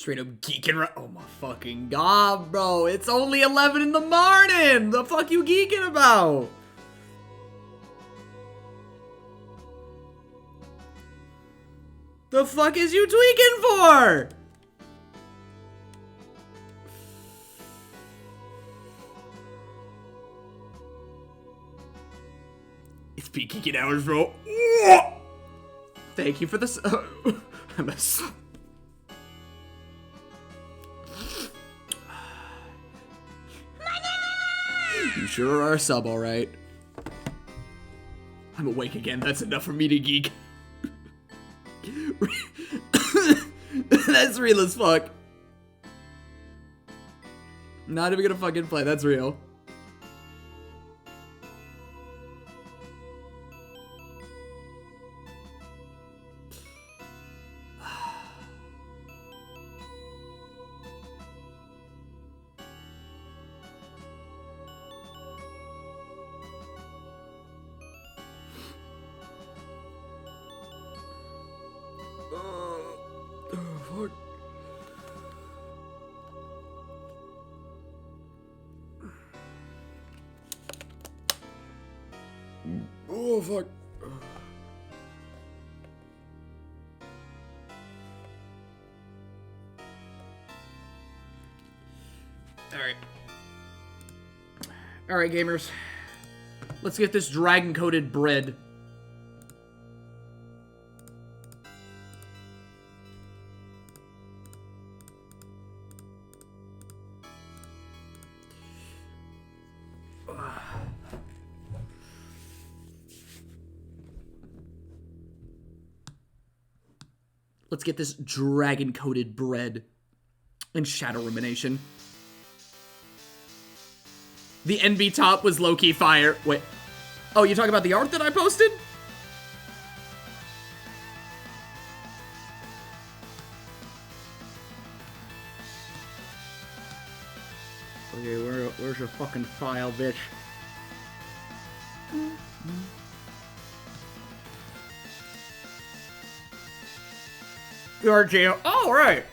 Straight up geeking right. Oh my fucking god, bro. It's only 11 in the morning. The fuck you geeking about? The fuck is you tweaking for? It's peak geeking hours, bro. Thank you for this. I'm a... You sure are a sub, alright. I'm awake again. That's enough for me to geek. That's real as fuck. Not even gonna fucking play. That's real. Fuck. Oh, fuck. Alright. Alright, gamers. Let's get this dragon-coated bread. Let's get this dragon-coated bread and shadow rumination. The NB top was low-key fire. Wait. Oh, you talking about the art that I posted? Okay, where's your fucking file, bitch? RJ. Oh, right.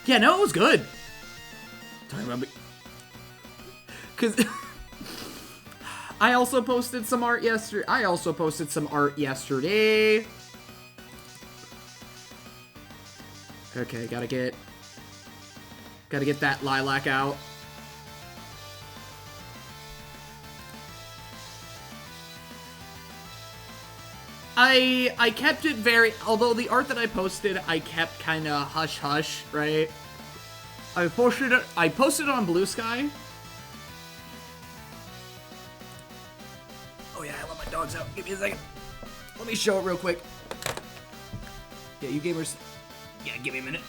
Yeah, no, it was good. Talking about me. Because I also posted some art yesterday. Okay, gotta get that lilac out. I kept it very, although the art that I posted, I kept kind of hush-hush, right? I posted it on Blue Sky. Oh yeah, I let my dogs out. Give me a second. Let me show it real quick. Yeah, you gamers. Yeah, give me a minute.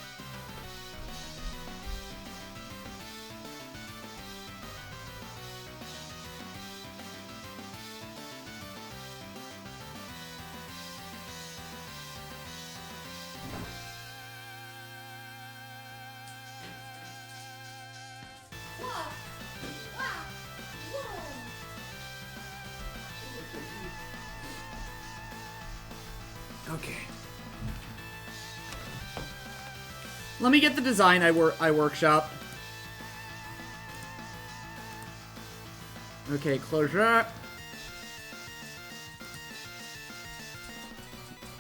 Okay. Let me get the design I workshop. Okay, close that.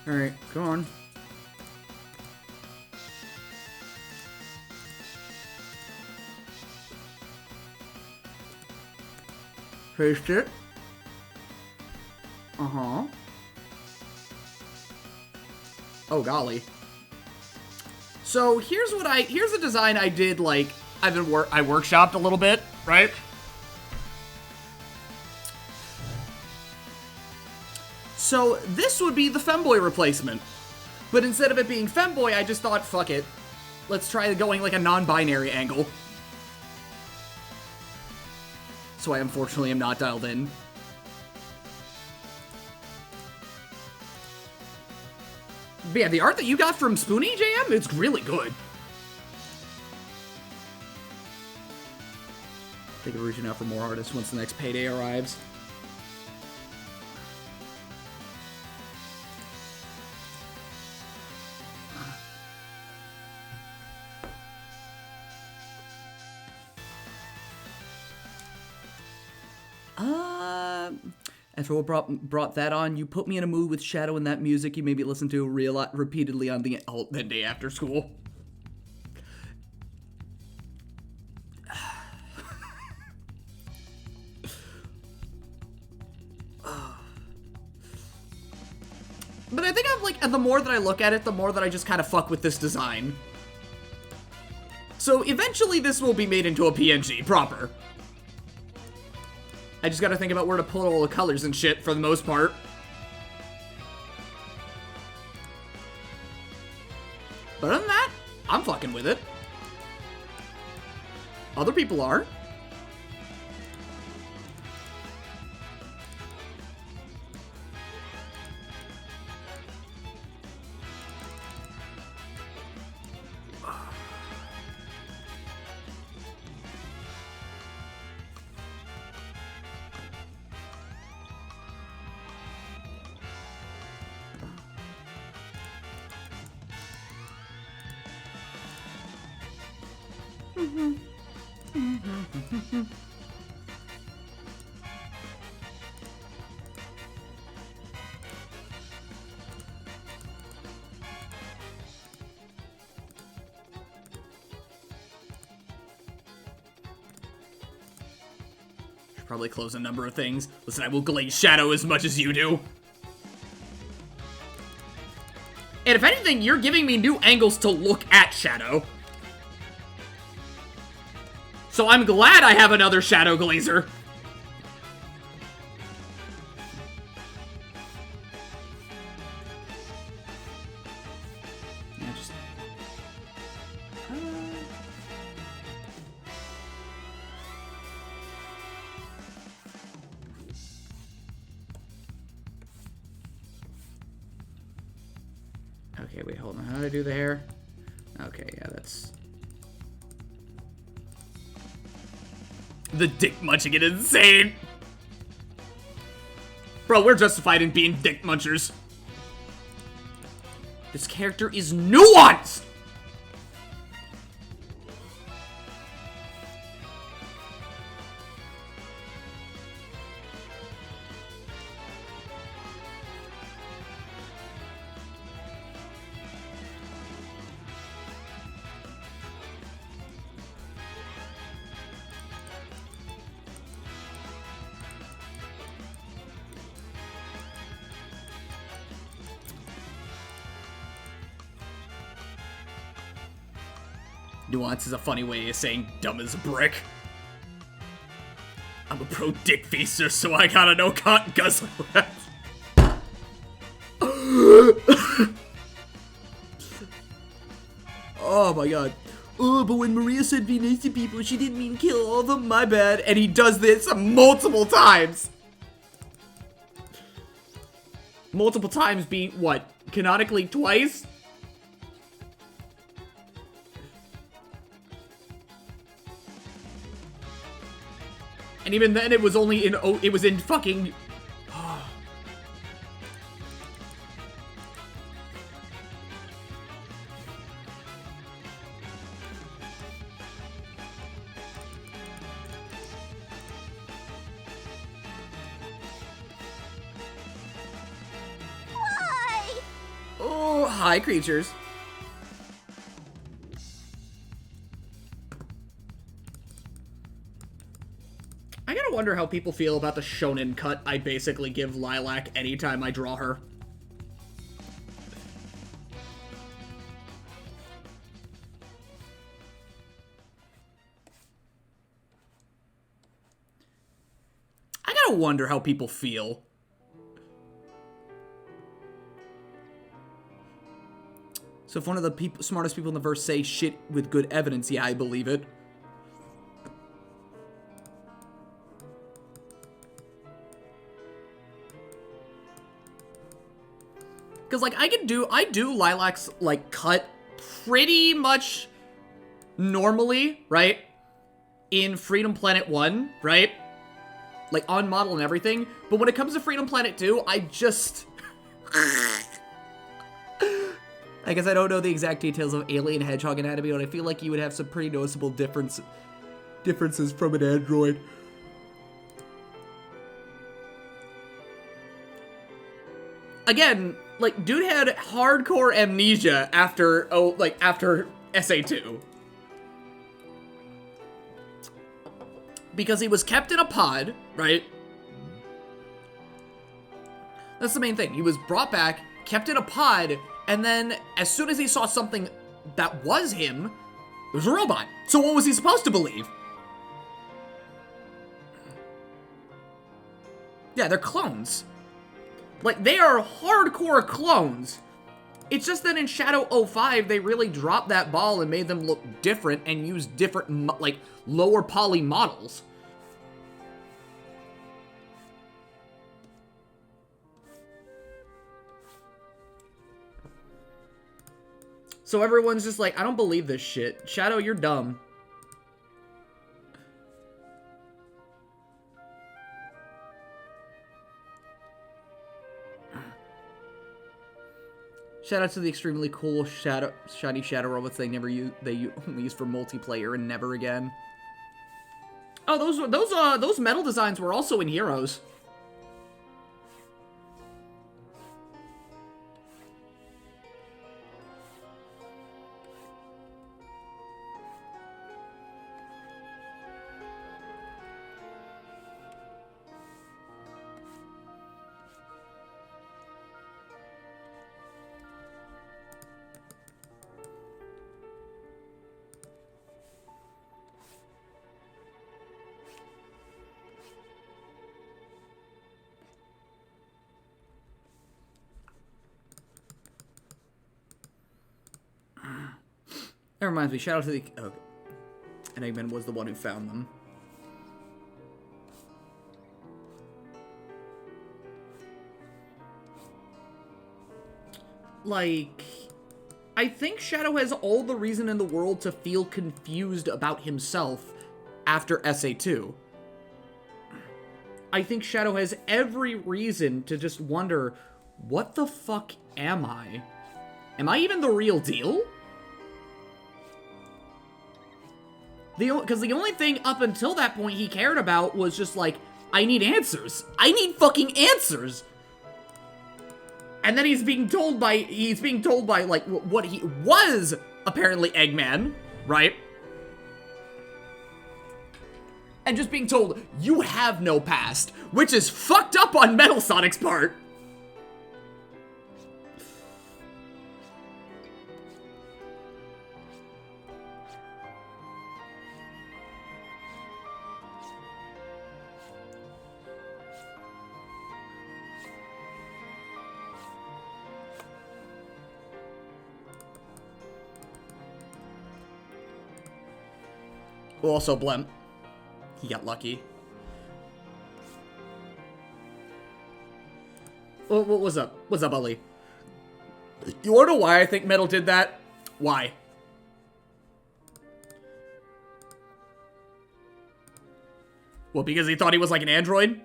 Alright, go on. Paste it. Uh-huh. Oh, golly. So, here's a design I did, like, I workshopped a little bit, right? So, this would be the femboy replacement. But instead of it being femboy, I just thought, fuck it. Let's try going, like, a non-binary angle. So I unfortunately am not dialed in. But yeah, the art that you got from Spoonie Jam, it's really good. I think we're reaching out for more artists once the next payday arrives. After what brought that on, you put me in a mood with Shadow and that music you made me listen to repeatedly on the day after school. But I think I'm like, the more that I look at it, the more that I just kind of fuck with this design. So eventually this will be made into a PNG proper. I just gotta think about where to put all the colors and shit for the most part. But other than that, I'm fucking with it. Other people are. Should probably close a number of things. Listen, I will glaze Shadow as much as you do. And if anything, you're giving me new angles to look at Shadow. So I'm glad I have another Shadow Glazer. Yeah, just... Okay, wait, hold on. How do I do the hair? Okay, yeah, that's... The dick munching it insane. Bro, we're justified in being dick munchers. This character is nuanced. Nuance is a funny way of saying dumb as a brick. I'm a pro dick feaster, so I gotta know cotton guzzler. Oh my god. Oh, but when Maria said be nice to people, she didn't mean kill all of them, my bad. And he does this multiple times. Multiple times being, what, canonically twice? And even then, it was only in, it was in fucking... Hi! Oh, hi, creatures. I gotta wonder how people feel about the shonen cut I basically give Lilac anytime I draw her. I gotta wonder how people feel. So if one of the smartest people in the verse say shit with good evidence, yeah, I believe it. Because, like, I do Lilac's, like, cut pretty much normally, right? In Freedom Planet 1, right? Like, on model and everything. But when it comes to Freedom Planet 2, I just... I guess I don't know the exact details of alien hedgehog anatomy, but I feel like you would have some pretty noticeable differences from an android. again, like, dude had hardcore amnesia after, after SA2. Because he was kept in a pod, right? That's the main thing. He was brought back, kept in a pod, and then as soon as he saw something that was him, it was a robot. So what was he supposed to believe? Yeah, they're clones. Like, they are hardcore clones. It's just that in Shadow 05, they really dropped that ball and made them look different and used different, like, lower poly models. So everyone's just like, I don't believe this shit. Shadow, you're dumb. Shout out to the extremely cool shiny shadow robots they only use for multiplayer and never again. Oh, those metal designs were also in Heroes. That reminds me, shout out to the... Oh, and Eggman was the one who found them. Like, I think Shadow has all the reason in the world to feel confused about himself after SA2. I think Shadow has every reason to just wonder, what the fuck am I? Am I even the real deal? Because the only thing up until that point he cared about was just like, I need answers. I need fucking answers. And then he's being told by, like, what he was apparently Eggman, right? And just being told, you have no past, which is fucked up on Metal Sonic's part. Also, Blem. He got lucky. What was up? What's up, Ali? You wanna know why I think Metal did that? Why? Well, because he thought he was like an android?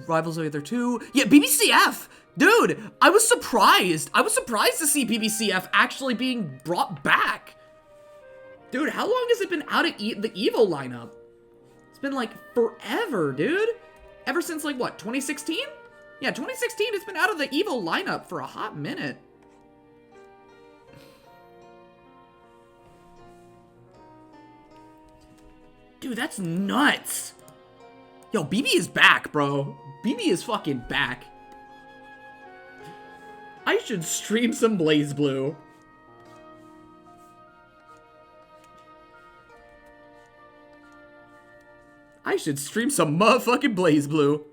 Rivals of the other two? Yeah, BBCF! Dude, I was surprised. I was surprised to see BBCF actually being brought back. Dude, how long has it been out of the Evo lineup? It's been, like, forever, dude. Ever since, like, what, 2016? Yeah, 2016, it's been out of the Evo lineup for a hot minute. Dude, that's nuts. Yo, BB is back, bro. BB is fucking back. I should stream some Blaze Blue. I should stream some motherfucking Blaze Blue.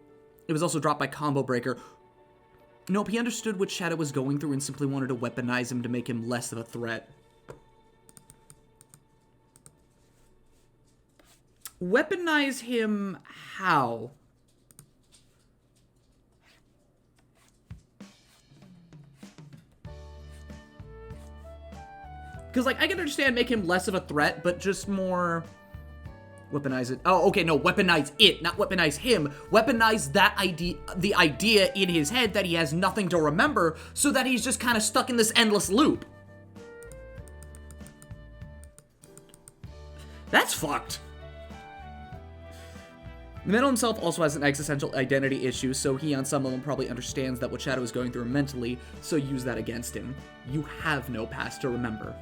It was also dropped by Combo Breaker. Nope, he understood what Shadow was going through and simply wanted to weaponize him to make him less of a threat. Weaponize him how? Because, like, I can understand make him less of a threat, but just more... Weaponize it. Oh, okay, no, weaponize it, not weaponize him. Weaponize that idea, the idea in his head that he has nothing to remember, so that he's just kind of stuck in this endless loop. That's fucked. Metal himself also has an existential identity issue, so he on some level probably understands that what Shadow is going through mentally, so use that against him. You have no past to remember.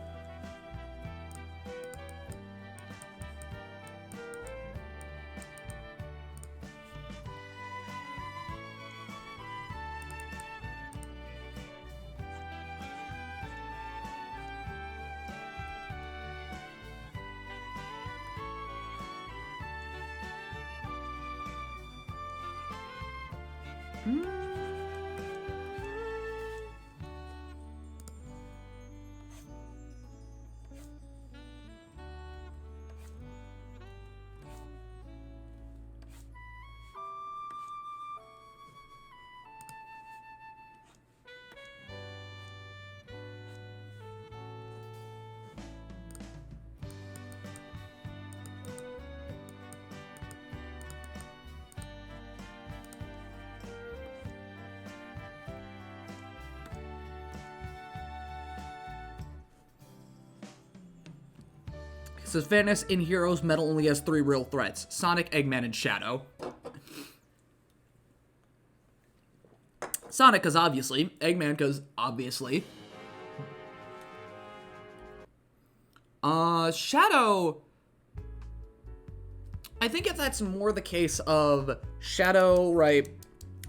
Says fairness, in Heroes, Metal only has 3 real threats: Sonic, Eggman, and Shadow. Sonic, because obviously. Eggman, because obviously. Shadow. I think if that's more the case of Shadow, right,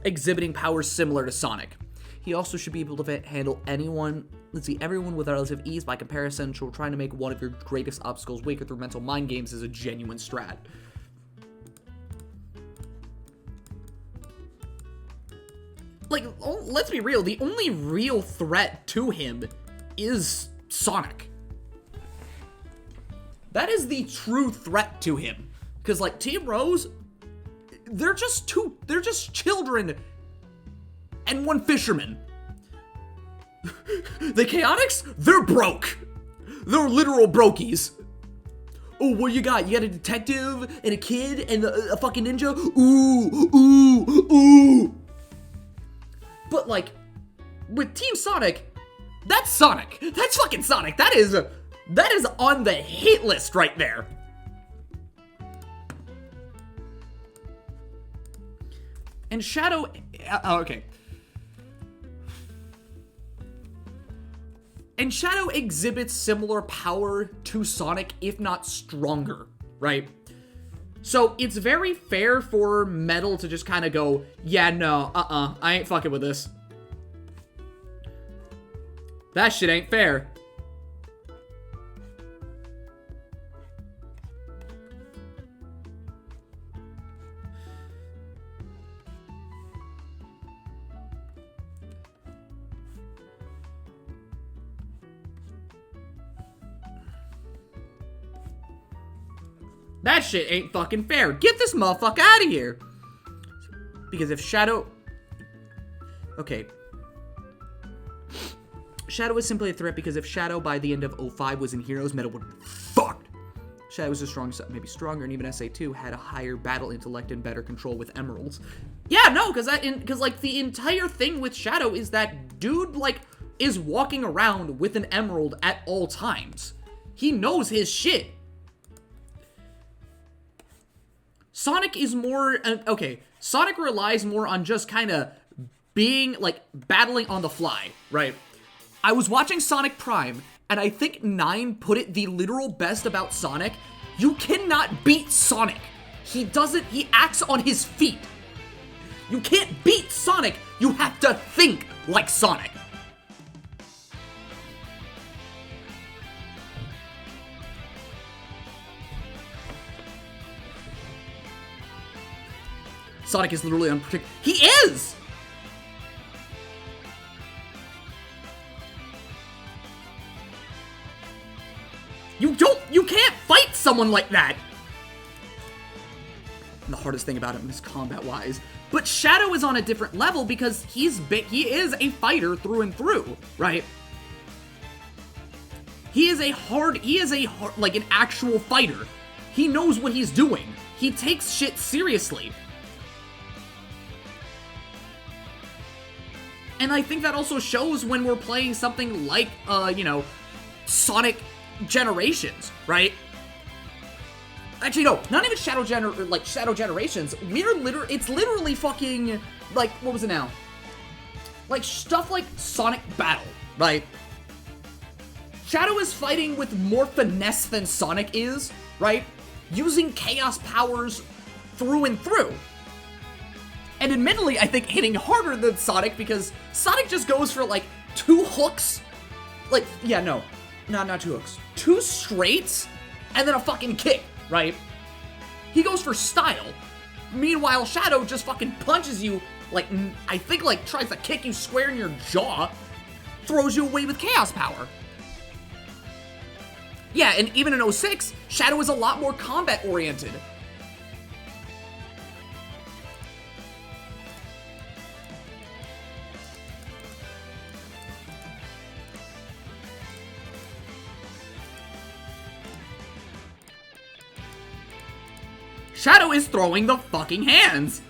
exhibiting powers similar to Sonic. He also should be able to handle everyone with relative ease by comparison, so trying to make one of your greatest obstacles weaker through mental mind games is a genuine strat. Like, let's be real, the only real threat to him is Sonic. That is the true threat to him. Because, like, Team Rose, they're just children and one fisherman. The Chaotix, they're broke. They're literal brokies. Oh, what you got? You got a detective and a kid and a fucking ninja? Ooh. But, like, with Team Sonic, that's Sonic. That's fucking Sonic. That is on the hate list right there. And Shadow, okay. And Shadow exhibits similar power to Sonic, if not stronger, right? So it's very fair for Metal to just kind of go, yeah, no, I ain't fucking with this. That shit ain't fair. That shit ain't fucking fair. Get this motherfucker out of here. Because if Shadow... Okay. Shadow is simply a threat because if Shadow by the end of 05 was in Heroes, Metal would be fucked. Shadow was a strong, maybe stronger, and even SA2 had a higher battle intellect and better control with emeralds. Yeah, no, because like the entire thing with Shadow is that dude like is walking around with an emerald at all times. He knows his shit. Sonic is more, okay, Sonic relies more on just kind of being, like, battling on the fly, right? I was watching Sonic Prime, and I think 9 put it the literal best about Sonic. You cannot beat Sonic. He acts on his feet. You can't beat Sonic. You have to think like Sonic. Sonic is literally unpredictable. He is! You can't fight someone like that! And the hardest thing about him is combat-wise. But Shadow is on a different level because he is a fighter through and through, right? He is a hard, like an actual fighter. He knows what he's doing. He takes shit seriously. And I think that also shows when we're playing something like, you know, Sonic Generations, right? Actually, no, not even Shadow Generations. It's literally fucking, like, what was it now? Like, stuff like Sonic Battle, right? Shadow is fighting with more finesse than Sonic is, right? Using Chaos powers through and through. And admittedly, I think hitting harder than Sonic, because Sonic just goes for, like, 2 hooks. Like, yeah, no, not 2 hooks. 2 straights, and then a fucking kick, right? He goes for style. Meanwhile, Shadow just fucking punches you, like, I think, like, tries to kick you square in your jaw, throws you away with Chaos power. Yeah, and even in 06, Shadow is a lot more combat-oriented. Shadow is throwing the fucking hands!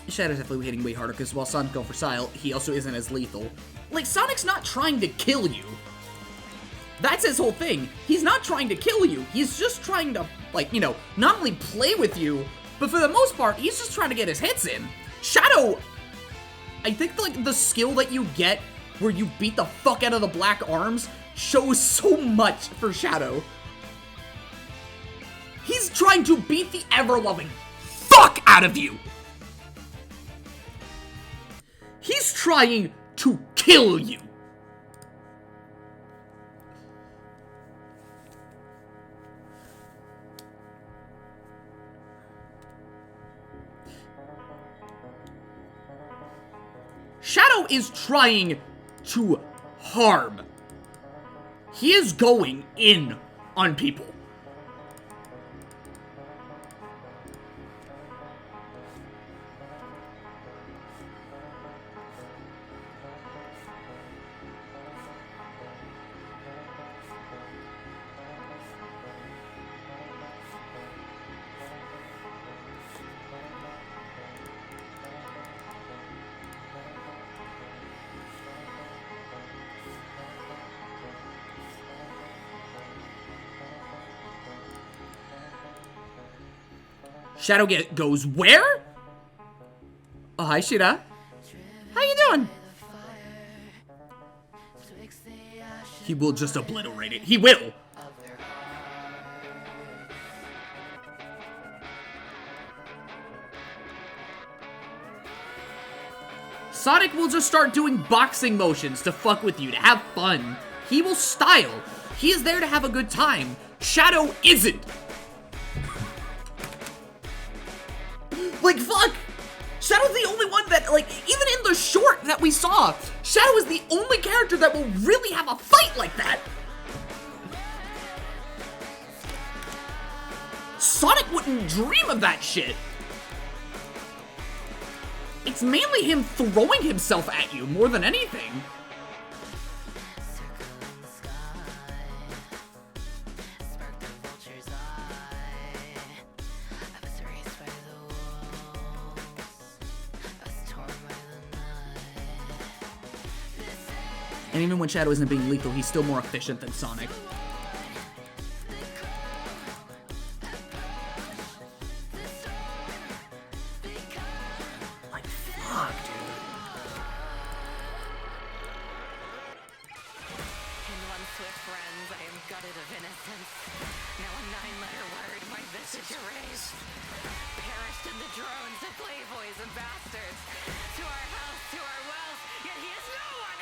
Shadow's definitely hitting way harder, because while Sonic's going for style, he also isn't as lethal. Like, Sonic's not trying to kill you. That's his whole thing. He's not trying to kill you. He's just trying to, like, you know, not only play with you, but for the most part, he's just trying to get his hits in. Shadow, I think, like, the skill that you get where you beat the fuck out of the black arms shows so much for Shadow. He's trying to beat the ever-loving fuck out of you. He's trying to kill you. Shadow is trying to harm. He is going in on people. Shadow goes where? Oh, hi, Shira. How you doing? He will just obliterate it. He will. Sonic will just start doing boxing motions to fuck with you, to have fun. He will style. He is there to have a good time. Shadow isn't. Like, fuck! Shadow's the only one that, like, even in the short that we saw, Shadow is the only character that will really have a fight like that! Sonic wouldn't dream of that shit! It's mainly him throwing himself at you more than anything. And even when Shadow isn't being lethal, he's still more efficient than Sonic. Like, fuck, dude. In one swift friends, I am gutted of innocence. Now a 9-letter word, my visage erased. Perished in the drones of playboys and bastards. To our house, to our wealth, yet he is no one.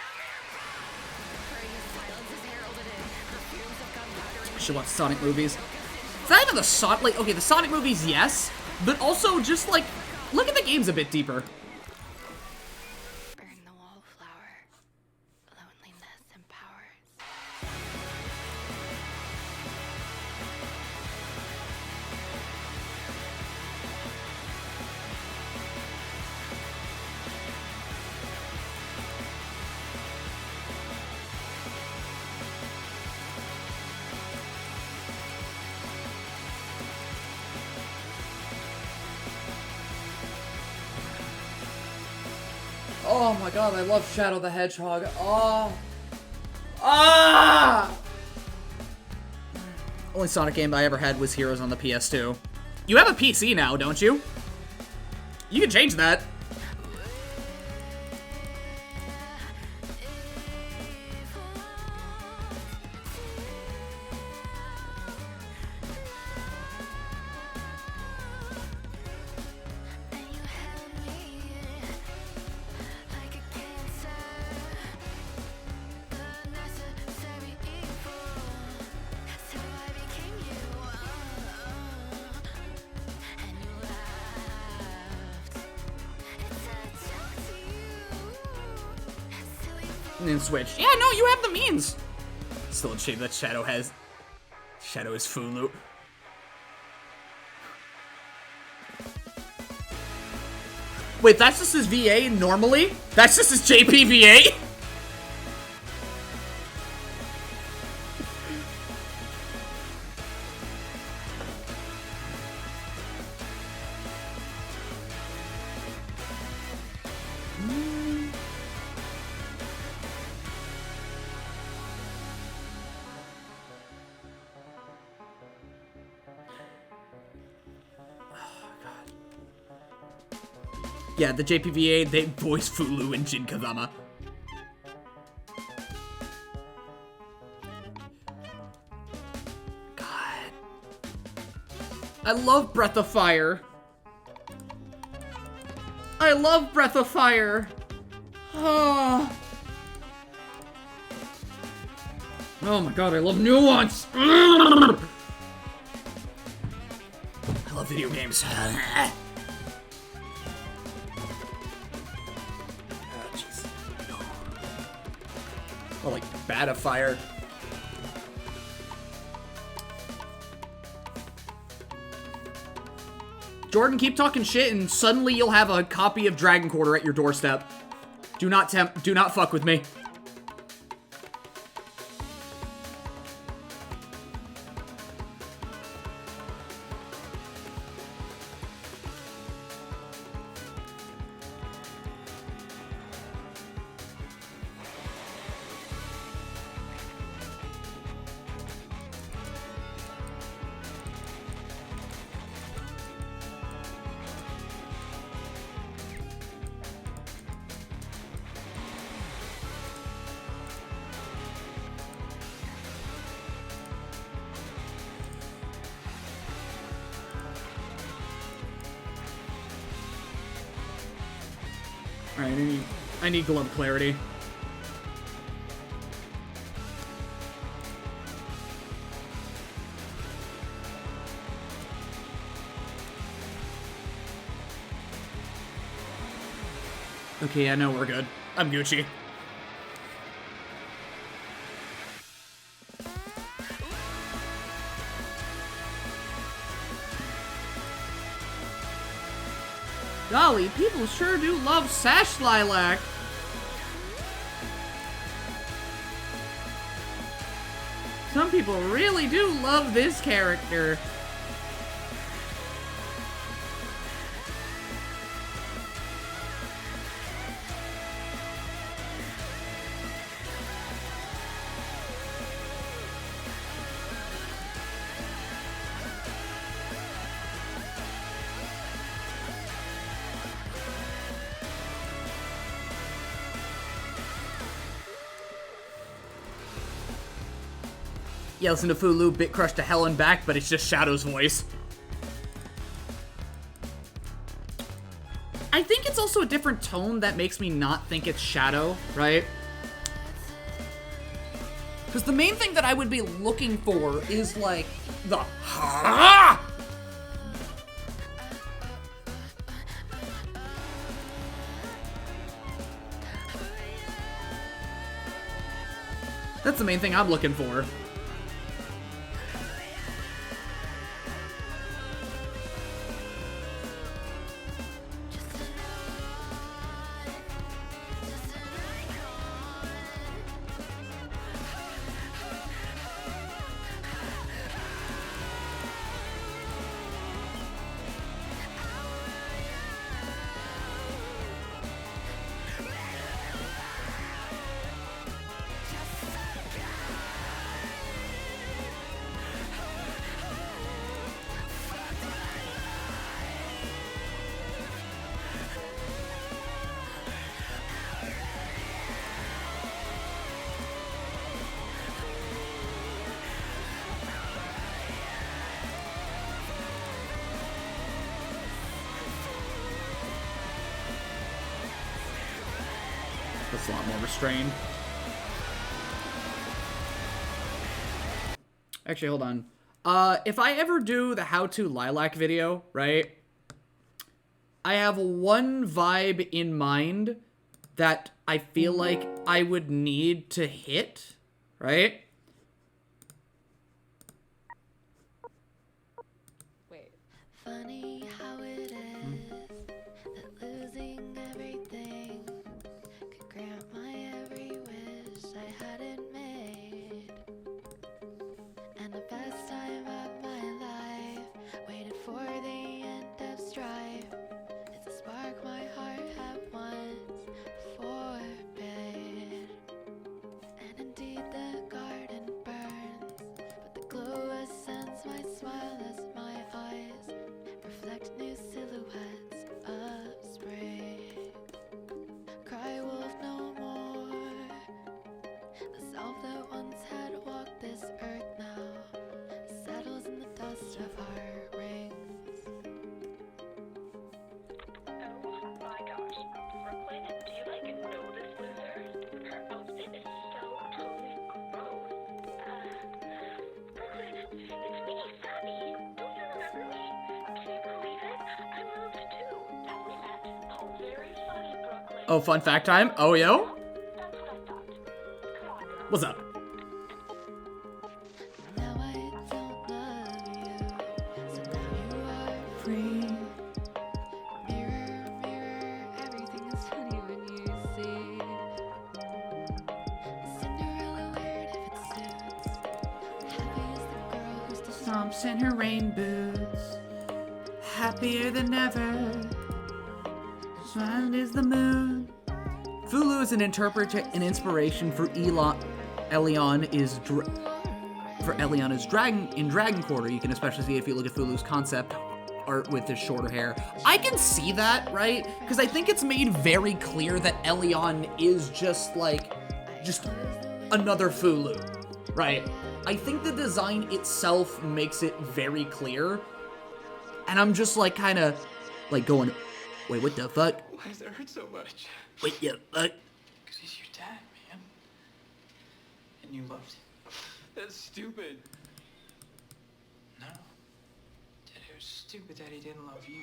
I should watch Sonic movies. It's not even the Sonic, like, okay, the Sonic movies, yes, but also just, like, look at the games a bit deeper. Burn the wallflower. Loneliness empowers. Oh my god, I love Shadow the Hedgehog. Oh. Ah! Only Sonic game I ever had was Heroes on the PS2. You have a PC now, don't you? You can change that. And then switch. Yeah, no, you have the means. Still a shame that Shadow has. Shadow is Fulu. Wait, that's just his VA normally? That's just his JPVA? Yeah, the JPVA, they voice Fulu and Jin Kazama. God. I love Breath of Fire. I love Breath of Fire. Oh. Oh my god, I love Nuance. I love video games. Oh, like Bat of Fire. Jordan, keep talking shit and suddenly you'll have a copy of Dragon Quarter at your doorstep. Do not fuck with me. Alright, I need glove clarity. Okay, I know we're good. I'm Gucci. Golly, people sure do love Sash Lilac. Some people really do love this character. Yeah, listen to Fulu, Bit Crush to Hell and Back, but it's just Shadow's voice. I think it's also a different tone that makes me not think it's Shadow, right? Because the main thing that I would be looking for is, like, the ha. That's the main thing I'm looking for. That's a lot more restrained. Actually, hold on. If I ever do the how-to lilac video, right? I have one vibe in mind that I feel like I would need to hit, right? Wait. Funny how it is that losing everything could grant my every wish I hadn't made. And the best time of my life waited for the end of strife. It's a spark my heart had once forbade. And indeed the garden burns, but the glow ascends my smile as my eyes reflect new silhouettes of spring. Cry wolf no more. The self that once had walked this earth now settles in the dust of our rings. Oh my gosh, Brooklyn, do you know this loser? Her outfit is so totally gross. Brooklyn, it's me, Sammy. Don't you remember me? Can you believe it? I moved too. And we met. Oh, very funny, Brooklyn. Oh, fun fact time. Oh, yo. That's what I thought. Come on, girl. What's up? Now I don't love you, so now you are free. Mirror, mirror, everything is funny when you see. Cinderella wear it if it suits. Happy is the girl who's the Stomps in her rain boots, happier than ever. Sun is the moon. Fulu is an inspiration for Elion is dragon in Dragon Quarter. You can especially see if you look at Fulu's concept art with his shorter hair. I can see that, right? Because I think it's made very clear that Elion is just another Fulu, right? I think the design itself makes it very clear. And I'm just kind of going, wait, what the fuck? Why does it hurt so much? Wait, yeah, Because he's your dad, man. And you loved him. That's stupid. No. Dad, it was stupid that he didn't love you.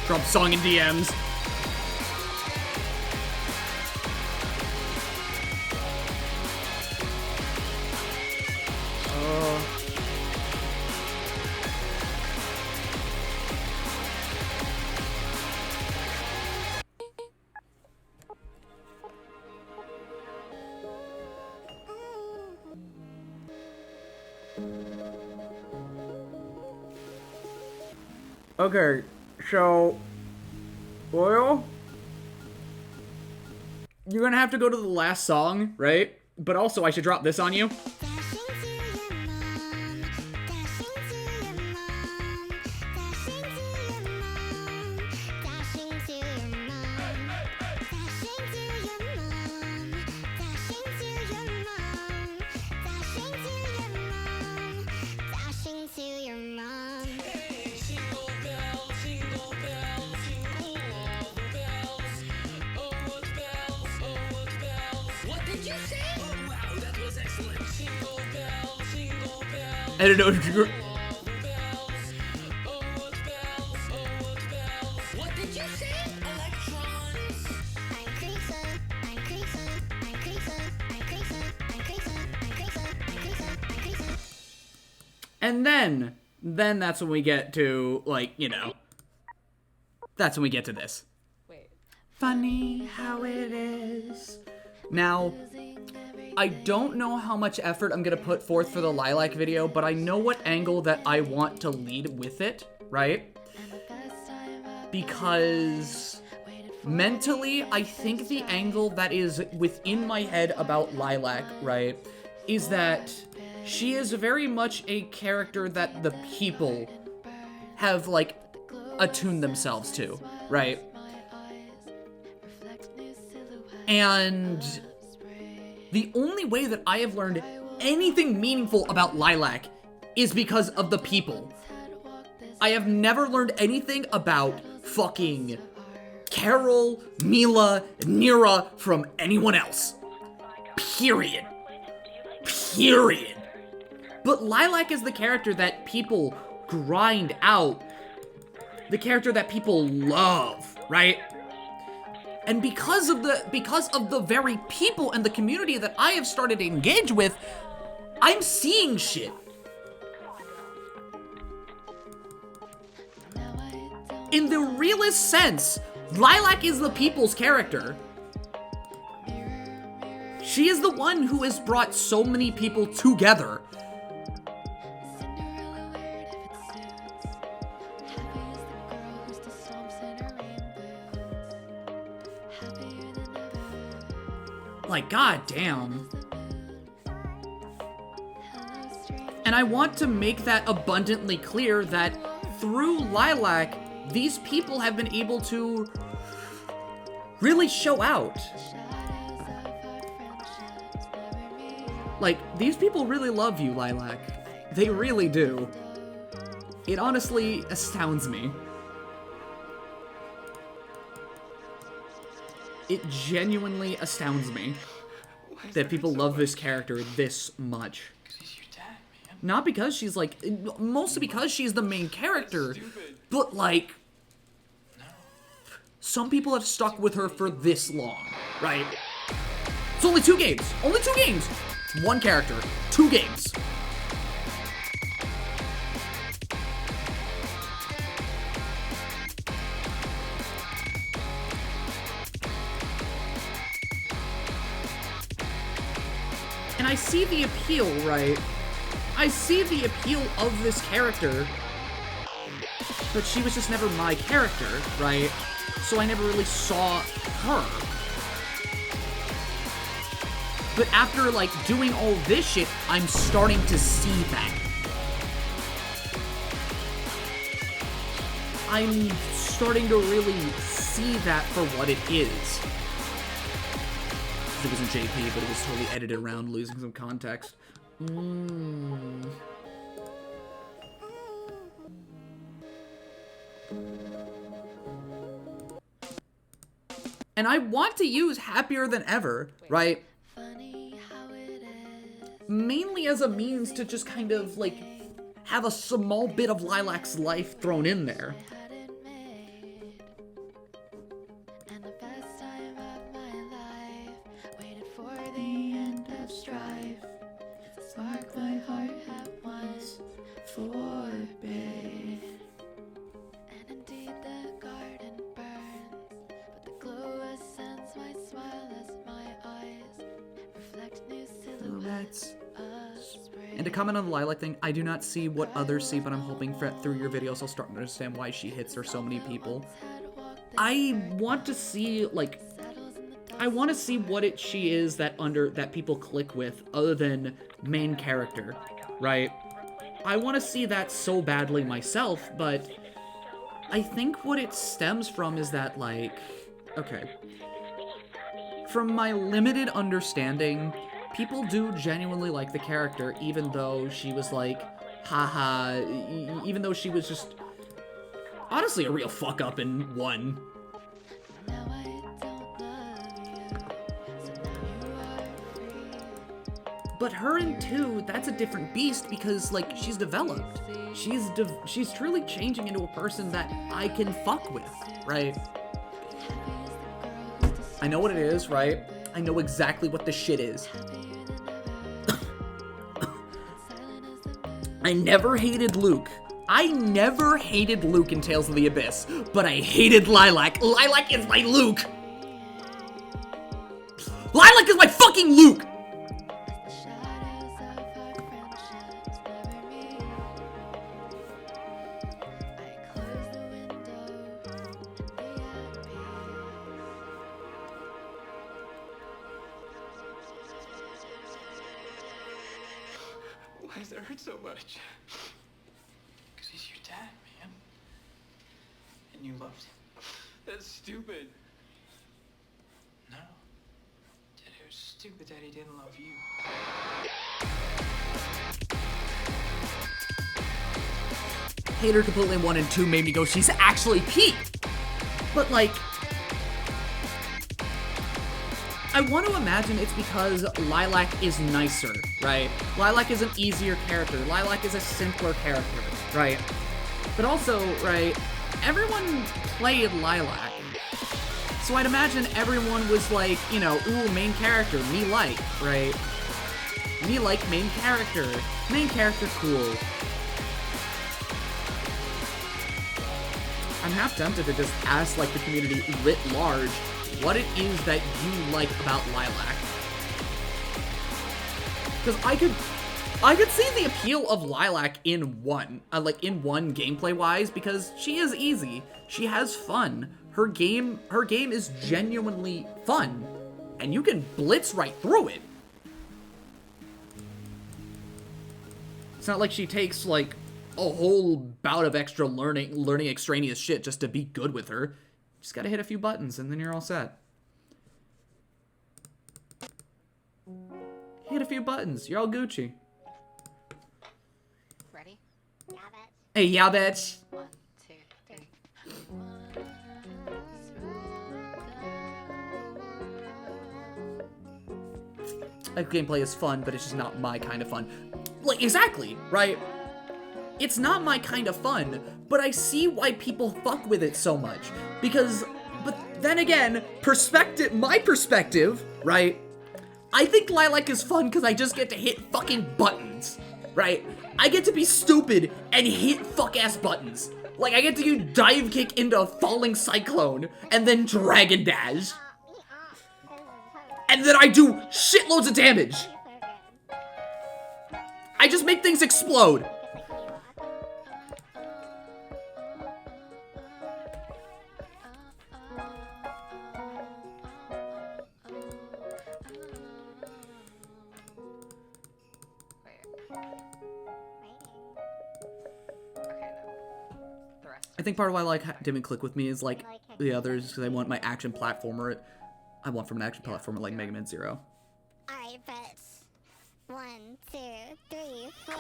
Trump song in DMs. Okay, so, well, you're gonna have to go to the last song, right? But also, I should drop this on you. I don't know if you... What did you say? Electrons. I'm crazy. I'm crazy. I'm crazy. I'm crazy. I'm crazy. I'm crazy. I'm crazy. I'm crazy. And then that's when we get to, that's when we get to this. Wait. Funny how it is. Now, I don't know how much effort I'm gonna put forth for the lilac video, but I know what angle that I want to lead with it, right? Because mentally, I think the angle that is within my head about Lilac, right, is that she is very much a character that the people have, like, attuned themselves to, right? And the only way that I have learned anything meaningful about Lilac is because of the people. I have never learned anything about fucking Carol, Mila, Nira from anyone else. Period. Period. But Lilac is the character that people grind out. The character that people love, right? And because of the very people and the community that I have started to engage with, I'm seeing shit. In the realest sense, Lilac is the people's character. She is the one who has brought so many people together. Like, goddamn. And I want to make that abundantly clear that through Lilac, these people have been able to really show out. Like, these people really love you, Lilac. They really do. It honestly astounds me. It genuinely astounds me that people love this character this much. Not because she's like, mostly because she's the main character, but like, some people have stuck with her for this long, right? It's only 2 games. Only 2 games. 1 character. 2 games. And I see the appeal, right? I see the appeal of this character, but she was just never my character, right? So I never really saw her. But after, like, doing all this shit, I'm starting to see that. I'm starting to really see that for what it is. It wasn't JP, but it was totally edited around, losing some context. And I want to use Happier Than Ever, right? Mainly as a means to just kind of, like, have a small bit of Lilac's life thrown in there. And to comment on the Lilac thing, I do not see what others see, but I'm hoping through your videos I'll start to understand why she hits her so many people. I want to see, like, I want to see what she is that people click with other than main character, right? I want to see that so badly myself, but I think what it stems from is that, like, okay, from my limited understanding, people do genuinely like the character, even though she was like, haha, even though she was just, honestly, a real fuck-up in 1. But her in 2, that's a different beast because, like, she's developed. She's truly changing into a person that I can fuck with, right? I know what it is, right? I know exactly what this shit is. I never hated Luke. I never hated Luke in Tales of the Abyss, but I hated Lilac. Lilac is my Luke. Lilac is my fucking Luke! Why does it hurt so much? Because he's your dad, man. And you loved him. That's stupid. No. Dad, it was stupid that he didn't love you. Hater Completely 1 and 2 made me go, she's actually Pete. But like, I want to imagine it's because Lilac is nicer, right? Lilac is an easier character. Lilac is a simpler character, right? But also, right, everyone played Lilac. So I'd imagine everyone was like, you know, ooh, main character, me like, right? Me like main character. Main character cool. I'm half tempted to just ask, like, the community writ large what it is that you like about Lilac. Because I could see the appeal of Lilac in one gameplay-wise, because she is easy. She has fun. Her game is genuinely fun, and you can blitz right through it. It's not like she takes, like, a whole bout of extra learning extraneous shit just to be good with her. Just gotta hit a few buttons and then you're all set. Hit a few buttons, you're all Gucci. Ready? Yeah, bitch. Hey, yeah, bitch. 1, 2, 3. Like, gameplay is fun, but it's just not my kind of fun. Like, exactly, right? It's not my kind of fun, but I see why people fuck with it so much. Because, but then again, my perspective, right? I think Lilac is fun because I just get to hit fucking buttons, right? I get to be stupid and hit fuck-ass buttons. Like, I get to do dive kick into a falling cyclone and then dragon dash. And then I do shitloads of damage. I just make things explode. I think part of why like didn't click with me is like the others because I want my action platformer. I want from an action platformer like Mega Man Zero. Alright, bitch. 1, 2, 3, 4.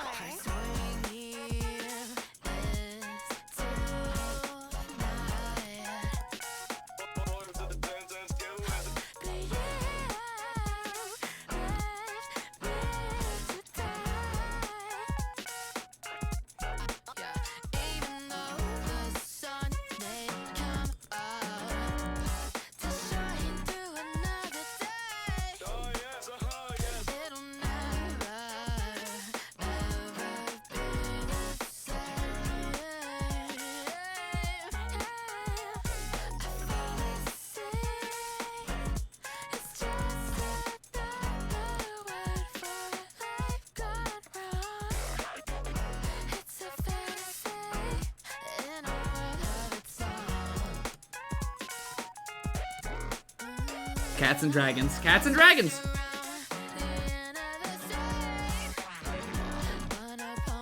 Cats and dragons. Cats and dragons!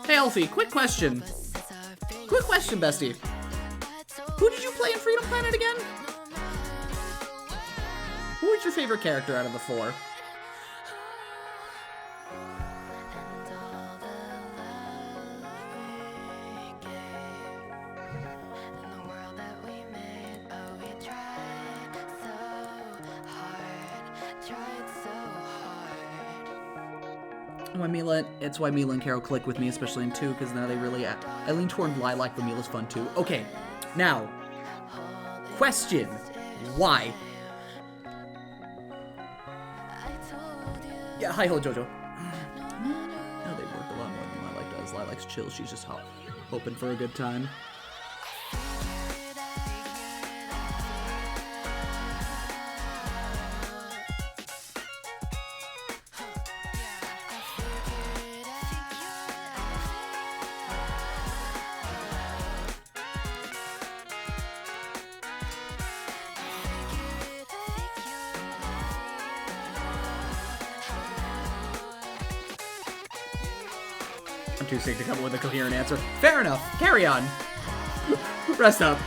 Hey, Elfie, quick question. Quick question, bestie. Who did you play in Freedom Planet again? Who was your favorite character out of the 4? It's why Mila and Carol click with me, especially in 2, because now they really... I lean toward Lilac, but Mila's fun too. Okay, now, question. Why? Yeah, hi, hello, Jojo. No, they work a lot more than Lilac does. Lilac's chill, she's just hoping for a good time. too sick to come up with a coherent answer. Fair enough. Carry on. Rest up.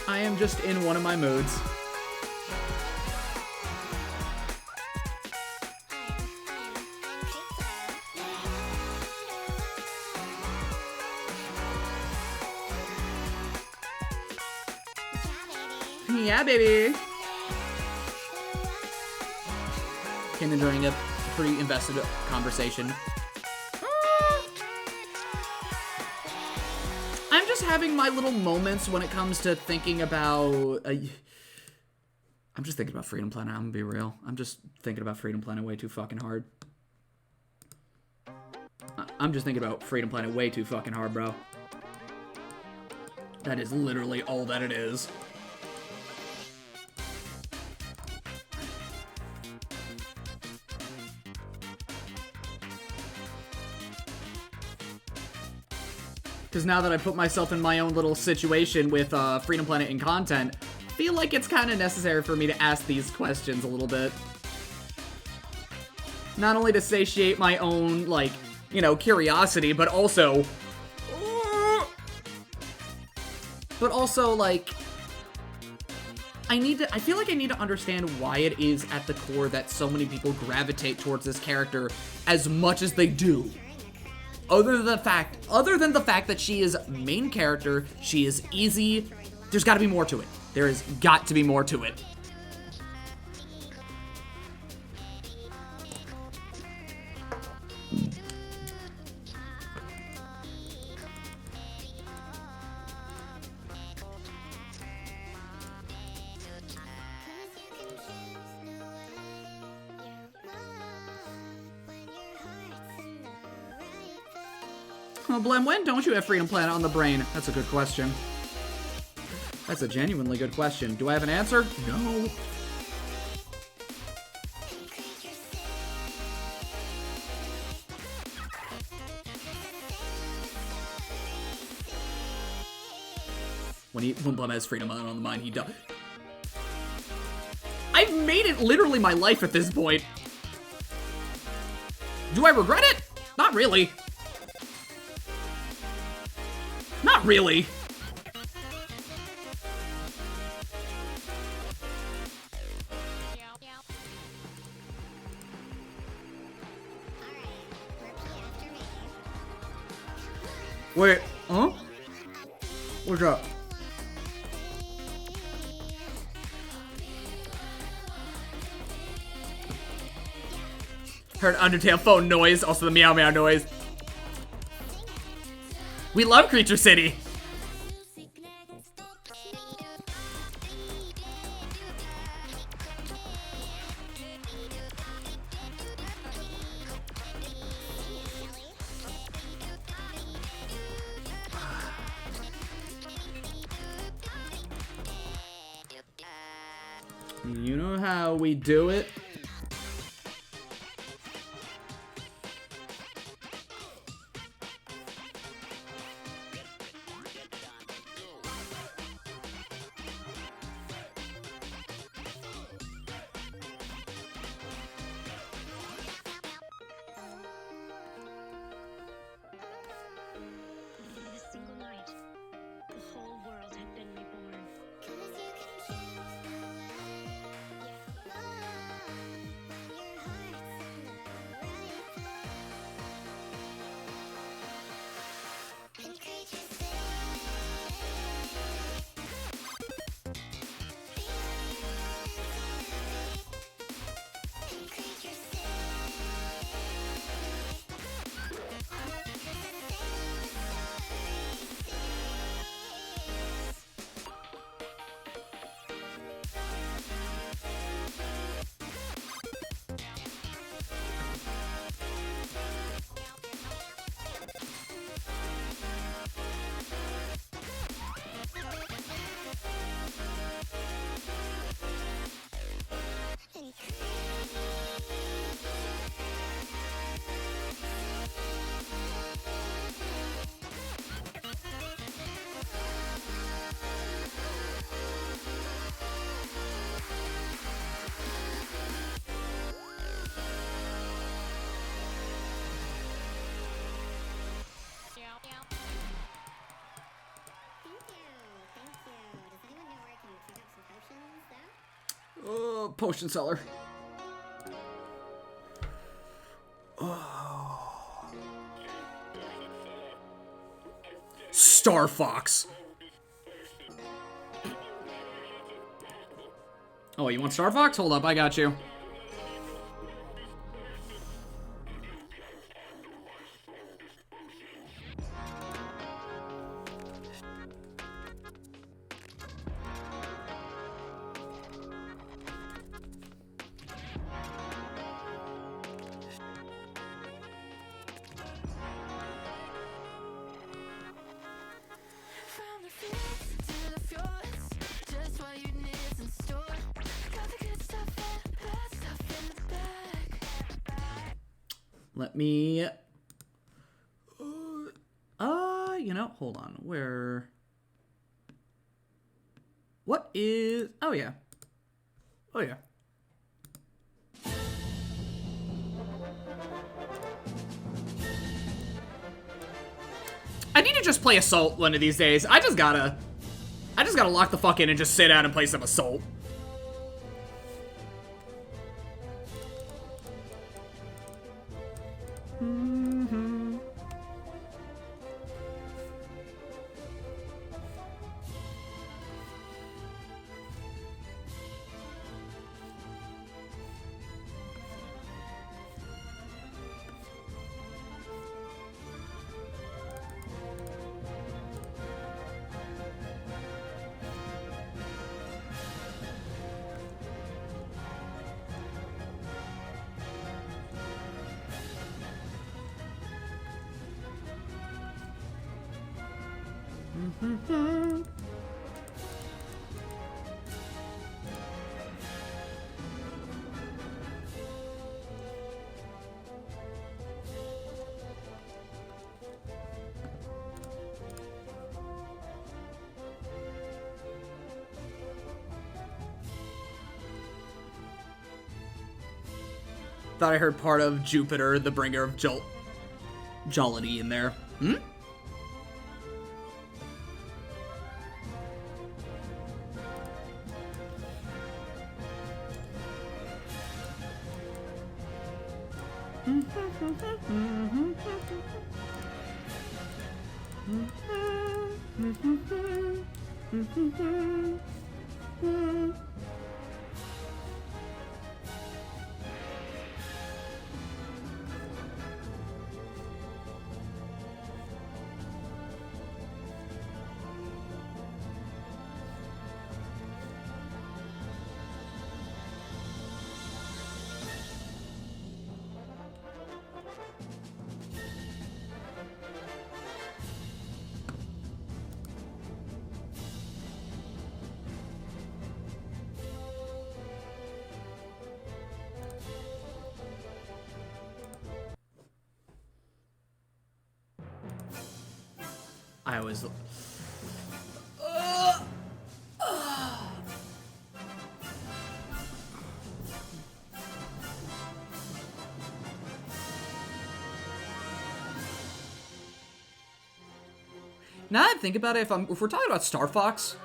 I am just in one of my moods. Yeah, baby. Came in during a pretty invested conversation. I'm just having my little moments when it comes to thinking about... I'm just thinking about Freedom Planet, I'm gonna be real. I'm just thinking about Freedom Planet way too fucking hard. I'm just thinking about Freedom Planet way too fucking hard, bro. That is literally all that it is. Because now that I put myself in my own little situation with Freedom Planet and content, I feel like it's kind of necessary for me to ask these questions a little bit. Not only to satiate my own, like, you know, curiosity, but also... like... I feel like I need to understand why it is at the core that so many people gravitate towards this character as much as they do. Other than the fact that she is main character, she is easy, there's gotta be more to it. There has got to be more to it. Oh, Blem, when don't you have Freedom Planet on the brain? That's a good question. That's a genuinely good question. Do I have an answer? No. When Blem has Freedom on the mind, he does. I've made it literally my life at this point. Do I regret it? Not really. Not really. Wait, huh? What's up? Heard Undertale phone noise, also the meow meow noise. We love Creature City. You know how we do it? potion seller. Oh. Star Fox. Oh, you want Star Fox? Hold up, I got you. From the fields to the fjords, just what you need is in store. Got the good stuff and bad stuff in the bag. Let me... you know, hold on. Where... What is... Oh, yeah. Oh, yeah. I need to just play Assault one of these days. I just gotta lock the fuck in and just sit down and play some Assault. Thought I heard part of Jupiter, the bringer of jollity in there. Hmm? I was... Now that I think about it, if we're talking about Star Fox,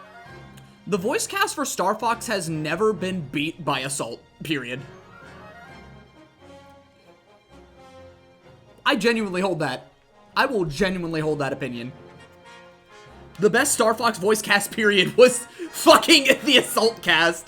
the voice cast for Star Fox has never been beat by Assault, period. I genuinely hold that. I will genuinely hold that opinion. The best Star Fox voice cast, period, was fucking the Assault cast.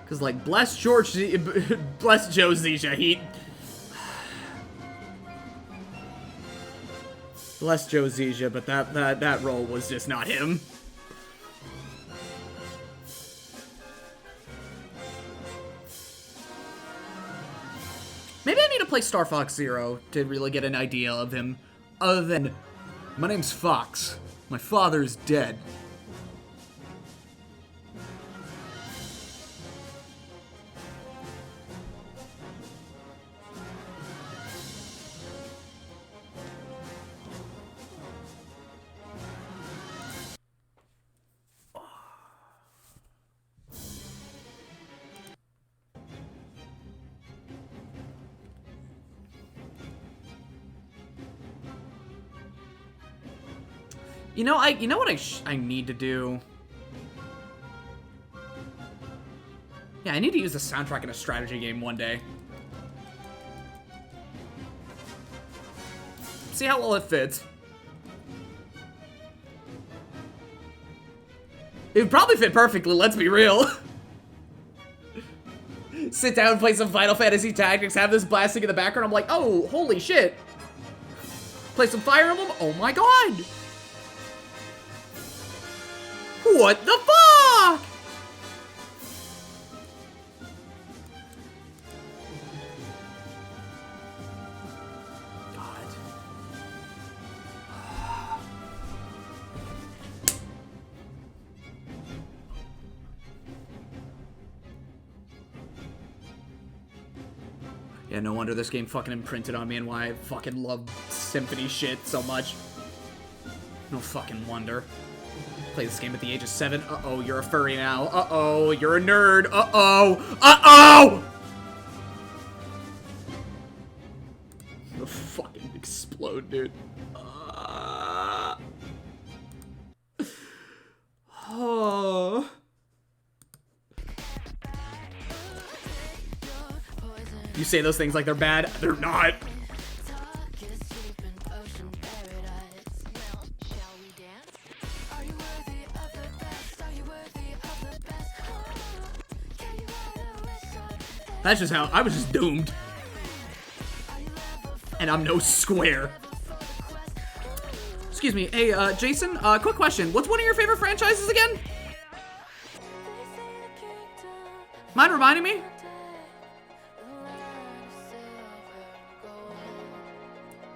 Cause like, bless Joe Zisha, bless Joe Zisha, but that role was just not him. Maybe I need to play Star Fox Zero to really get an idea of him, other than My name's Fox. My father's dead. You know what I need to do? Yeah, I need to use the soundtrack in a strategy game one day. See how well it fits. It would probably fit perfectly, let's be real. Sit down and play some Final Fantasy Tactics, have this blasting in the background, I'm like, oh, holy shit. Play some Fire Emblem, oh my god. What the fuck? God. Yeah, no wonder this game fucking imprinted on me and why I fucking love symphony shit so much. No fucking wonder. Play this game at the age of 7. Uh-oh, you're a furry now. Uh-oh, you're a nerd. Uh-oh. Uh-oh! I'll fucking explode, dude. Oh. You say those things like they're bad. They're not. That's just how I was just doomed. And I'm no square. Excuse me. Hey, Jason, quick question. What's one of your favorite franchises again? Mind reminding me?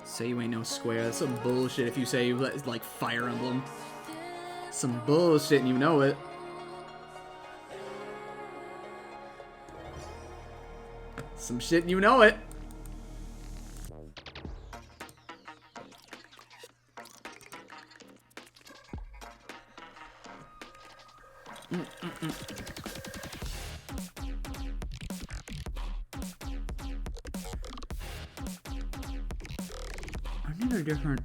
Say you ain't no square. That's some bullshit if you say you like Fire Emblem. Some bullshit and you know it. Some shit and you know it. Aren't they different?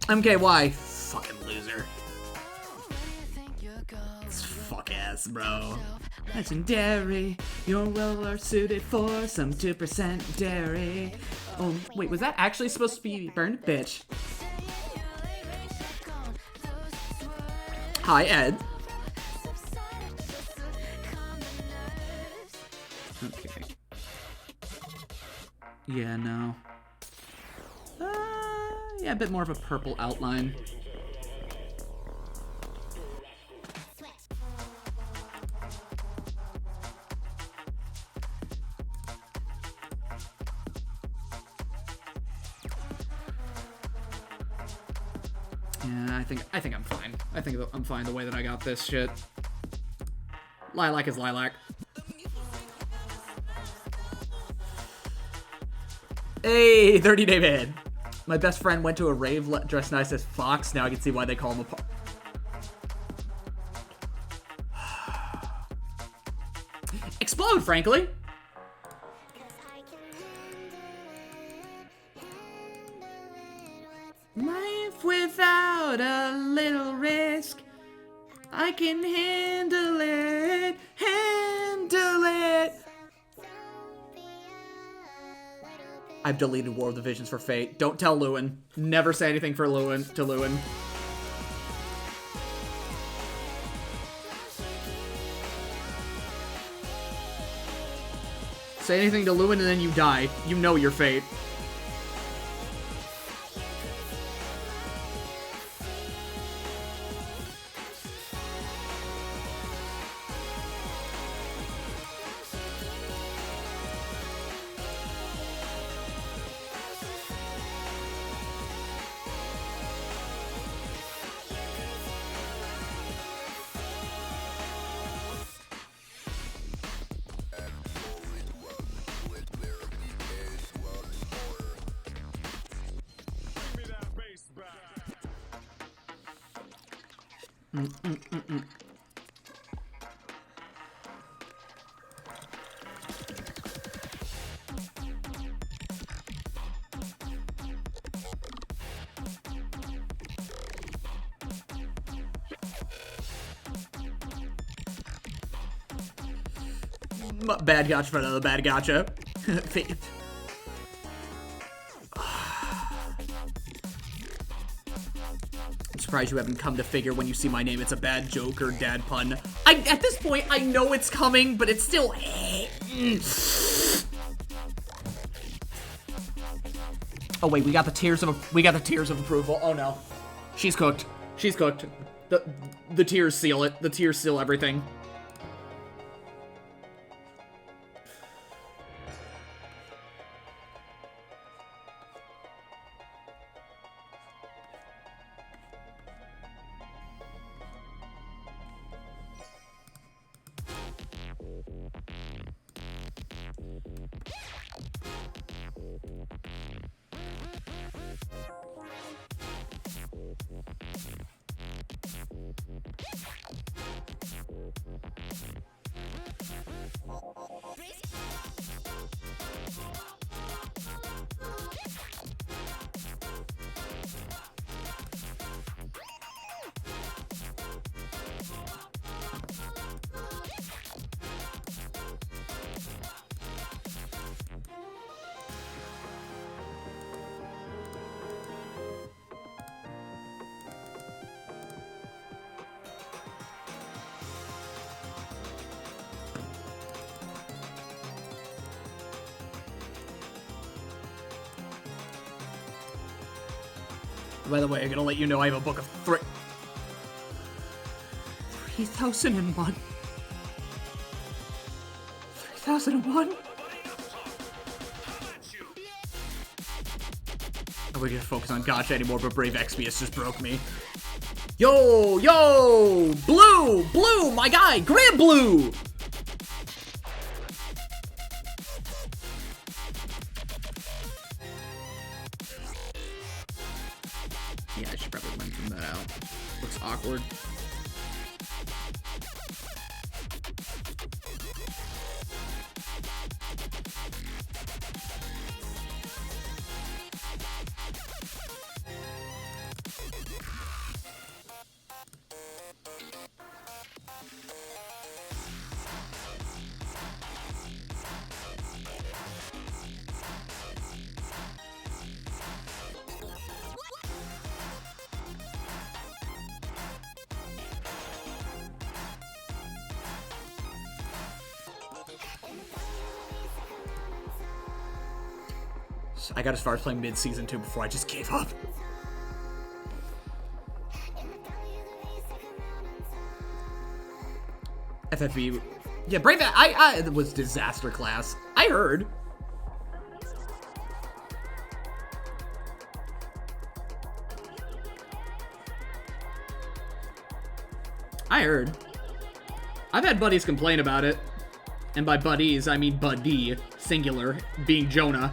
MKY, fucking loser. It's fuck ass, bro. Legendary, you're well suited for some 2% dairy. Oh, wait, was that actually supposed to be burned? Bitch. Hi, Ed. Okay. Yeah, no. Yeah, a bit more of a purple outline. Yeah, I think I'm fine. I think I'm fine the way that I got this shit. Lilac is lilac. Hey, 30-day man. My best friend went to a rave dressed nice as Fox. Now I can see why they call him apart. Explode, frankly. Life without a little risk. I can handle it. Handle it. I've deleted War of the Visions for Fate. Don't tell Lewin. Never say anything for Lewin to Lewin. Say anything to Lewin and then you die. You know your fate. Bad gotcha for another bad gotcha. I'm surprised you haven't come to figure when you see my name it's a bad joke or dad pun. At this point, I know it's coming, but it's still... Oh wait, we got the tears of approval. Oh no. She's cooked. She's cooked. The tears seal it. The tears seal everything. By the way, I'm gonna let you know I have a book of 3001. 3001? I wouldn't focus on Gotcha anymore, but Brave Exvius just broke me. Yo, yo! Blue, my guy! Grand Blue! Yeah, I should probably lengthen that out. Looks awkward. I got as far as playing mid-season 2 before I just gave up. FFV. Yeah, Brave. I was disaster class. I heard. I've had buddies complain about it. And by buddies, I mean buddy, singular, being Jonah.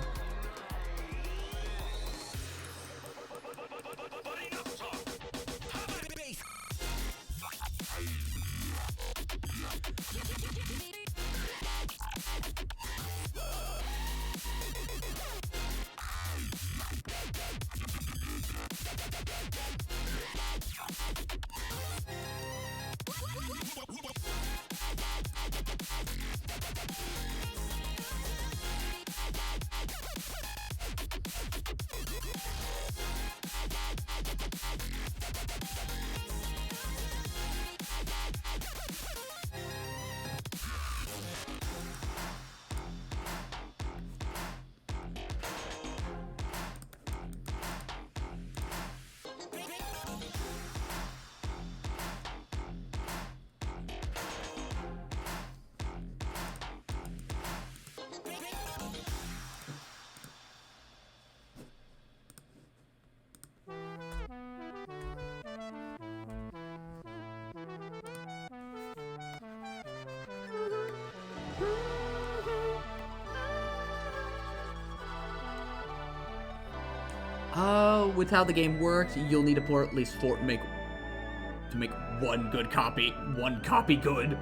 With how the game works, you'll need to port at least 4 to make one good copy. One copy good.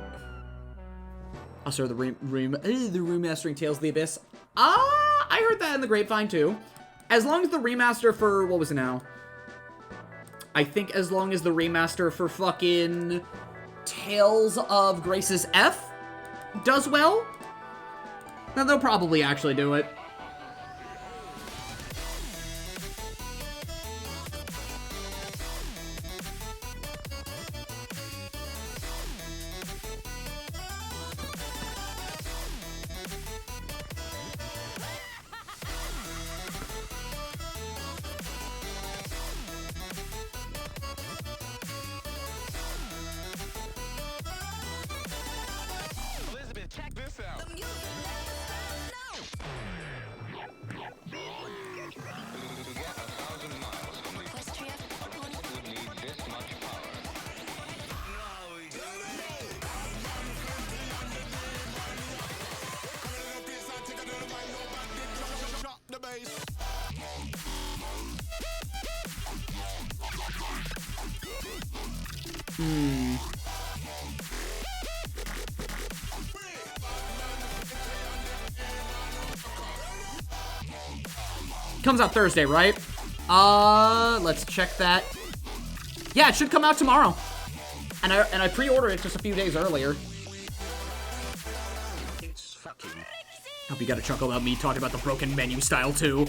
Oh, sorry, the remastering Tales of the Abyss. I heard that in the grapevine too. As long as the remaster for, what was it now? I think as long as the remaster for fucking Tales of Grace's F does well, then they'll probably actually do it. Elizabeth, check this out. Comes out Thursday, right? Let's check that. Yeah, it should come out tomorrow. And I pre-ordered it just a few days earlier. It's fucking. Hope you got a chuckle about me talking about the broken menu style too.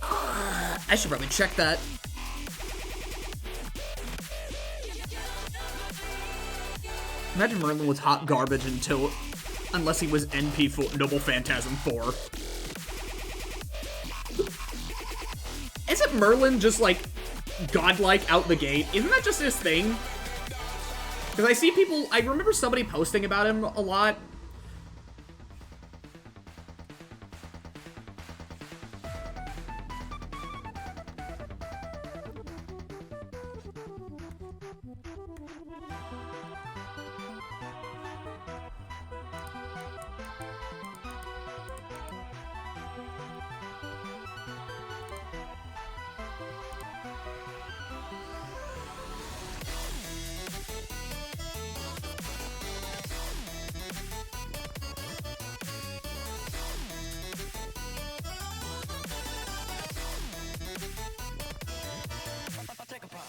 I should probably check that. Imagine Merlin was hot garbage unless he was NP4 Noble Phantasm 4. Isn't Merlin just like godlike out the gate? Isn't that just his thing? Because I remember somebody posting about him a lot. I'll take a pop.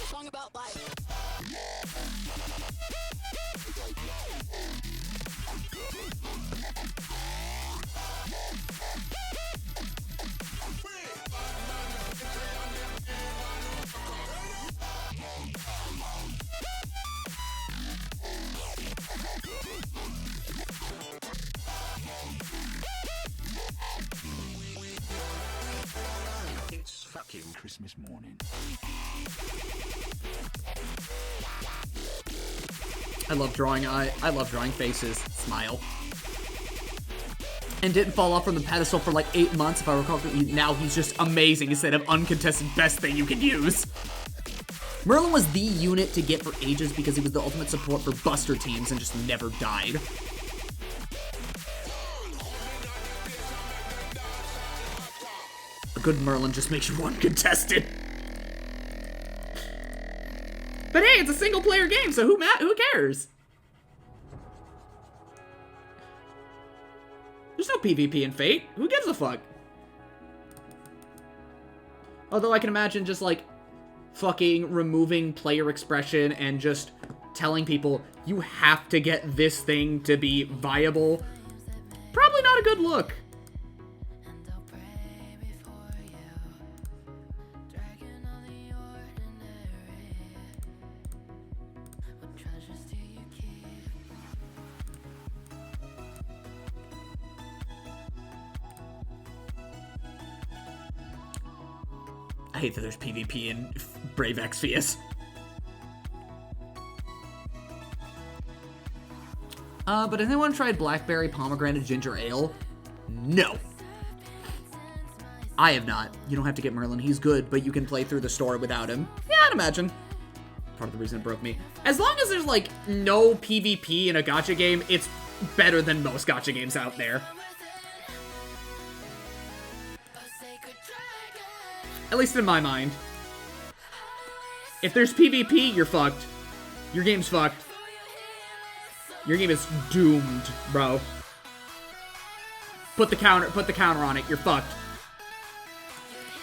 Song about life. It's fucking Christmas morning. I love drawing faces. Smile. And didn't fall off from the pedestal for like 8 months, if I recall. Now he's just amazing instead of uncontested best thing you can use. Merlin was the unit to get for ages because he was the ultimate support for Buster teams and just never died. A good Merlin just makes you uncontested. But hey, it's a single-player game, so who cares? There's no PvP in Fate. Who gives a fuck? Although I can imagine just, like, fucking removing player expression and just telling people, you have to get this thing to be viable. Probably not a good look. hate that there's PvP in Brave Exvius. But has anyone tried blackberry pomegranate ginger ale? No. I have not. You don't have to get Merlin. He's good, but you can play through the store without him. Yeah, I'd imagine. Part of the reason it broke me. As long as there's, like, no PvP in a gacha game, it's better than most gacha games out there. At least in my mind. If there's PvP, you're fucked. Your game's fucked. Your game is doomed, bro. Put the counter on it. You're fucked.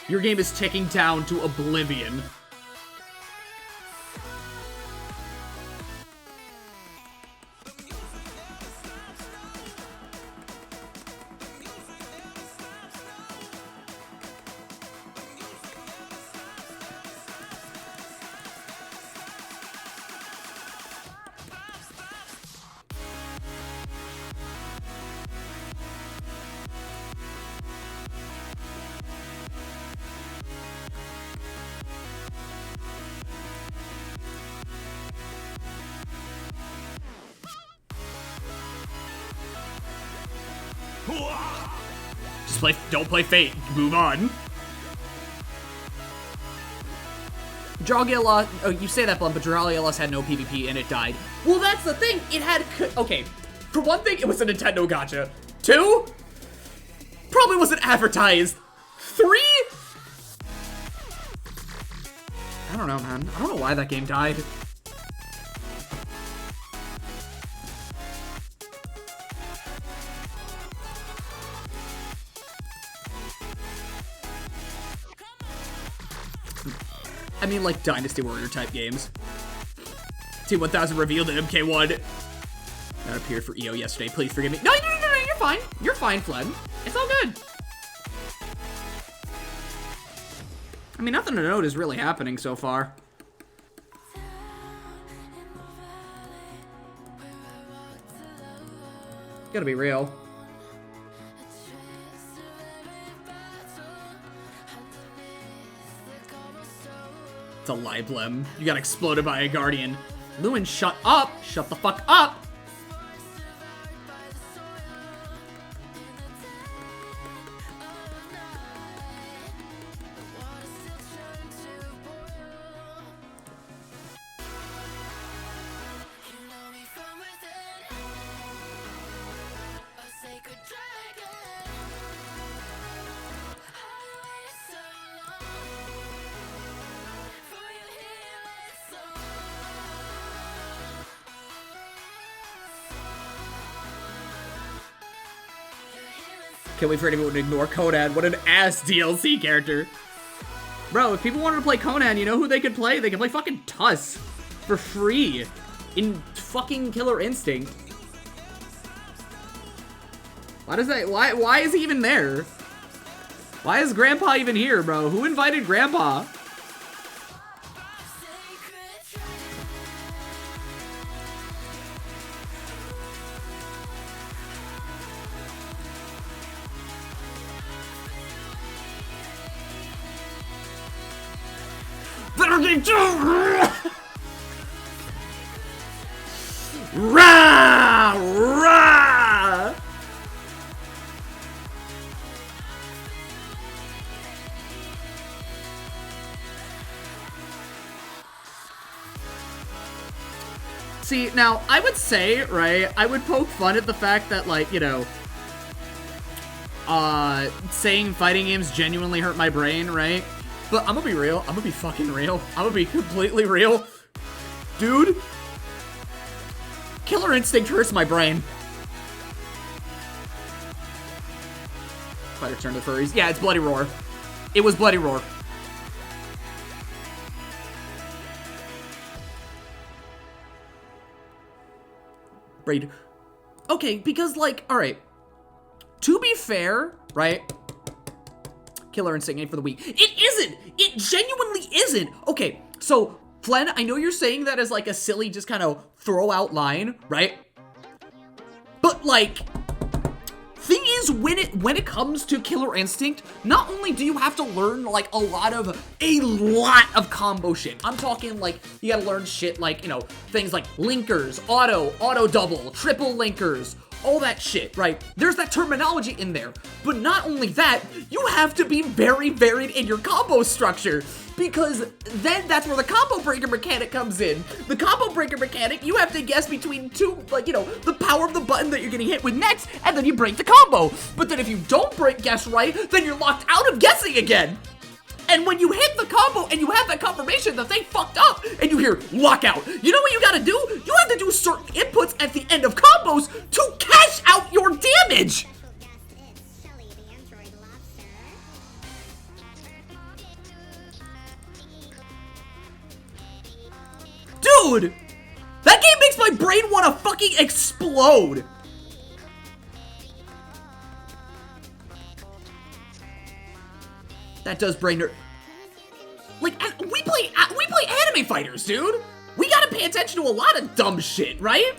Your game is ticking down to oblivion. Don't play Fate. Move on. Dragalia, oh, you say that, Blem, but Dragalia had no PvP and it died. Well, that's the thing. It had, okay. For one thing, it was a Nintendo gacha. 2, probably wasn't advertised. 3, I don't know, man. I don't know why that game died. I mean, like, Dynasty Warrior type games. Team 1000 revealed at MK1. That appeared for EO yesterday. Please forgive me. No, you're fine. You're fine, Flem. It's all good. I mean, nothing to note is really happening so far. Gotta be real. It's a lie, Blem. You got exploded by a guardian. Lewin, shut up! Shut the fuck up! Can't wait for anyone to ignore Conan. What an ass DLC character. Bro, if people wanted to play Conan, you know who they could play? They could play fucking Tuss for free in fucking Killer Instinct. Why does that, why is he even there? Why is Grandpa even here, bro? Who invited Grandpa? Rah! Rah! See, now, I would say, right, I would poke fun at the fact that, like, you know, saying fighting games genuinely hurt my brain, right? But I'm gonna be real. I'm gonna be fucking real. I'm gonna be completely real. Dude, Killer Instinct hurts my brain. Fighter turn to furries. Yeah, it's Bloody Roar. It was Bloody Roar. Braid. Okay, because, like, alright. To be fair, right? Killer Instinct ain't for the weak. It isn't! It genuinely isn't! Okay, so, Flen, I know you're saying that as, like, a silly, just kind of throw out line, right? But, like, thing is when it comes to Killer Instinct, not only do you have to learn like a lot of combo shit. I'm talking like you gotta learn shit like, you know, things like linkers, auto double, triple linkers, all that shit, right? There's that terminology in there. But not only that, you have to be very varied in your combo structure, because then that's where the combo breaker mechanic comes in. The combo breaker mechanic, you have to guess between two, like, you know, the power of the button that you're getting hit with next, and then you break the combo. But then if you don't guess right, then you're locked out of guessing again. And when you hit the combo and you have that confirmation that they fucked up and you hear lockout, you know what you gotta do? You have to do certain inputs at the end of combos to cash out your damage. Dude, that game makes my brain want to fucking explode. That does brain nerd. Like, we play anime fighters, dude. We gotta pay attention to a lot of dumb shit, right?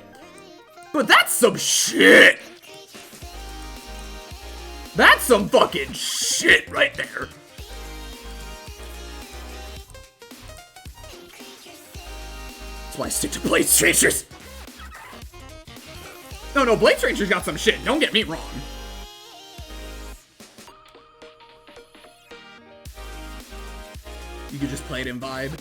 But that's some shit. That's some fucking shit right there. That's why I stick to Blade Strangers. No, Blade Strangers got some shit. Don't get me wrong. You could just play it in vibe.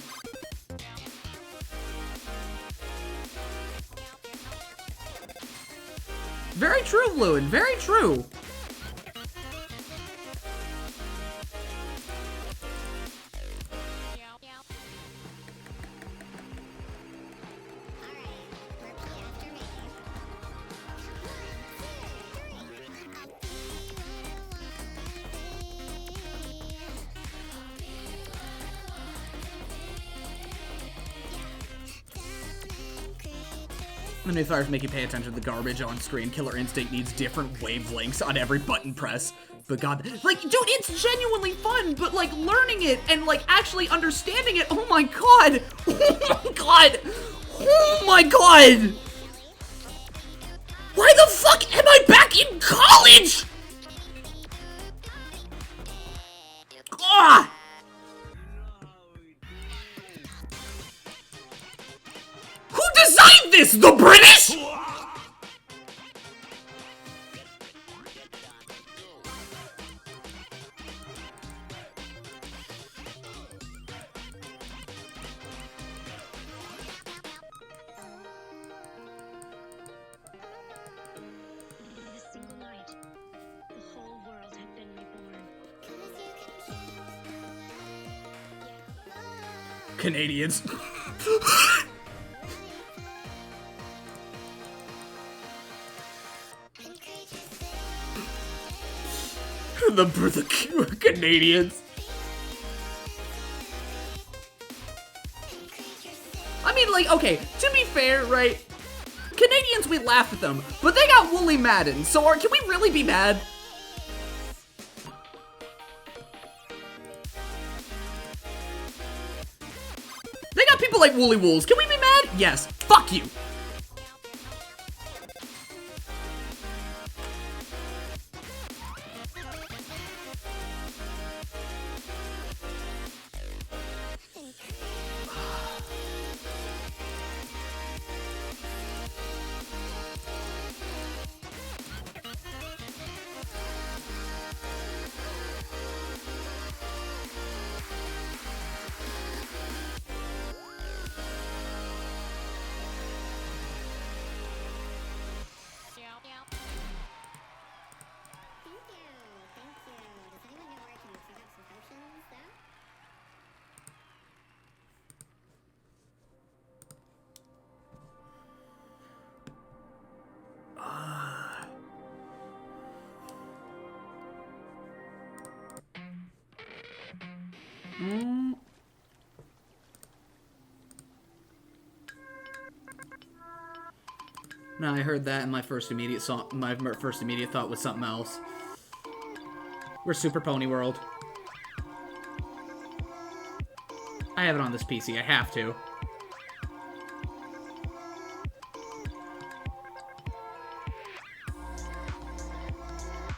Very true, Lewin. Very true. The new fires make you pay attention to the garbage on screen. Killer Instinct needs different wavelengths on every button press. But god, like, dude, it's genuinely fun, but like learning it and like actually understanding it, oh my god! Oh my god! Oh my god! Why the fuck am I back in college? Ah! Who designed this? The British? Canadians. the Canadians. I mean, like, okay, to be fair, right? Canadians, we laugh at them, but they got Woolly Madden, so can we really be mad? They got people like Woolly Wools. Can we be mad? Yes. Fuck you. No, I heard that and my first immediate thought was something else. We're Super Pony World. I have it on this PC, I have to.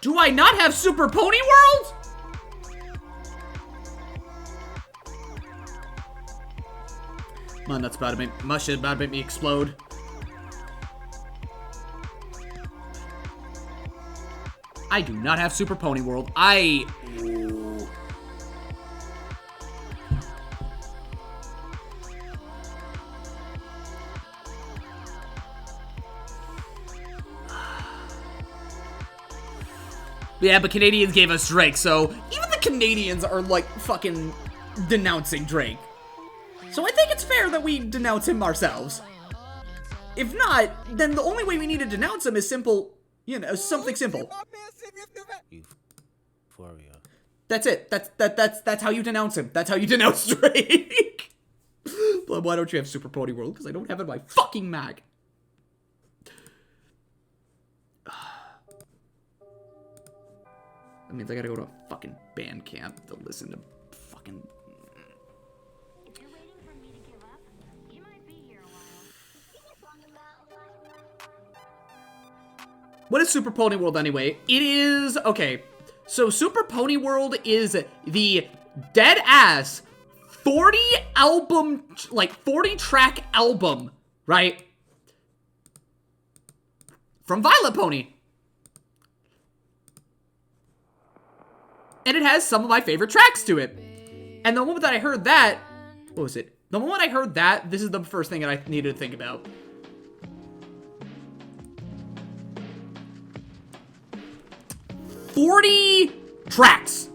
Do I not have Super Pony World? Man, that's about to make my shit about to make me explode. I do not have Super Pony World. Ooh. Yeah, but Canadians gave us Drake, so even the Canadians are like fucking denouncing Drake. So I think it's fair that we denounce him ourselves. If not, then the only way we need to denounce him is simple, you know, something simple. Euphoria. That's it. That's how you denounce him. That's how you denounce Drake. Blem, why don't you have Super Pony World? Because I don't have it on my fucking Mac. That means I gotta go to a fucking band camp to listen to fucking... If you're waiting for me to give up, you might be here a while. What is Super Pony World anyway? It is... Okay. So Super Pony World is the dead-ass 40 album... Like, 40-track album, right? From Violet Pony. And it has some of my favorite tracks to it. And the moment that I heard that... What was it? The moment I heard that, this is the first thing that I needed to think about. "40 tracks.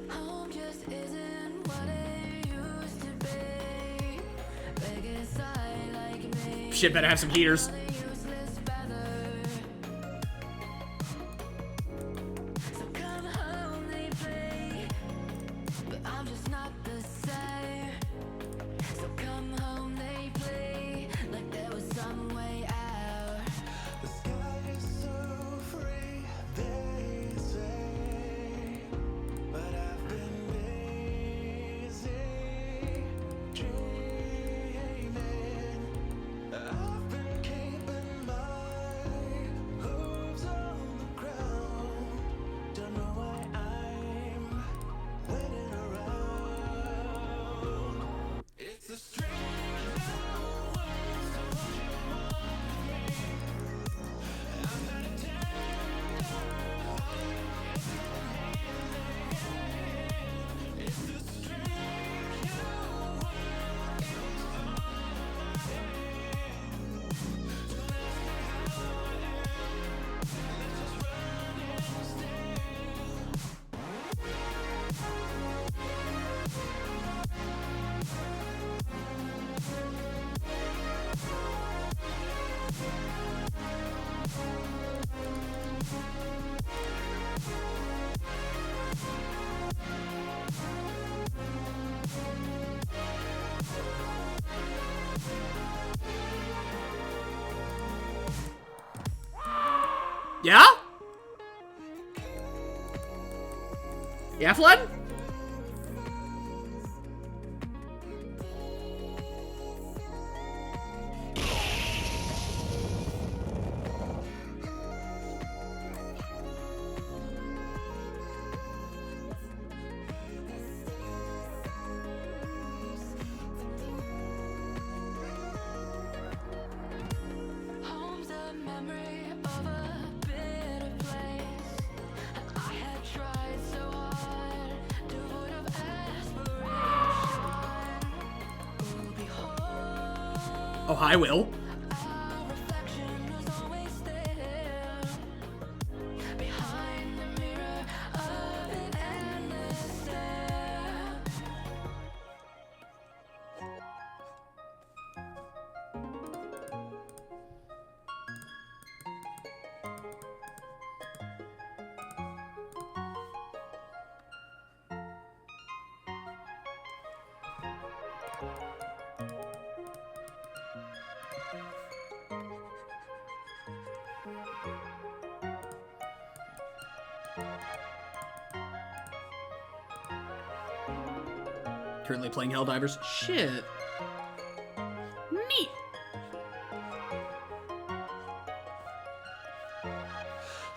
Home just isn't what it used to be. Big inside like me. Shit, better have some heaters. Useless feather. So come home, they play. But I'm just not the same. So come home, they play. Like there was some way out. The sky is so free, they say, but I've been lazy, dreaming. I've been keeping my hooves on the ground. Don't know why I'm waiting around. It's a strange new world, so won't you walk with me? I've had a tender heart. It's a strange new world. It was all in my head. So let's stay how I am. Let's just run and stay. Yeah? Yeah, Flood? Home's a memory of a bitter place. I had tried so hard, devoid of aspiration. Oh, behold, Oh, hi, Will. our reflection was always there, behind the mirror of an endless stare. Currently playing Helldivers. Shit. Neat.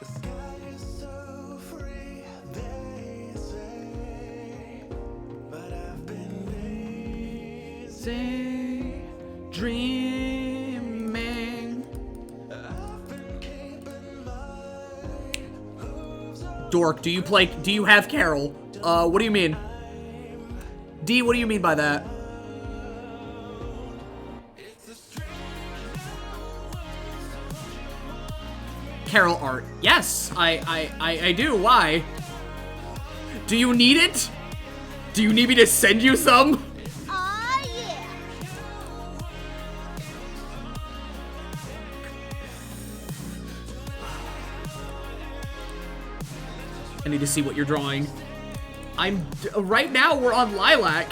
The sky is so free, they say, but I've been lazy. Dreaming. I've been keeping my hooves on. Dork, do you have Carol? What do you mean? D, what do you mean by that? Carol art. Yes, I do. Why? Do you need it? Do you need me to send you some? Aw, yeah. I need to see what you're drawing. Right now we're on Lilac.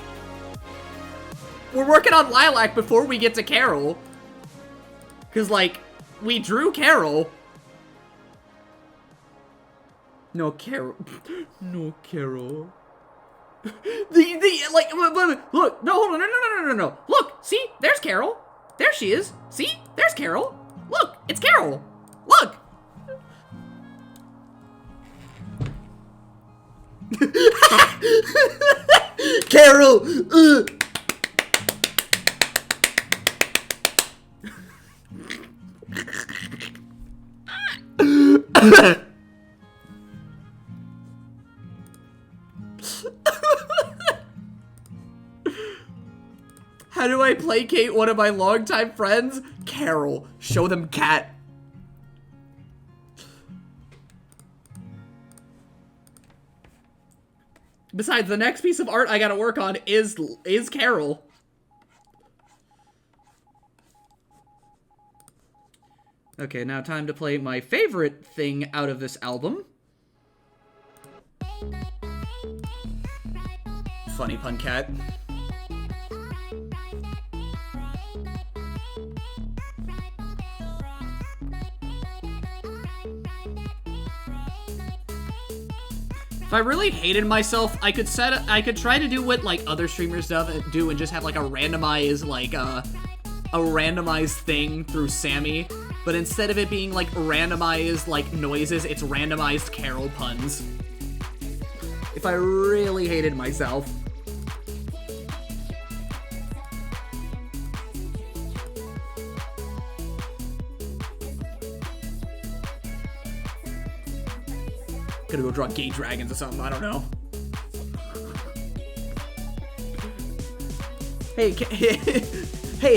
We're working on Lilac before we get to Carol. Cause like, we drew Carol. No Carol. No Carol. Like, look, no, hold on, no. Look, see, there's Carol. There she is. See, there's Carol. Look, it's Carol. Look. Carol! How do I placate one of my longtime friends? Carol. Show them cat. Besides, the next piece of art I gotta work on is Carol. Okay, now time to play my favorite thing out of this album. Funny Pun Cat. If I really hated myself, I could try to do what like other streamers do and just have like a randomized thing through Sammy, but instead of it being like randomized like noises, it's randomized Carol puns. If I really hated myself. Gonna go draw gay dragons or something, I don't know. Hey,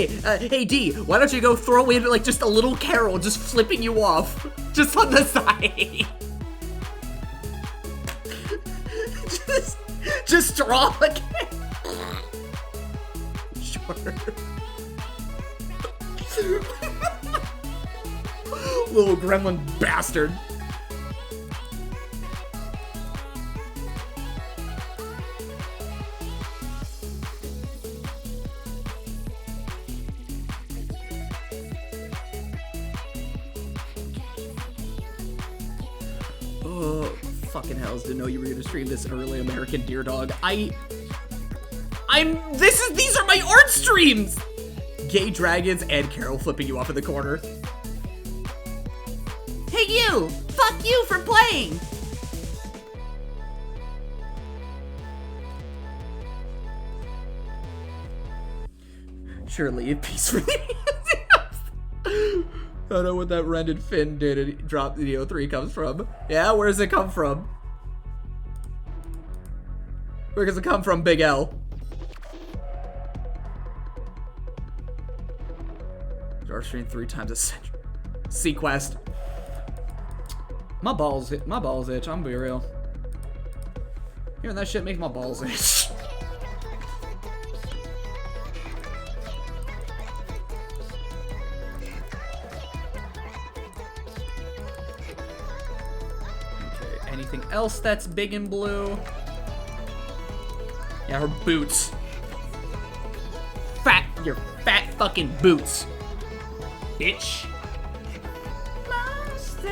hey D, why don't you go throw in like just a little Carol just flipping you off, just on the side. just draw a Carol. Sure. Little gremlin bastard. Fucking hells, didn't know you were gonna stream this early, American Deer Dog. These are my art streams! Gay dragons and Carol flipping you off in the corner. Hey you! Fuck you for playing! Surely a piece for the I don't know what that rendered fin did and dropped the O3 comes from. Yeah, where does it come from? Where does it come from, Big L? Dark stream 3 times a century. Sequest. My balls itch, I'm gonna be real. Hearing that shit makes my balls itch. Anything else that's big and blue? Yeah, her boots. Your fat fucking boots. Bitch. Monster.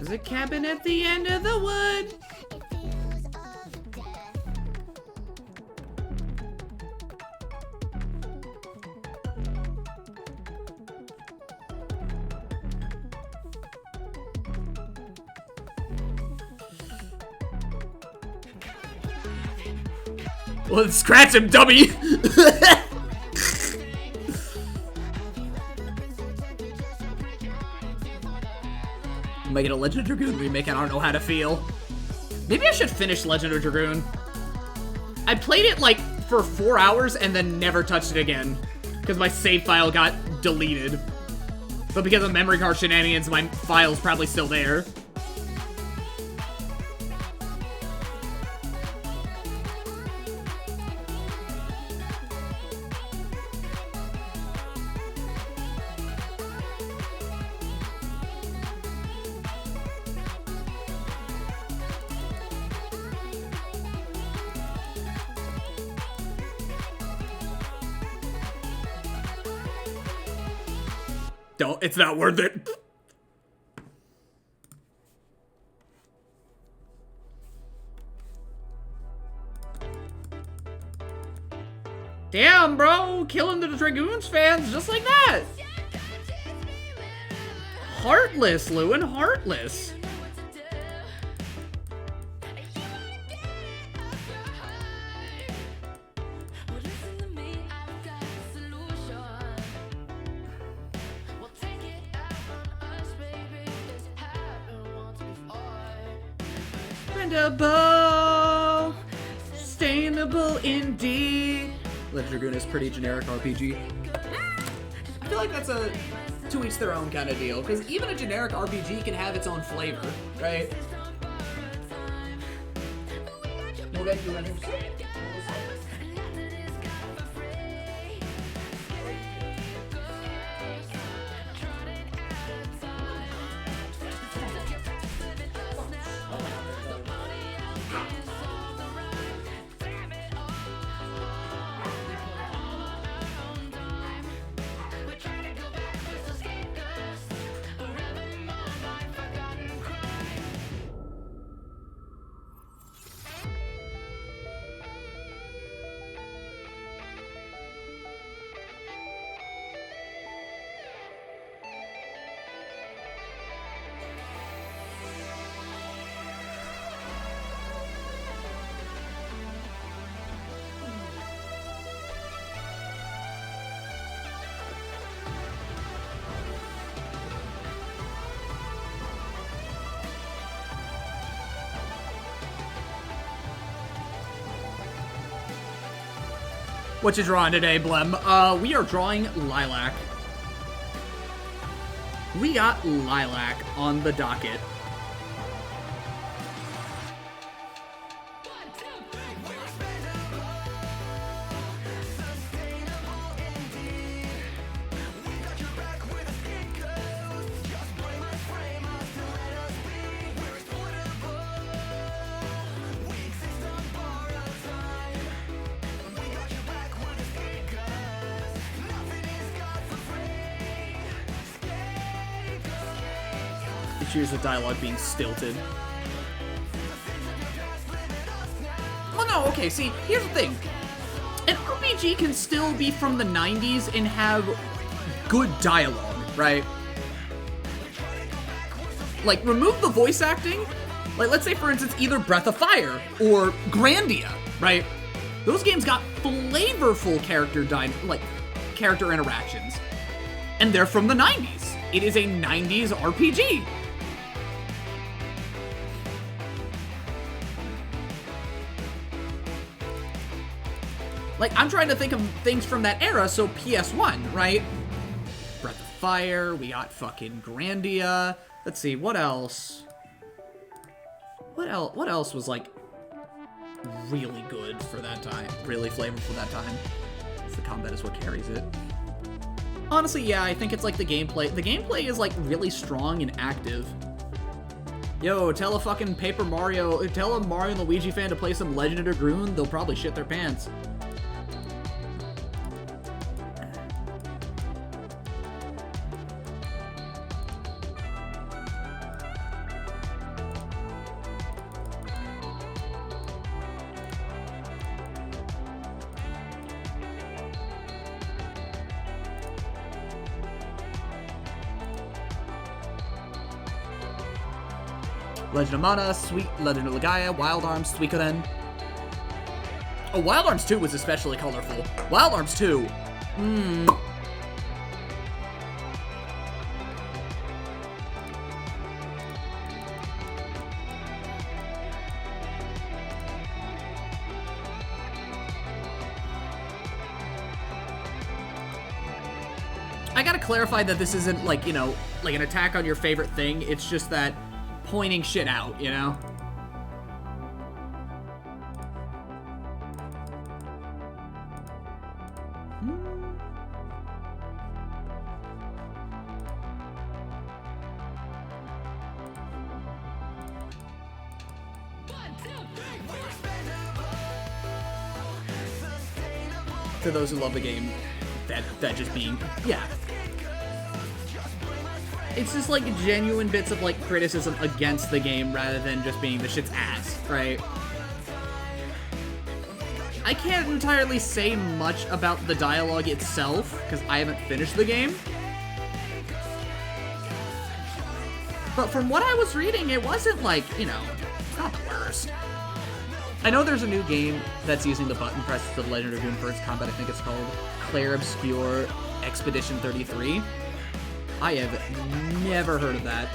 There's a cabin at the end of the wood. Well, scratch him, dummy! Making a Legend of Dragoon remake, I don't know how to feel. Maybe I should finish Legend of Dragoon. I played it like for 4 hours and then never touched it again. Because my save file got deleted. But because of memory card shenanigans, my file's probably still there. Don't, it's not worth it. Damn, bro, killing the Dragoons fans just like that. Heartless, Lewin, heartless. Sustainable, sustainable indeed. Legend of Dragoon is pretty generic RPG. I feel like that's a to each their own kind of deal, because even a generic RPG can have its own flavor, right? What you drawing today, Blem? We are drawing Lilac. We got Lilac on the docket. Issues with dialogue being stilted. Well, no, okay, see, here's the thing. An RPG can still be from the 90s and have good dialogue, right? Like, remove the voice acting. Like, let's say, for instance, either Breath of Fire or Grandia, right? Those games got flavorful character interactions. And they're from the 90s. It is a 90s RPG. Like, I'm trying to think of things from that era, so PS1, right? Breath of Fire, we got fucking Grandia. Let's see, what else? What else was, like, really good for that time? Really flavorful for that time? The combat is what carries it. Honestly, yeah, I think it's, like, the gameplay. The gameplay is, like, really strong and active. Yo, tell a fucking tell a Mario and Luigi fan to play some Legend of Dragoon, they'll probably shit their pants. Legend of Mana, Sweet Legend of Legaia, Wild Arms, Suikoden. Oh, Wild Arms 2 was especially colorful. Wild Arms 2. I gotta clarify that this isn't like, you know, like an attack on your favorite thing. It's just that pointing shit out, you know? To those who love the game, that just being, yeah. It's just like genuine bits of like criticism against the game rather than just being the shit's ass, right? I can't entirely say much about the dialogue itself because I haven't finished the game. But from what I was reading, it wasn't like, you know, it's not the worst. I know there's a new game that's using the button presses of Legend of Dragoon First Combat, I think it's called Clair Obscure Expedition 33. I have never heard of that.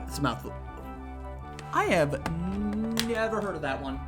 It's a mouthful. I have never heard of that one.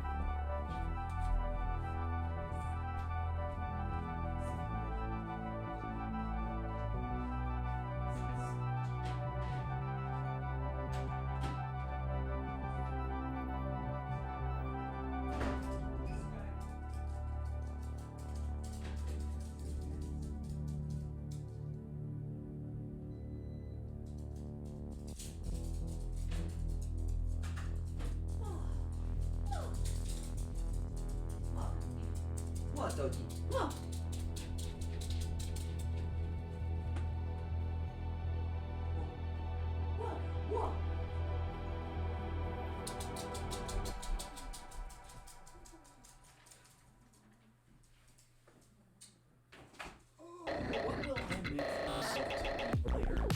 What, Doki? What?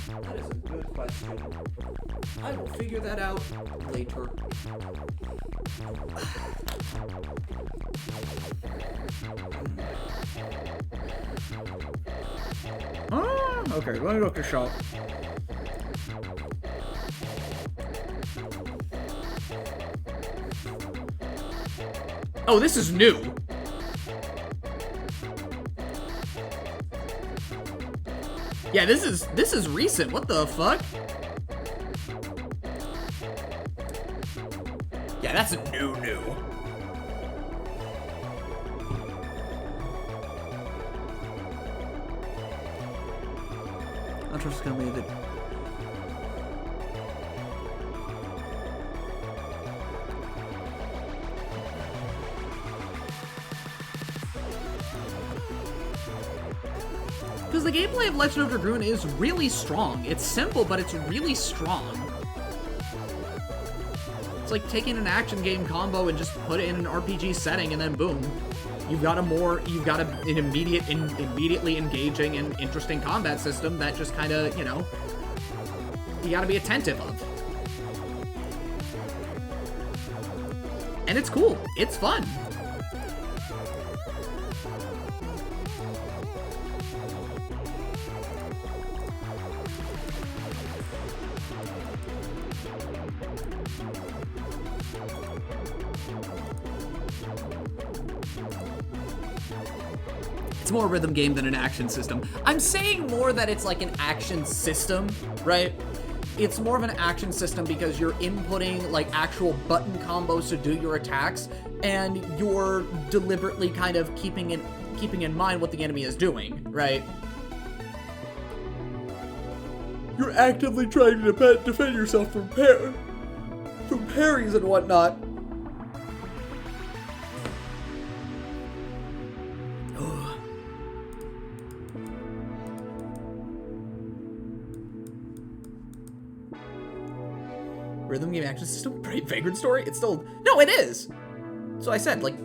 That is a good question. I will figure that out later. Okay, let me look this up. Oh, this is new. Yeah, this is recent. What the fuck? Yeah, that's new. I'm just gonna leave it. Because the gameplay of Legend of Dragoon is really strong. It's simple, but it's really strong. It's like taking an action game combo and just put it in an RPG setting, and then boom, you've got an immediately engaging and interesting combat system that just kind of, you know, you gotta be attentive of. And it's cool. It's fun. It's more a rhythm game than an action system. I'm saying more that it's like an action system, right? it's more of an action system because you're inputting like actual button combos to do your attacks, and you're deliberately kind of keeping in mind what the enemy is doing, right? You're actively trying to defend yourself from parries and whatnot. Rhythm game action system? Great Vagrant story? It's still... No, it is! So I said, like...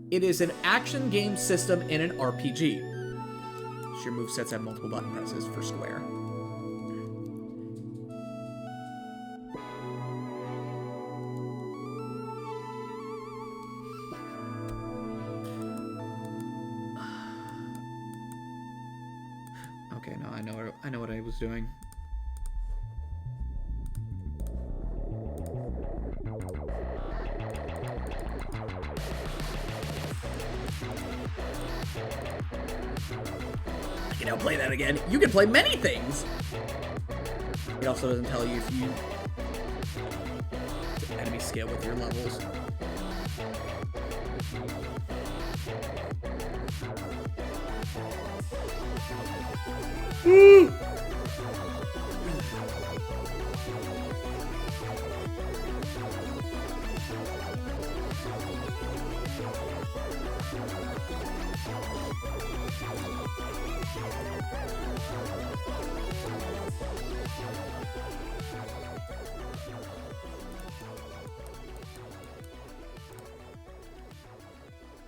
It is an action game system in an RPG. Your movesets have multiple button presses for square. Okay, no, I know what I was doing. I can now play that again. You can play many things. It also doesn't tell you if you enemy scale with your levels.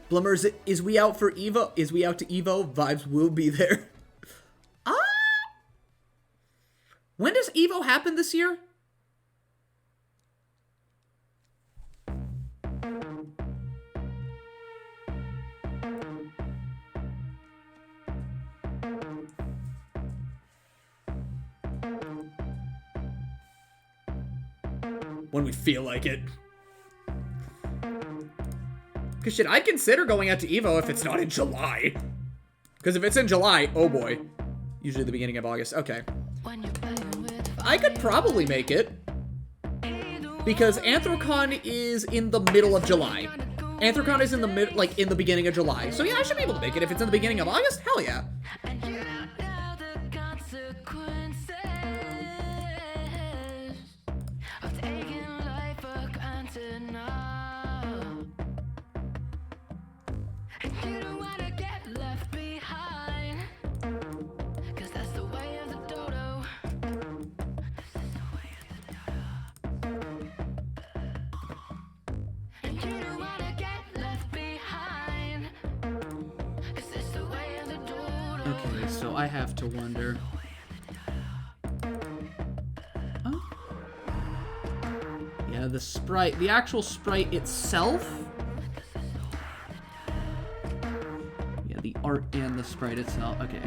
Blummer, is we out for Evo? Is we out to Evo? Vibes will be there. When does Evo happen this year? When we feel like it. Because shit, I'd consider going out to Evo if it's not in July. Because if it's in July, oh boy. Usually the beginning of August. Okay. I could probably make it. Because Anthrocon is in the middle of July. Anthrocon is in the beginning of July. So yeah, I should be able to make it. If it's in the beginning of August, hell yeah. Okay, so I have to wonder. Oh. Yeah, the sprite, the actual sprite itself. Yeah, the art and the sprite itself. Okay.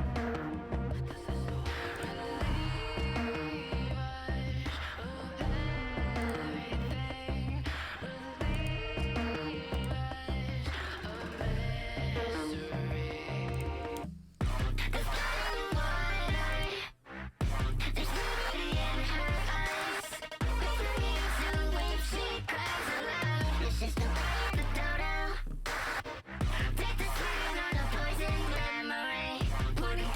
Take the spin on a poison memory. Putting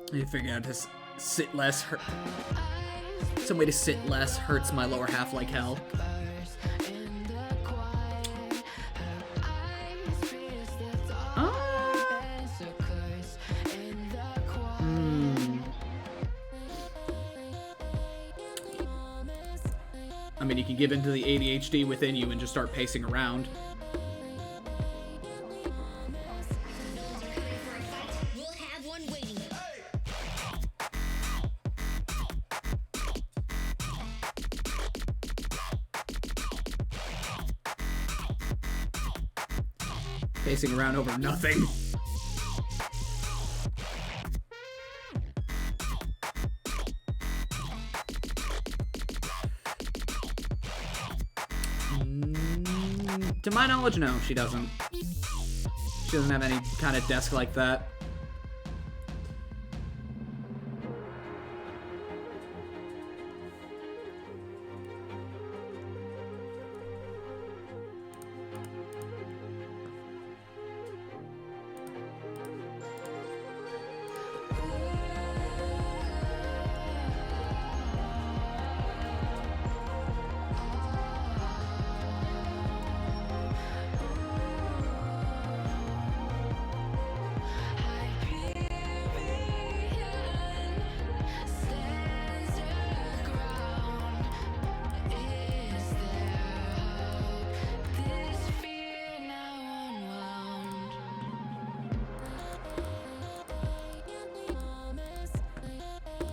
I need to figure out how to sit less. Some way to sit less hurts my lower half like hell. I mean, you can give into the ADHD within you and just start pacing around. We'll have one waiting. Pacing around over nothing. To my knowledge, no, she doesn't. She doesn't have any kind of desk like that.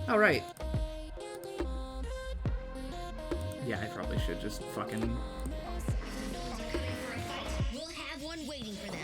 All right. Yeah, I probably should just fucking... We'll have one waiting for them.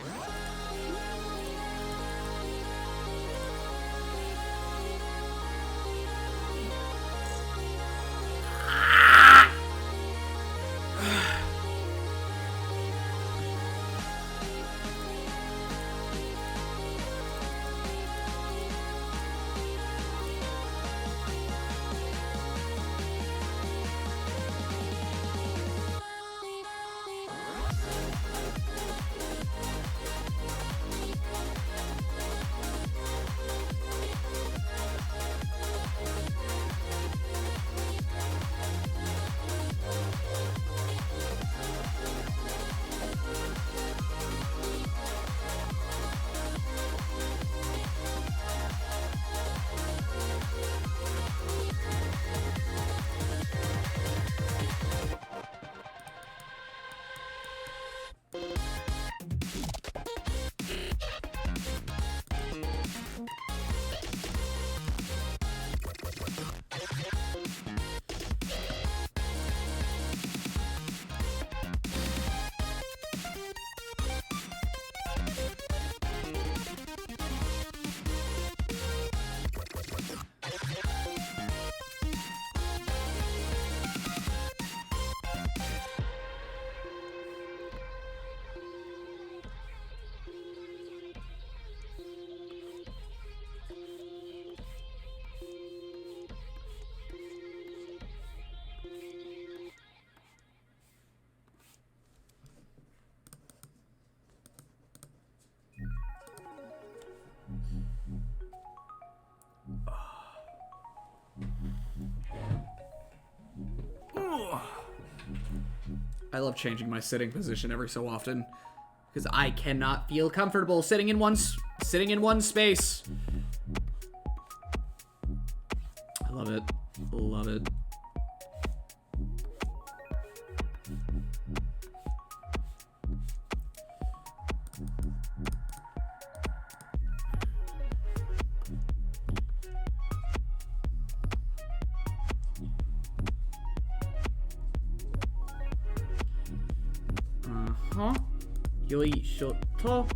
I love changing my sitting position every so often because I cannot feel comfortable sitting in one space. I love it. Love it. Yoishoto.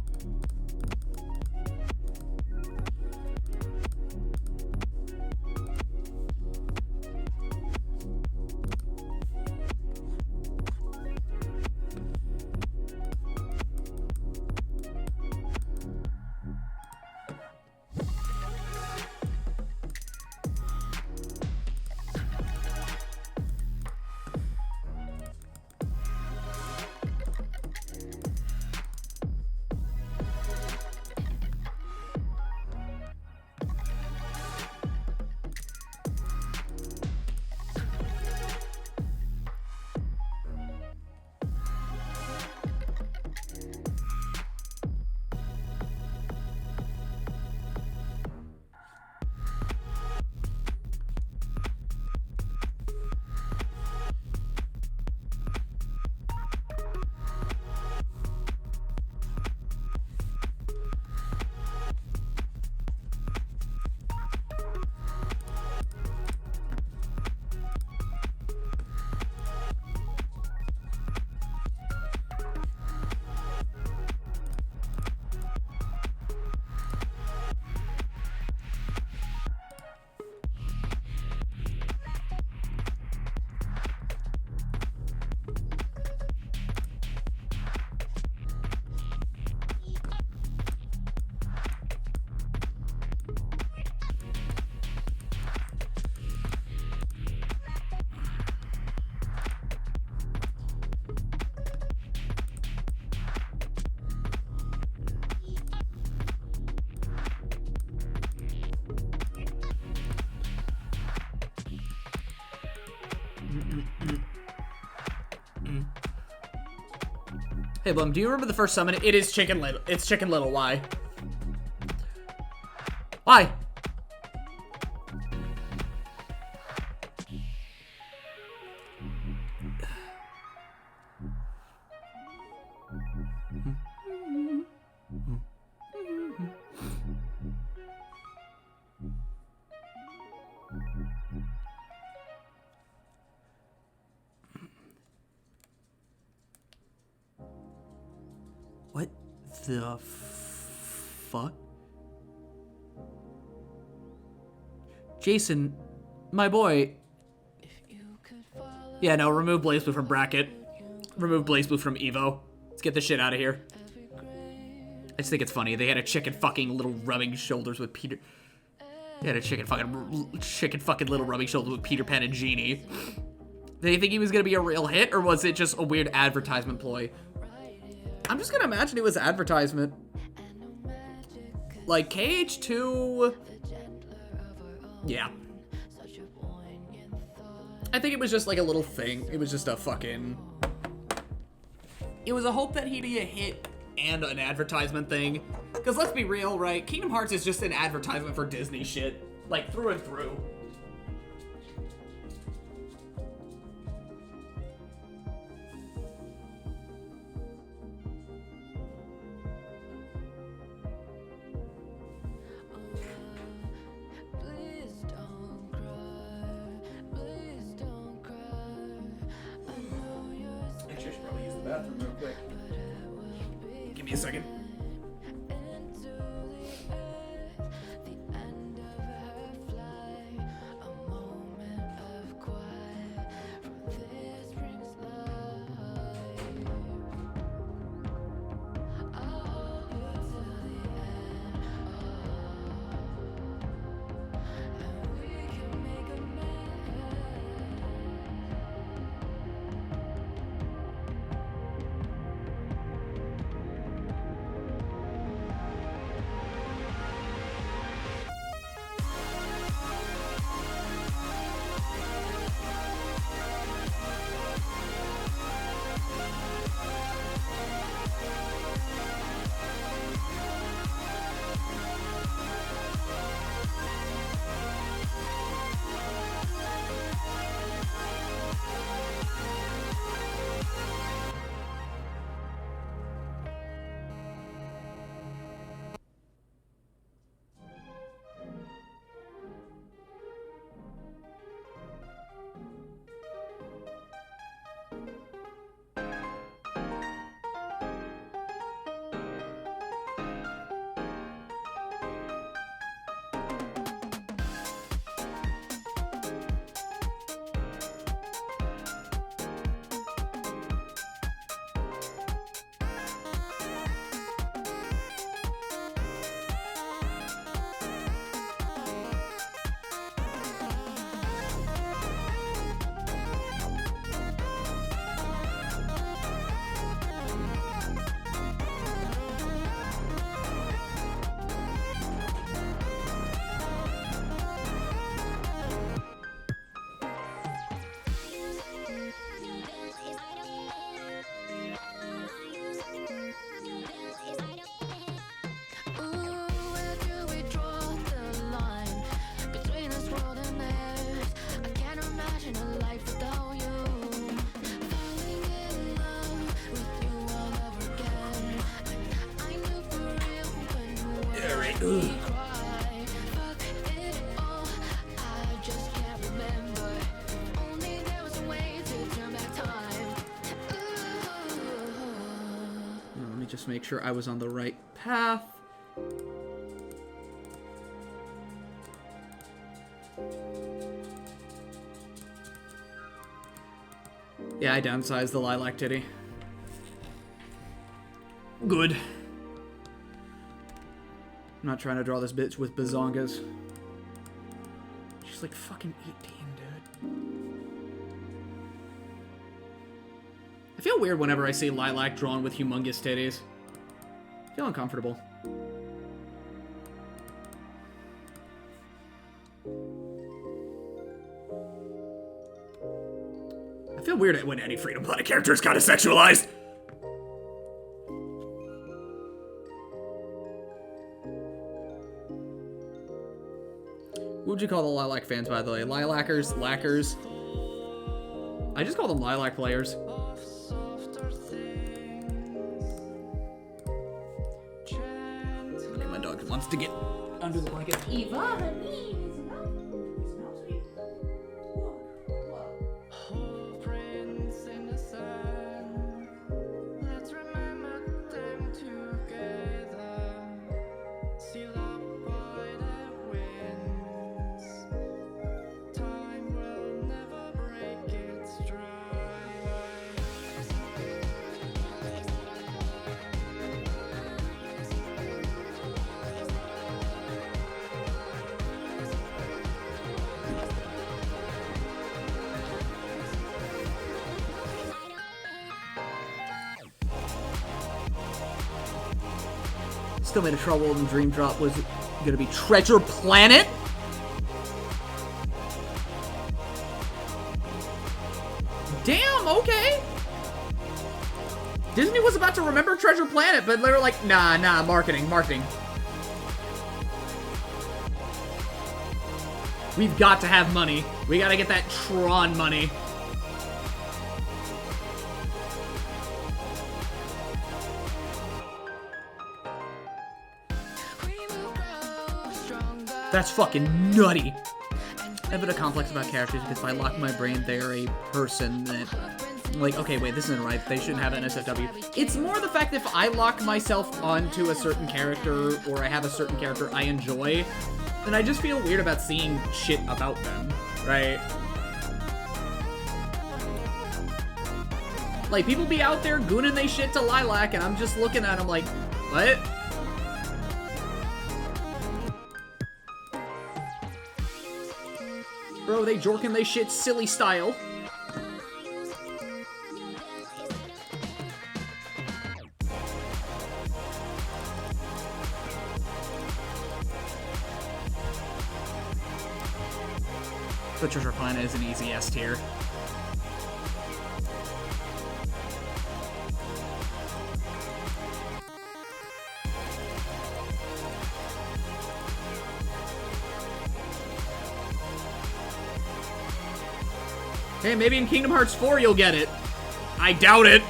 Hey, Blum, do you remember the first summon? It is Chicken Little. It's Chicken Little. Why? Why? What the fuck? Jason, my boy. Yeah, no, remove Blaze Blue from bracket. Remove Blaze Blue from Evo. Let's get this shit out of here. I just think it's funny. They had a chicken fucking little rubbing shoulders with Peter. They had a chicken fucking little rubbing shoulders with Peter Pan and Genie. Did you think he was gonna be a real hit, or was it just a weird advertisement ploy? I'm just gonna imagine it was advertisement. Like KH2. Yeah. I think it was just like a little thing. It was just a fucking. It was a hope that he'd be a hit and an advertisement thing. Because let's be real, right? Kingdom Hearts is just an advertisement for Disney shit. Like through and through. Actually, I should probably use the bathroom real quick. Give me a second. Let me just make sure I was on the right path. Yeah, I downsized the lilac titty. Good. I'm not trying to draw this bitch with bazongas. She's like fucking 18, dude. I feel weird whenever I see lilac drawn with humongous titties. I feel uncomfortable. I feel weird when any Freedom Planet character is kind of sexualized. What would you call the Lilac fans, by the way? Lilacers? Lackers? I just call them Lilac players. Okay, my dog wants to get under the blanket. Eva, honey. Prints in the sun. Let's remember them together. Seal up by the winds. Time will never break its stride. Still made a trouble and Dream Drop was gonna be Treasure Planet? Damn, okay. Disney was about to remember Treasure Planet, but they were like, nah, marketing. We've got to have money. We gotta get that Tron money. That's fucking nutty. I have a bit of complex about characters because if I lock my brain, they're a person that... Like, okay, wait, this isn't right. They shouldn't have an SFW. It's more the fact that if I lock myself onto a certain character or I have a certain character I enjoy, then I just feel weird about seeing shit about them, right? Like, people be out there gooning they shit to Lilac, and I'm just looking at them like, what? Bro, they jorking they shit silly style. The Treasure Planet is an easy S tier. Hey, maybe in Kingdom Hearts 4 you'll get it. I doubt it.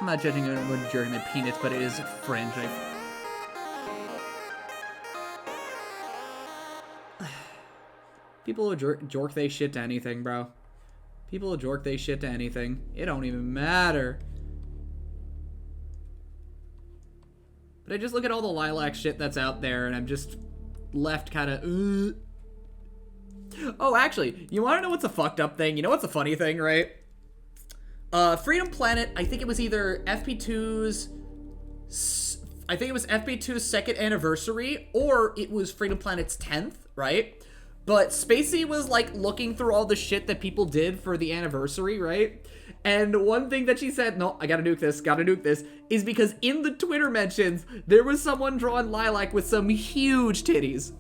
I'm not judging anyone during their peanuts, but it is fringe. People will jork they shit to anything, bro. People will jork they shit to anything. It don't even matter. But I just look at all the Lilac shit that's out there, and I'm just left kind of, Oh, actually, you want to know what's a fucked up thing? You know what's a funny thing, right? Freedom Planet, I think it was either FP2's... I think it was FP2's 2nd anniversary, or it was Freedom Planet's 10th, right? But Spacey was, like, looking through all the shit that people did for the anniversary, right? And one thing that she said, no, I gotta nuke this, is because in the Twitter mentions, there was someone drawing Lilac with some huge titties.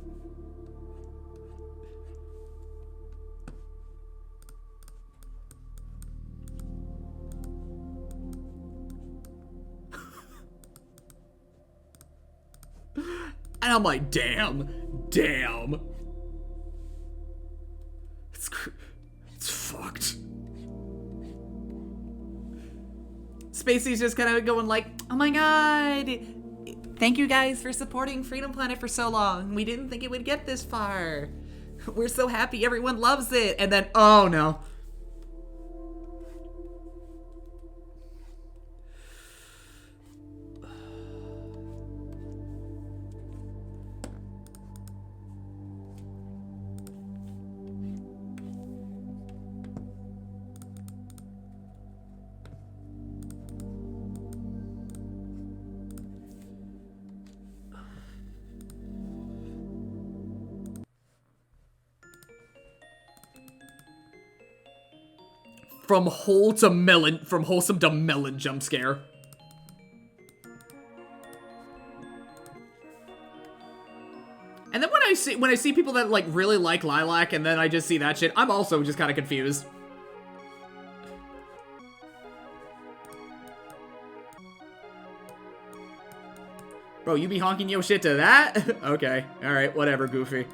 And I'm like, damn. It's fucked. Spacey's just kind of going like, oh my god, thank you guys for supporting Freedom Planet for so long. We didn't think it would get this far. We're so happy everyone loves it. And then, oh no. From wholesome to melon jump scare. And then when I see people that like really like Lilac and then I just see that shit, I'm also just kind of confused. Bro, you be honking your shit to that? Okay, alright, whatever, Goofy.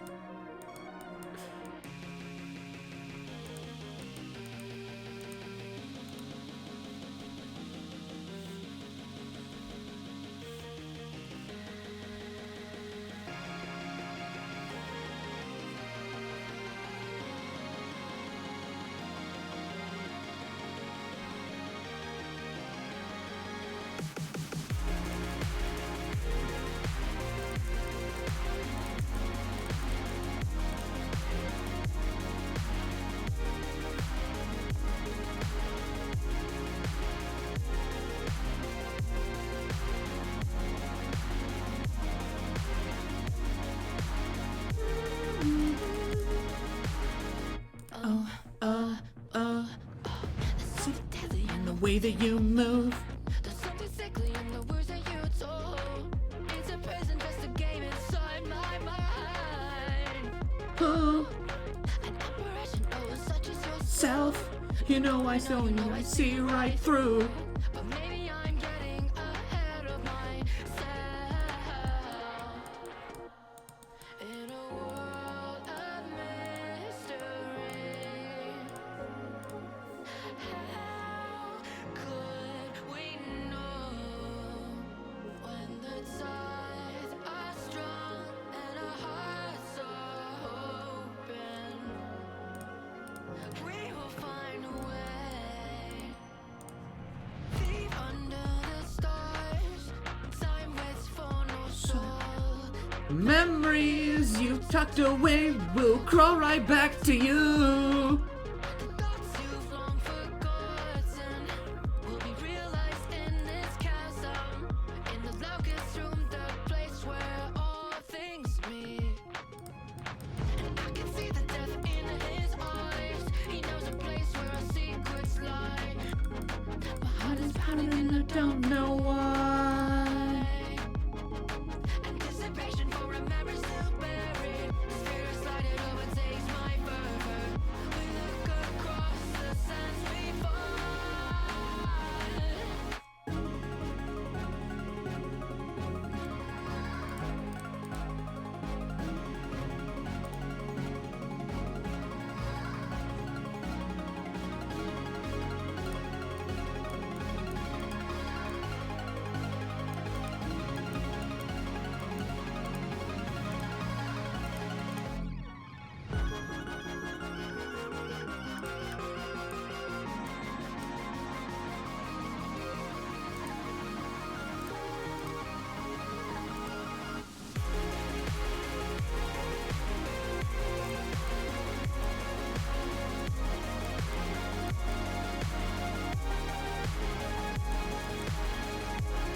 Way that you move. There's something sickly in the words that you told. It's a prison, just a game inside my mind. Oh, An apparition, oh, such as yourself. self, you know I see right through. But maybe I'm getting ahead of myself. In a world of mystery, how could we know when the tides are strong and our hearts are open? We will find a way. Deep under the stars, time waits for no soul. Memories you tucked away will crawl right back to you. The thoughts you've long forgotten will be realized in this chasm. In the locust room, the place where all things meet. And I can see the death in his eyes. He knows a place where our secrets lie. My heart is pounding and I don't know why. Anticipation for a memory still buried. The spirit sliding overtakes my fervor. We look across the sands we find.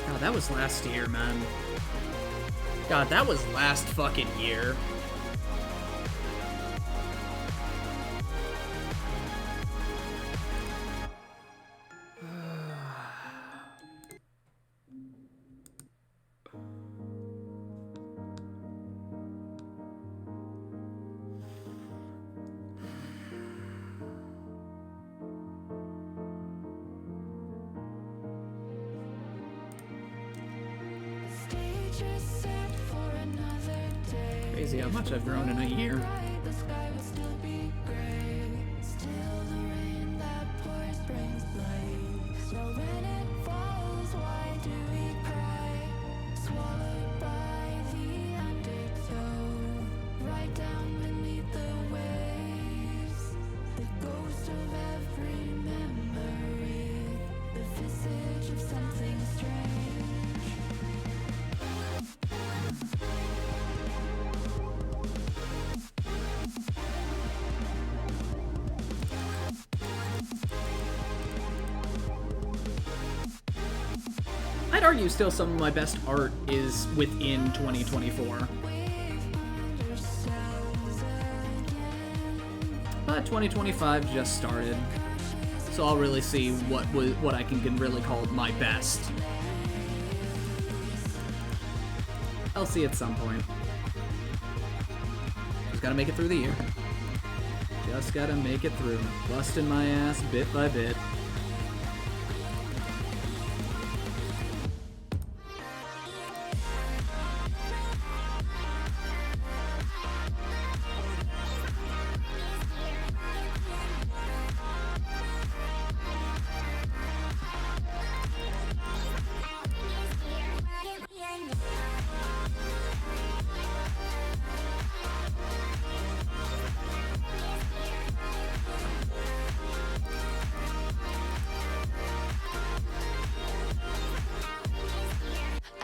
God, that was last year, man. God, that was last fucking year. Stage is set for another day. Crazy how much I've grown in a year. The sky will still be gray. Still the rain that pours brings light. So when it falls, why do we cry? Swallowed by the undertow. Right down beneath the waves. The ghost of every memory. The visage of something strange. I'd argue still some of my best art is within 2024. But 2025 just started, so I'll really see what I can really call my best. I'll see at some point. Just gotta make it through the year. Just gotta make it through. Busting my ass bit by bit.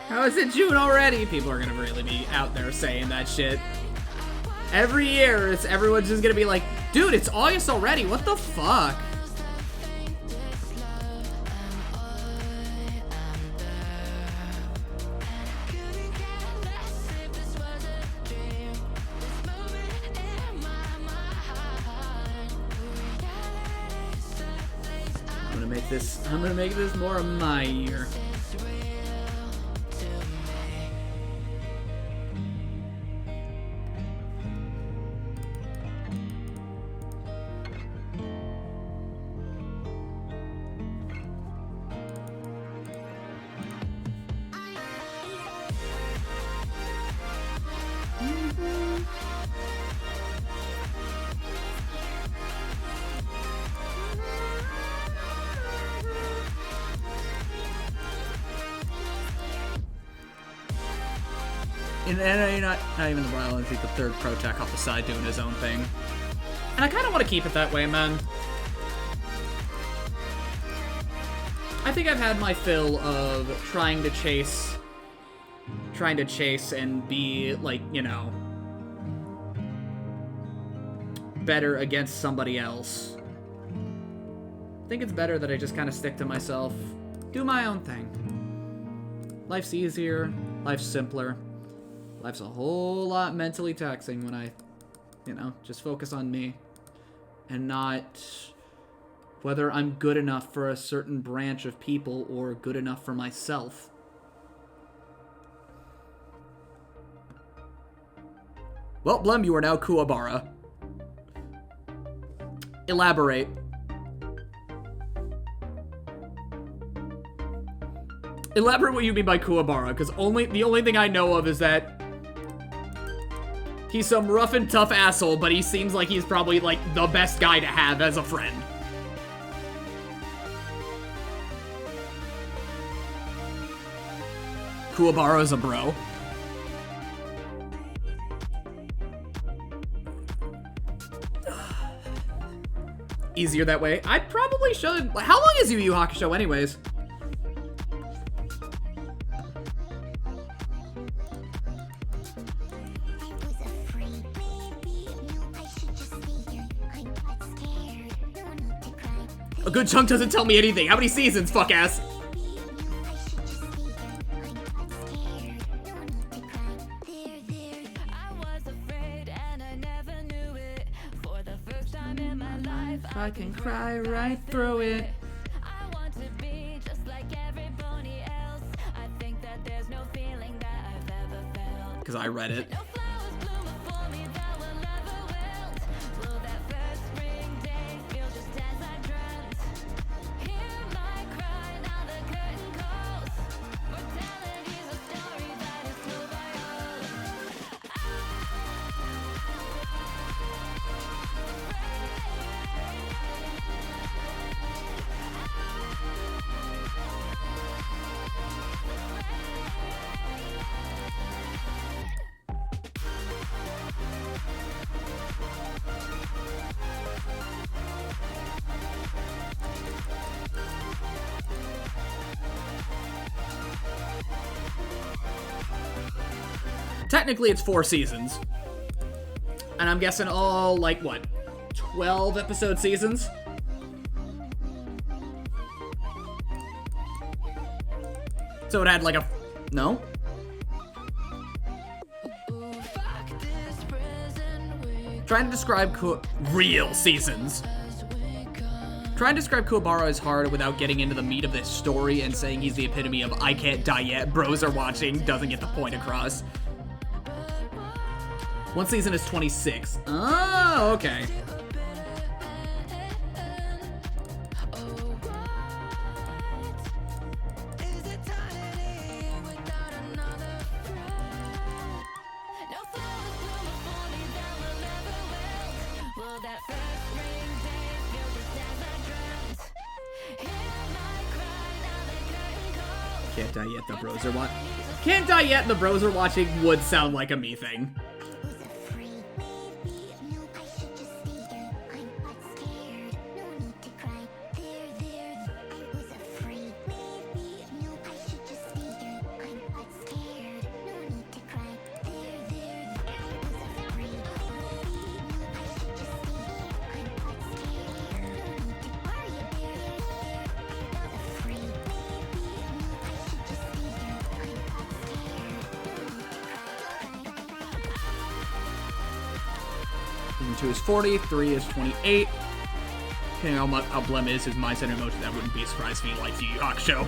How is it June already? People are gonna really be out there saying that shit. Every year, everyone's just gonna be like, dude, it's August already. What the fuck? I'm gonna make this more of my year. And not even the Royal Enfield, the third Pro Tech off the side doing his own thing. And I kind of want to keep it that way, man. I think I've had my fill of trying to chase and be, like, you know, better against somebody else. I think it's better that I just kind of stick to myself, do my own thing. Life's easier, life's simpler. Life's a whole lot mentally taxing when I, you know, just focus on me and not whether I'm good enough for a certain branch of people or good enough for myself. Well, Blem, you are now Kuwabara. Elaborate. Elaborate what you mean by Kuwabara, because the only thing I know of is that he's some rough and tough asshole, but he seems like he's probably, like, the best guy to have as a friend. Kuwabara's a bro. Easier that way. I probably should. How long is Yu Yu Hakusho anyways? A good chunk doesn't tell me anything. How many seasons, fuck ass? I can cry right through it. I want to be just like everybody else. I think that there's no feeling that I've ever felt. Because I read it. No flowers blooming for me that will never wilt. Will that first spring day feel just as I dreamt? Hear my cry, now the curtain calls. Mortality's a story that is told by all. Technically, it's 4 seasons. And I'm guessing all, like, what? 12 episode seasons? So it had, like, a... No? Trying to describe real seasons. Trying to describe Kuwabara is hard without getting into the meat of this story and saying he's the epitome of I can't die yet, bros are watching, doesn't get the point across. One season is 26. Oh, okay. Can't die yet, the bros are watching. Can't die yet, the bros are watching would sound like a me thing. Season 2 is 40, 3 is 28. Depending on how Blem is his mindset and emotion, that wouldn't be a surprise if he likes Yu Yu Hakusho.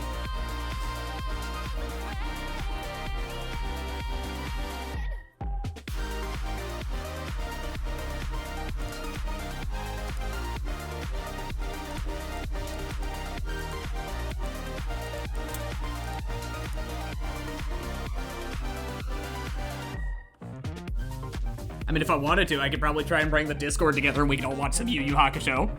I mean, if I wanted to, I could probably try and bring the Discord together and we can all watch some Yu Yu Hakusho.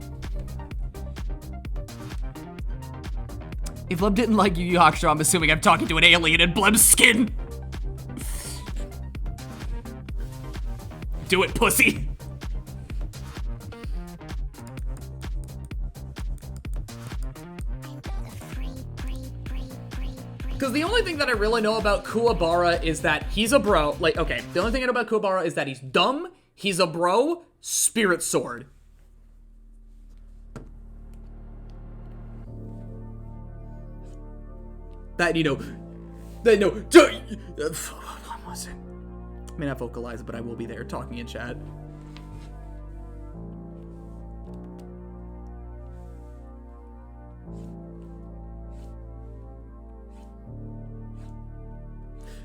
If Blem didn't like Yu Yu Hakusho, I'm assuming I'm talking to an alien in Blem's skin. Do it, pussy. Because the only thing that I really know about Kuwabara is that he's a bro. Like, okay, the only thing I know about Kuwabara is that he's dumb, he's a bro, spirit sword. That, you know, what was it? I may not vocalize it, but I will be there talking in chat.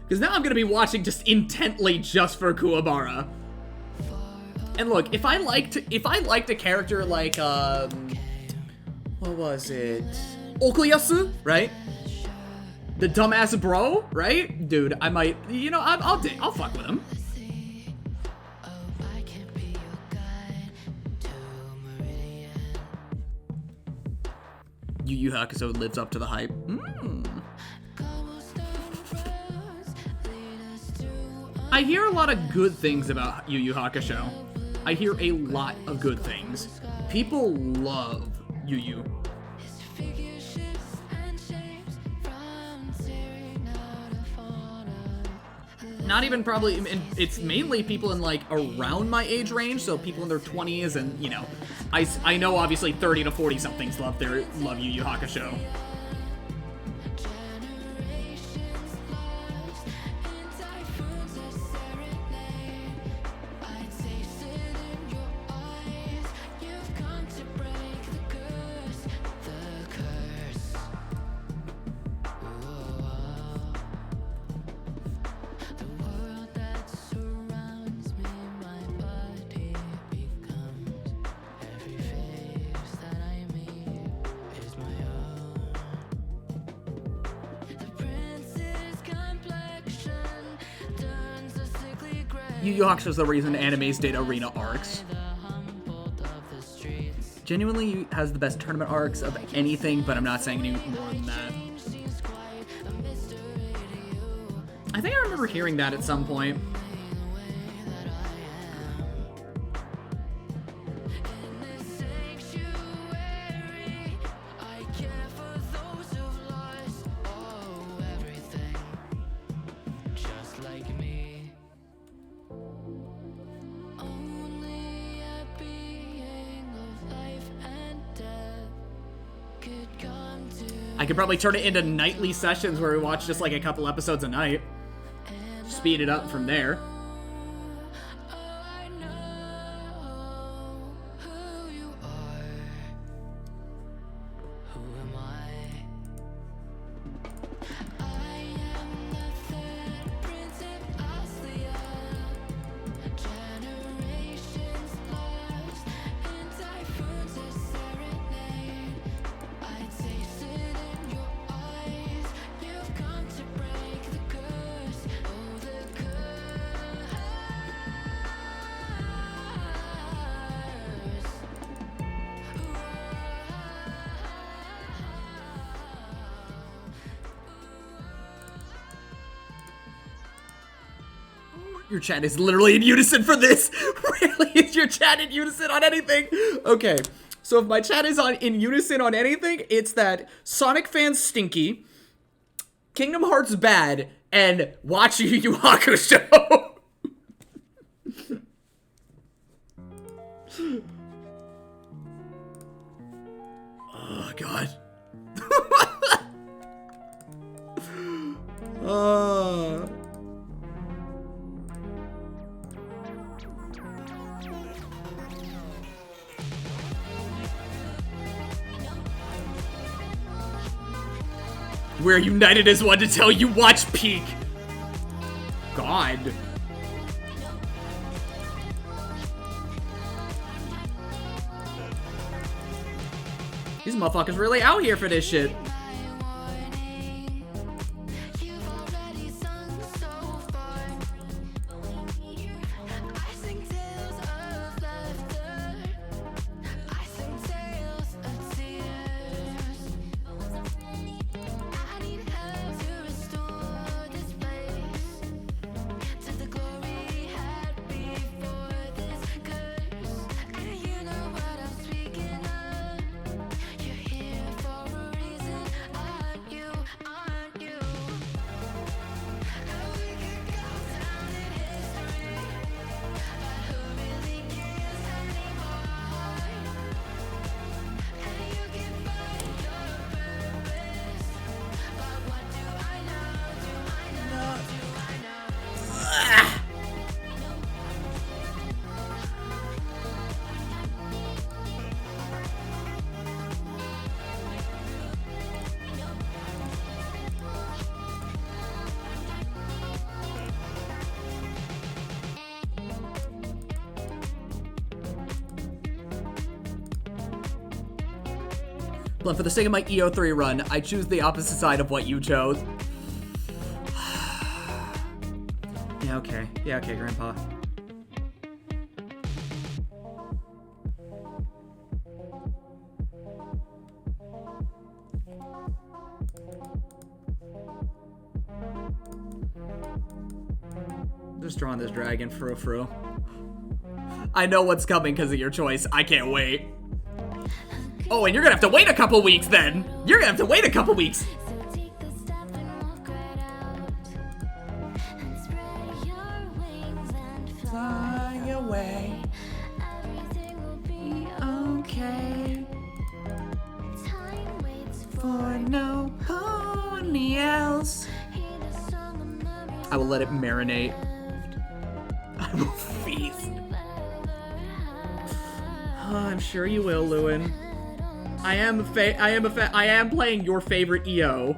Because now I'm going to be watching just intently just for Kuwabara. And look, if I liked a character like, what was it? Okuyasu, right? The dumbass bro, right? Dude, I might, you know, I'll fuck with him. Yu Yu Hakusho lives up to the hype. I hear a lot of good things about Yu Yu Hakusho. I hear a lot of good things. People love Yu Yu. Not even probably, it's mainly people in like around my age range, so people in their 20s and, you know, I know obviously 30 to 40 somethings love Yu Yu Hakusho. Yu Yu Hakusho is the reason animes did arena arcs. Genuinely has the best tournament arcs of anything, but I'm not saying any more than that. I think I remember hearing that at some point. I could probably turn it into nightly sessions where we watch just like a couple episodes a night. Speed it up from there. Your chat is literally in unison for this. Really? Is your chat in unison on anything? Okay. So if my chat is in unison on anything, it's that Sonic fans stinky, Kingdom Hearts bad, and watch Yu Yu Hakusho. Oh god. We're united as one to tell you watch Peak. God. These motherfuckers really out here for this shit. But for the sake of my EO3 run, I choose the opposite side of what you chose. Yeah, okay. Yeah, okay, Grandpa. Just drawing this dragon, fro. I know what's coming because of your choice. I can't wait. Oh, and you're gonna have to wait a couple weeks then. You're gonna have to wait a couple weeks. Fly away. Okay. For no one else. I will let it marinate. I will feast. Oh, I'm sure you will, Lewin. I am playing your favorite EO.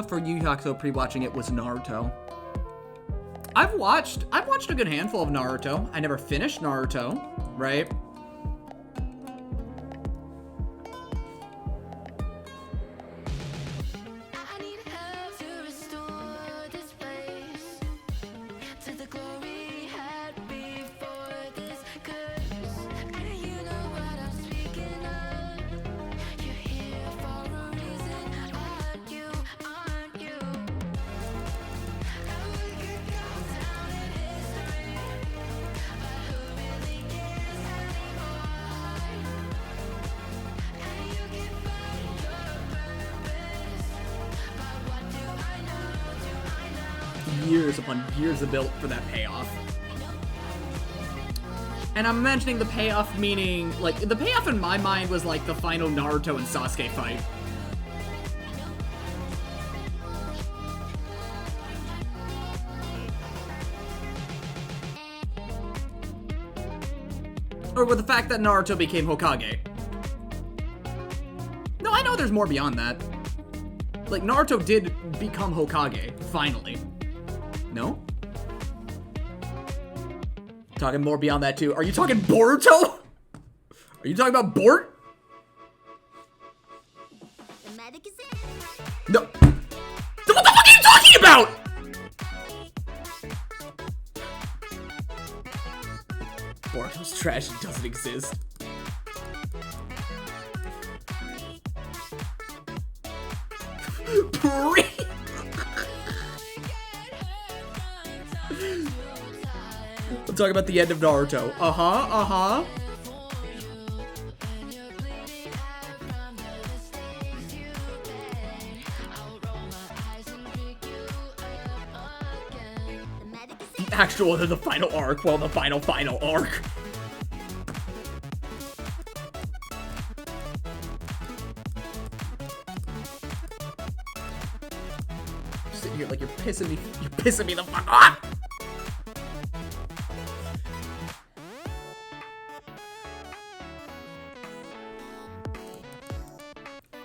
For Yu Yu Hakusho, pre-watching it was Naruto. I've watched a good handful of Naruto. I never finished Naruto, right? Years upon years of built for that payoff. And I'm mentioning the payoff meaning, like, the payoff in my mind was like the final Naruto and Sasuke fight. Or with the fact that Naruto became Hokage. No, I know there's more beyond that. Like, Naruto did become Hokage, finally. No? Talking more beyond that, too. Are you talking Boruto? Are you talking about The medic is in. No. talking about? Boruto's trash doesn't exist. I'm talking about the end of Naruto. Uh-huh. The actual the final arc. Well, the final arc. Sitting here like you're pissing me the fuck off.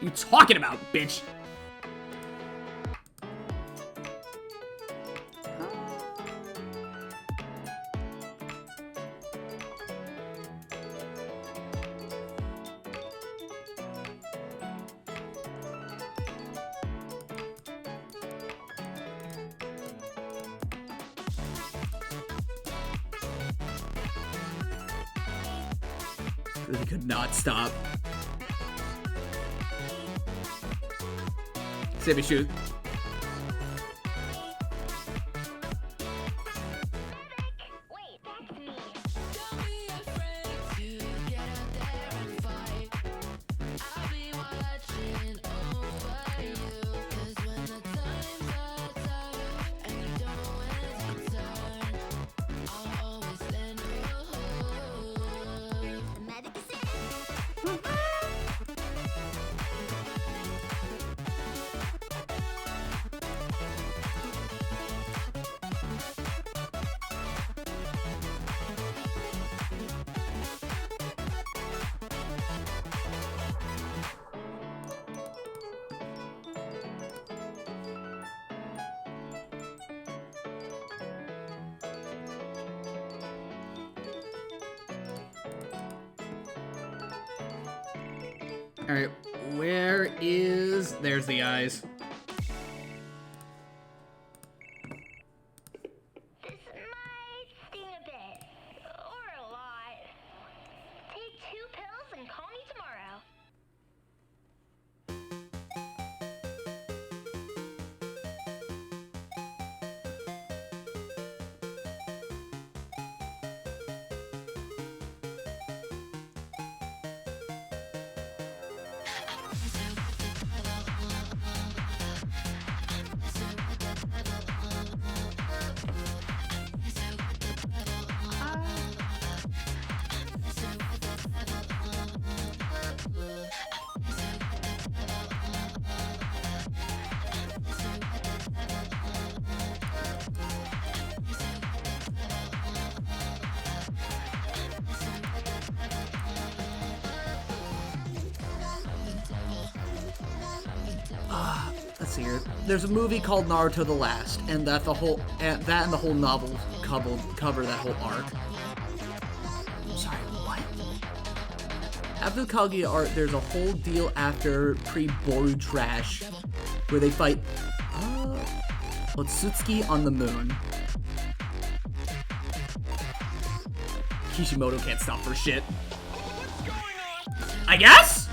You talking about, bitch? Really could not stop. Sammy, shoot. Wait, that's me. Don't be afraid to get out there and fight. I'll be watching over you. 'Cause when the times are tough and you don't know when to turn, I'll always lend you hope. The magic is in. Alright, where is... There's the eyes. This might sting a bit, or a lot. Take 2 pills and call me tomorrow. Let's see here. There's a movie called Naruto the Last, and that the whole and the whole novel cover that whole arc. I'm sorry, what? After the Kaguya arc, there's a whole deal after pre-Boru trash where they fight Otsutsuki on the moon. Kishimoto can't stop for shit. I guess?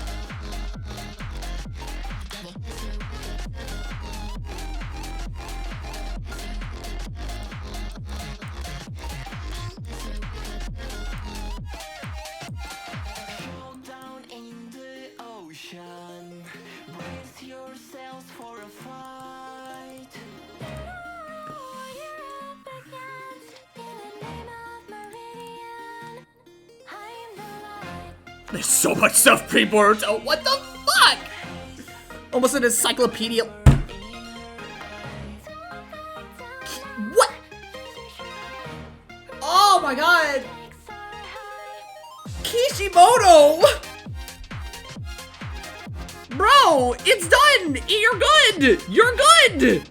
Down in the ocean, brace yourselves for a fight. There's so much stuff pre-Boruto. What the fuck? Almost an encyclopedia. What? Oh my god. Kishimoto. Bro, it's done. You're good. You're good.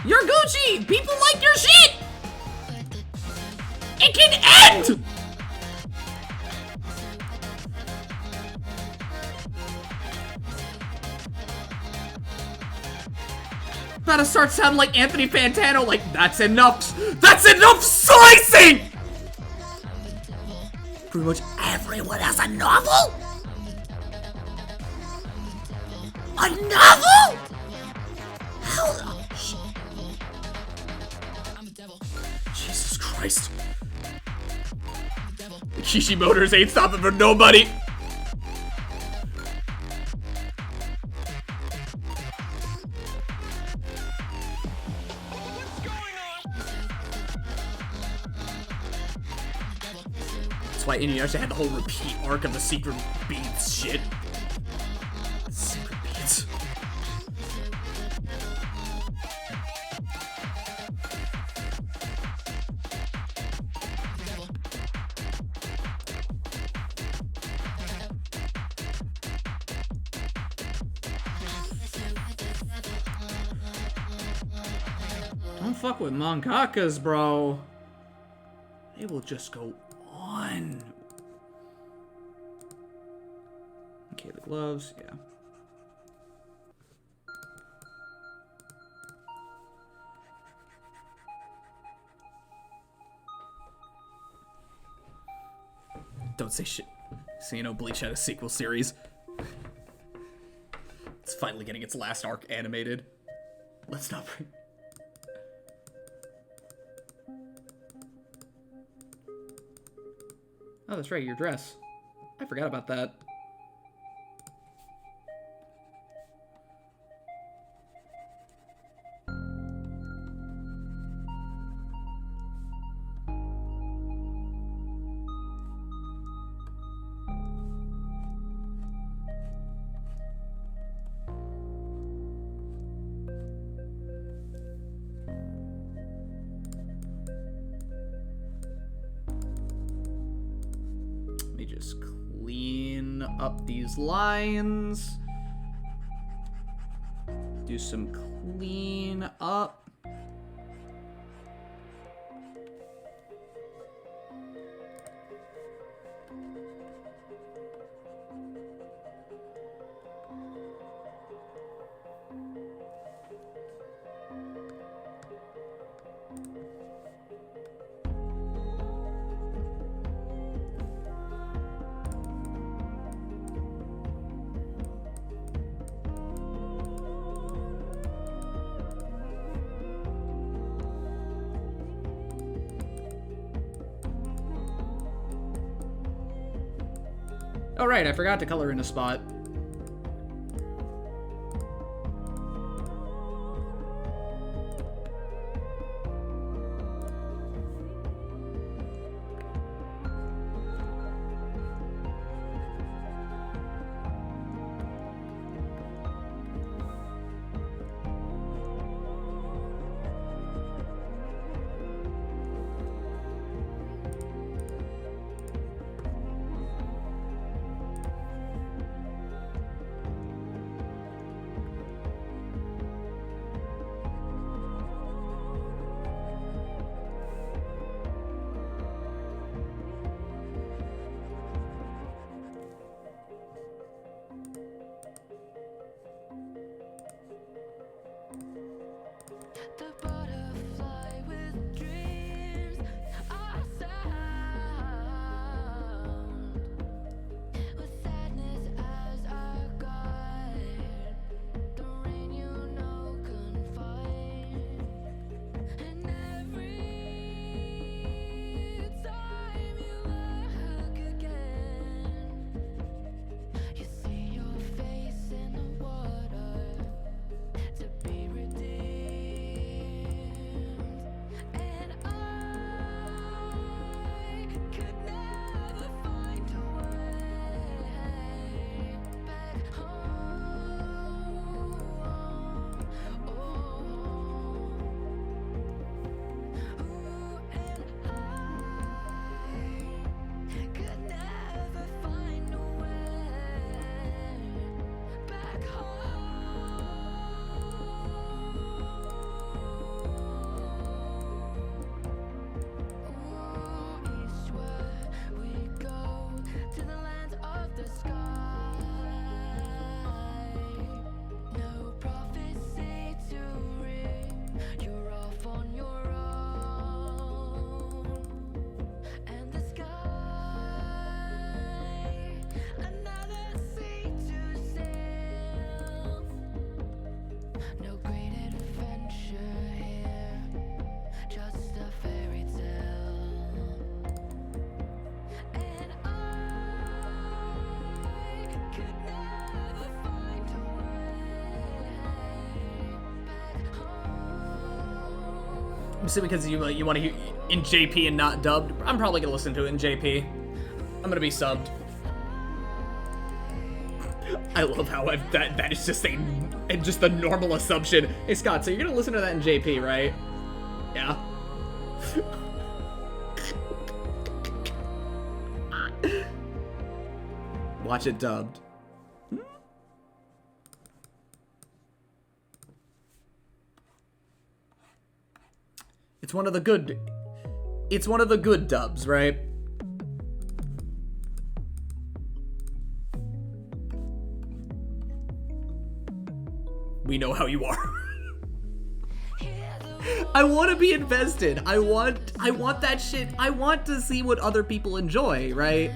You're Gucci. People like your shit. It can end! About to start sounding like Anthony Fantano, like, that's enough! That's enough slicing! Pretty much everyone has a novel? A novel? How? Jesus Christ. The Kishi Motors ain't stopping for nobody. That's why Inuyasha had the whole repeat arc of the secret beads shit. Secret beads. Don't fuck with mangakas, bro. They will just go on. Okay, the gloves, yeah. Don't say shit. So you know Bleach had a sequel series. It's finally getting its last arc animated. Let's not bring... Oh, that's right, your dress. I forgot about that. Just clean up these lines. Do some clean up. Oh right, I forgot to color in a spot. Simply because you want to hear in JP and not dubbed. I'm probably gonna listen to it in JP. I'm gonna be subbed. I love how that is just a normal assumption. Hey Scott, so you're gonna listen to that in JP, right? Yeah. Watch it dubbed. It's one of the good dubs, right? We know how you are. I want to be invested. I want that shit. I want to see what other people enjoy, right?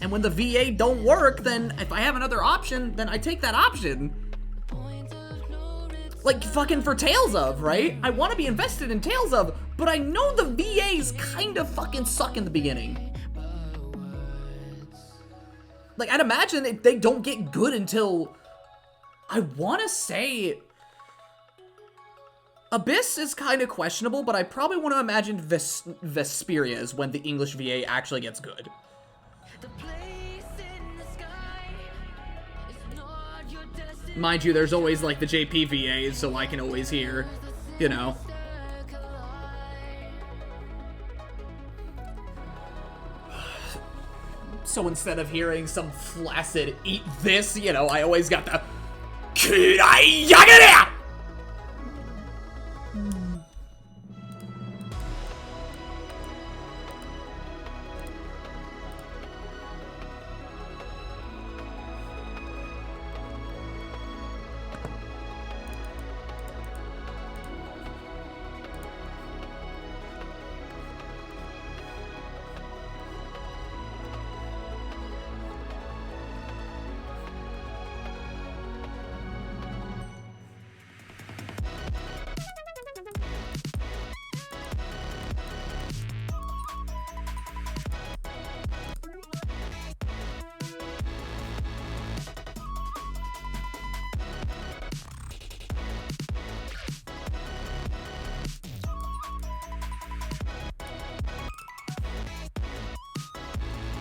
And when the VA don't work, then if I have another option, then I take that option. Like fucking for Tales of, right? I want to be invested in Tales of, but I know the VAs kind of fucking suck in the beginning. Like, I'd imagine they don't get good until, I want to say, Abyss is kind of questionable, but I probably want to imagine Vesperia is when the English VA actually gets good. Mind you, there's always like the JP VAs, so I can always hear, you know. So instead of hearing some flaccid eat this, you know, I always got the Kirayagara!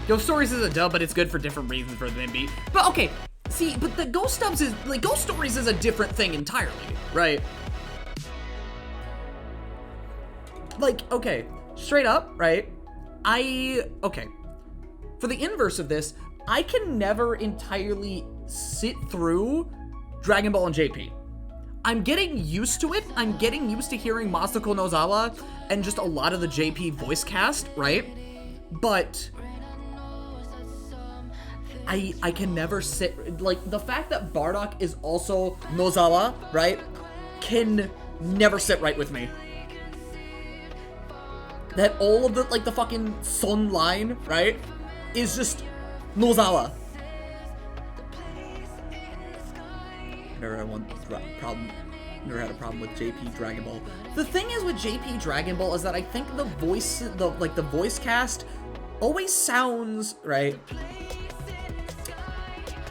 Ghost Stories is a dub, but it's good for different reasons for the MB. But okay, see, but the Ghost dubs is, like, Ghost Stories is a different thing entirely, right? Like, okay, straight up, right? Okay. For the inverse of this, I can never entirely sit through Dragon Ball and JP. I'm getting used to it. I'm getting used to hearing Masako Nozawa and just a lot of the JP voice cast, right? But I can never sit, like, the fact that Bardock is also Nozawa, right, can never sit right with me. That all of the, like, the fucking Son line, right, is just Nozawa. Never had a problem with JP Dragon Ball. The thing is with JP Dragon Ball is that I think the voice cast always sounds, right,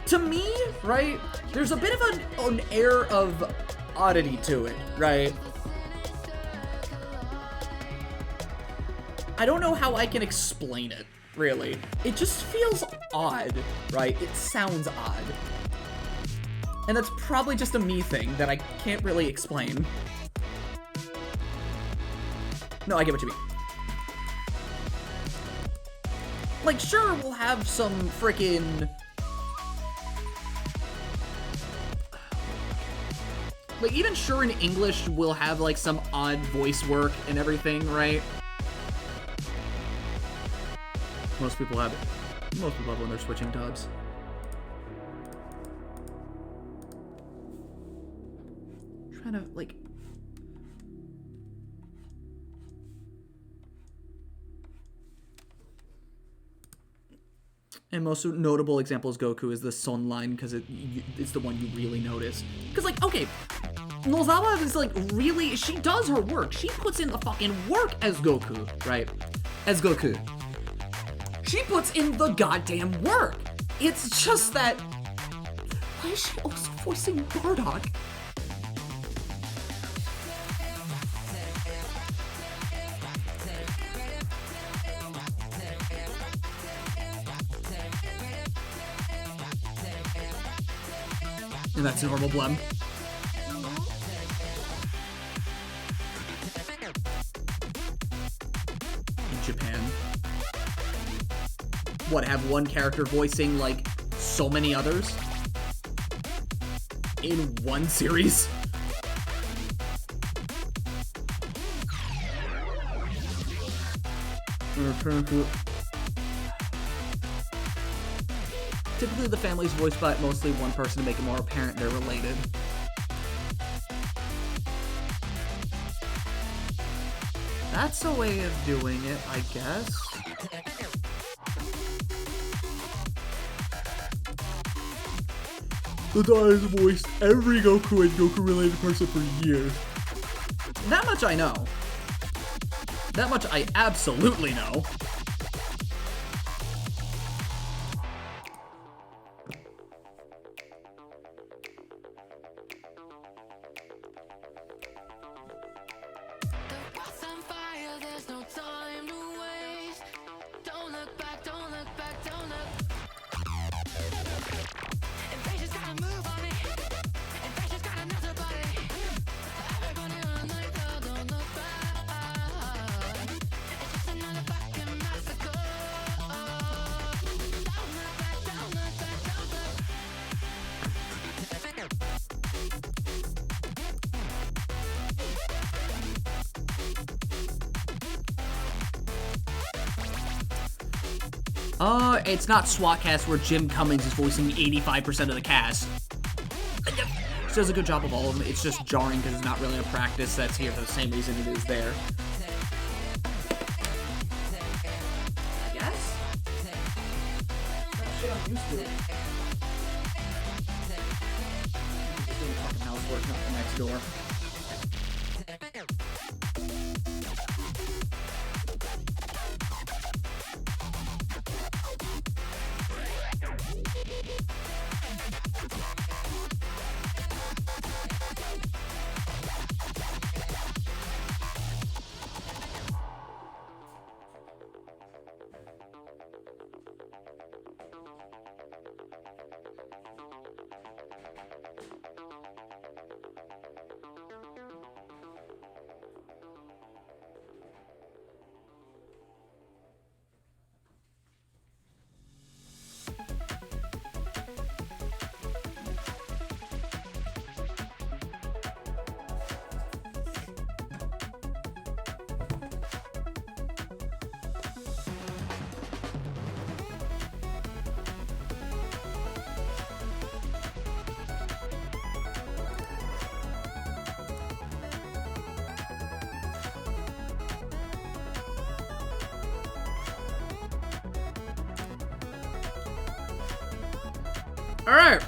to me, right, there's a bit of an air of oddity to it, right? I don't know how I can explain it, really. It just feels odd, right? It sounds odd. And that's probably just a me thing that I can't really explain. No, I get what you mean. Like, sure, we'll have some frickin'... like, even sure in English we'll have, like, some odd voice work and everything, right? Most people have it. Most people have when they're switching dubs. Trying to, like... And most notable example is Goku is the Son line, because it's the one you really notice. Because, like, okay, Nozawa is, like, really, she does her work. She puts in the fucking work as Goku, right? As Goku. She puts in the goddamn work. It's just that, why is she also voicing Bardock? And that's normal Blem. In Japan. What, have one character voicing, like, so many others? In one series? Typically, the family's voiced by mostly one person to make it more apparent they're related. That's a way of doing it, I guess. The Dai has voiced every Goku and Goku-related person for years. That much I know. That much I absolutely know. It's not SWATcast where Jim Cummings is voicing 85% of the cast. She does a good job of all of them. It's just jarring because it's not really a practice that's here for the same reason it is there. Yes? That shit I'm used to. Just doing fucking housework, not the next door. Alright.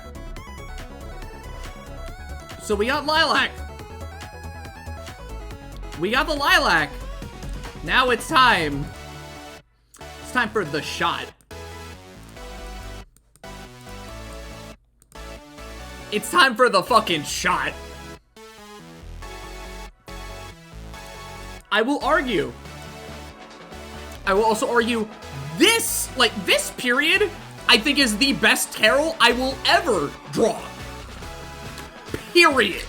So we got Lilac. We got the Lilac. Now it's time. It's time for the shot. It's time for the fucking shot. I will argue. I will also argue this period, I think is the best Carol I will ever draw. Period.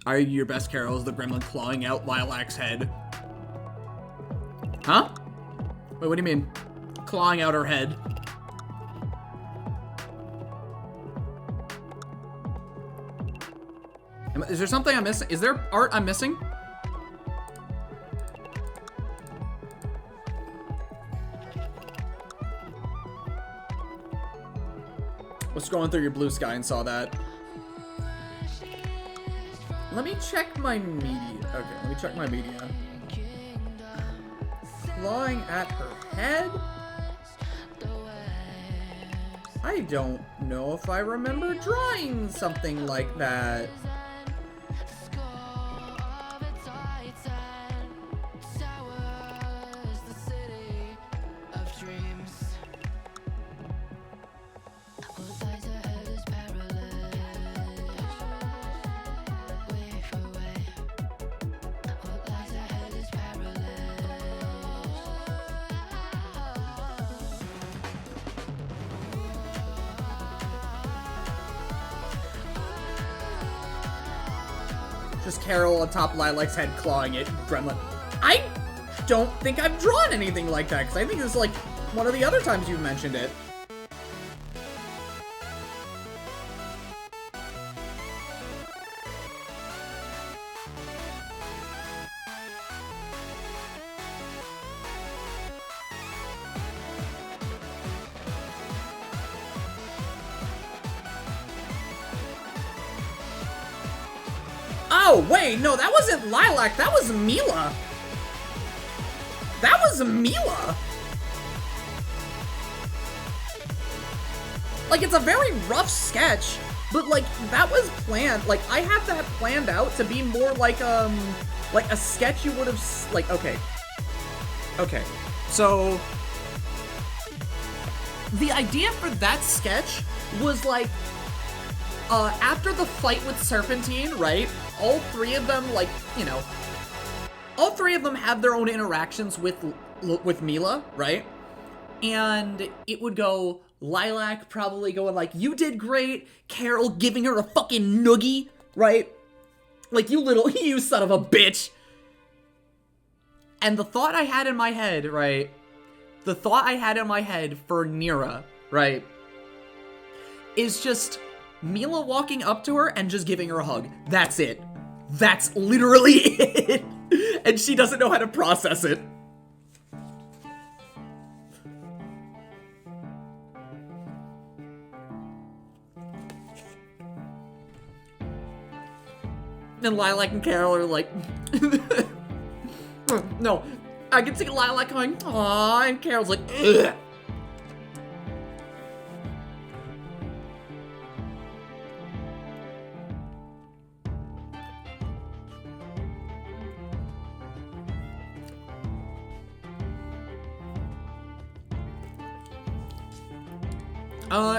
Are your best Carol is the gremlin clawing out Lilac's head? Huh? Wait, what do you mean? Clawing out her head? Is there something I'm missing? Is there art I'm missing? Was scrolling through your blue sky and saw that. Let me check my media. Okay, let me check my media. Clawing at her head? I don't know if I remember drawing something like that. Just Carol on top of Lilac's head clawing it, Gremlin. I don't think I've drawn anything like that, because I think this is like one of the other times you mentioned it. Oh, wait, no, that wasn't Lilac, that was Mila. That was Mila. Like, it's a very rough sketch, but, like, that was planned. Like, I have that planned out to be more like a sketch you would have, like, okay. Okay, so, the idea for that sketch was, like, after the fight with Serpentine, right, all three of them, like, you know, all three of them have their own interactions with Mila, right? And it would go, Lilac probably going like, you did great, Carol giving her a fucking noogie, right? Like, you son of a bitch. And the thought I had in my head, right? The thought I had in my head for Nira, right? Is just Mila walking up to her and just giving her a hug. That's it. That's literally it. And she doesn't know how to process it. And Lilac and Carol are like, no, I can see Lilac going, aww, and Carol's like, ugh.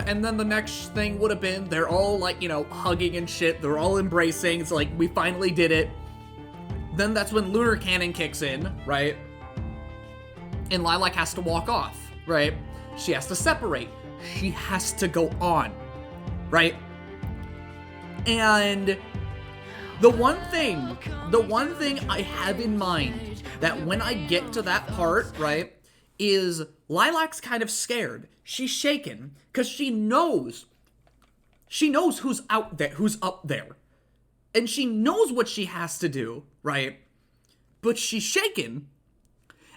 And then the next thing would have been, they're all like, you know, hugging and shit. They're all embracing. It's like, we finally did it. Then that's when Lunar Cannon kicks in, right? And Lilac has to walk off, right? She has to separate. She has to go on, right? And the one thing I have in mind that when I get to that part, right, is Lilac's kind of scared. She's shaken because she knows who's out there, who's up there. And she knows what she has to do, right? But she's shaken.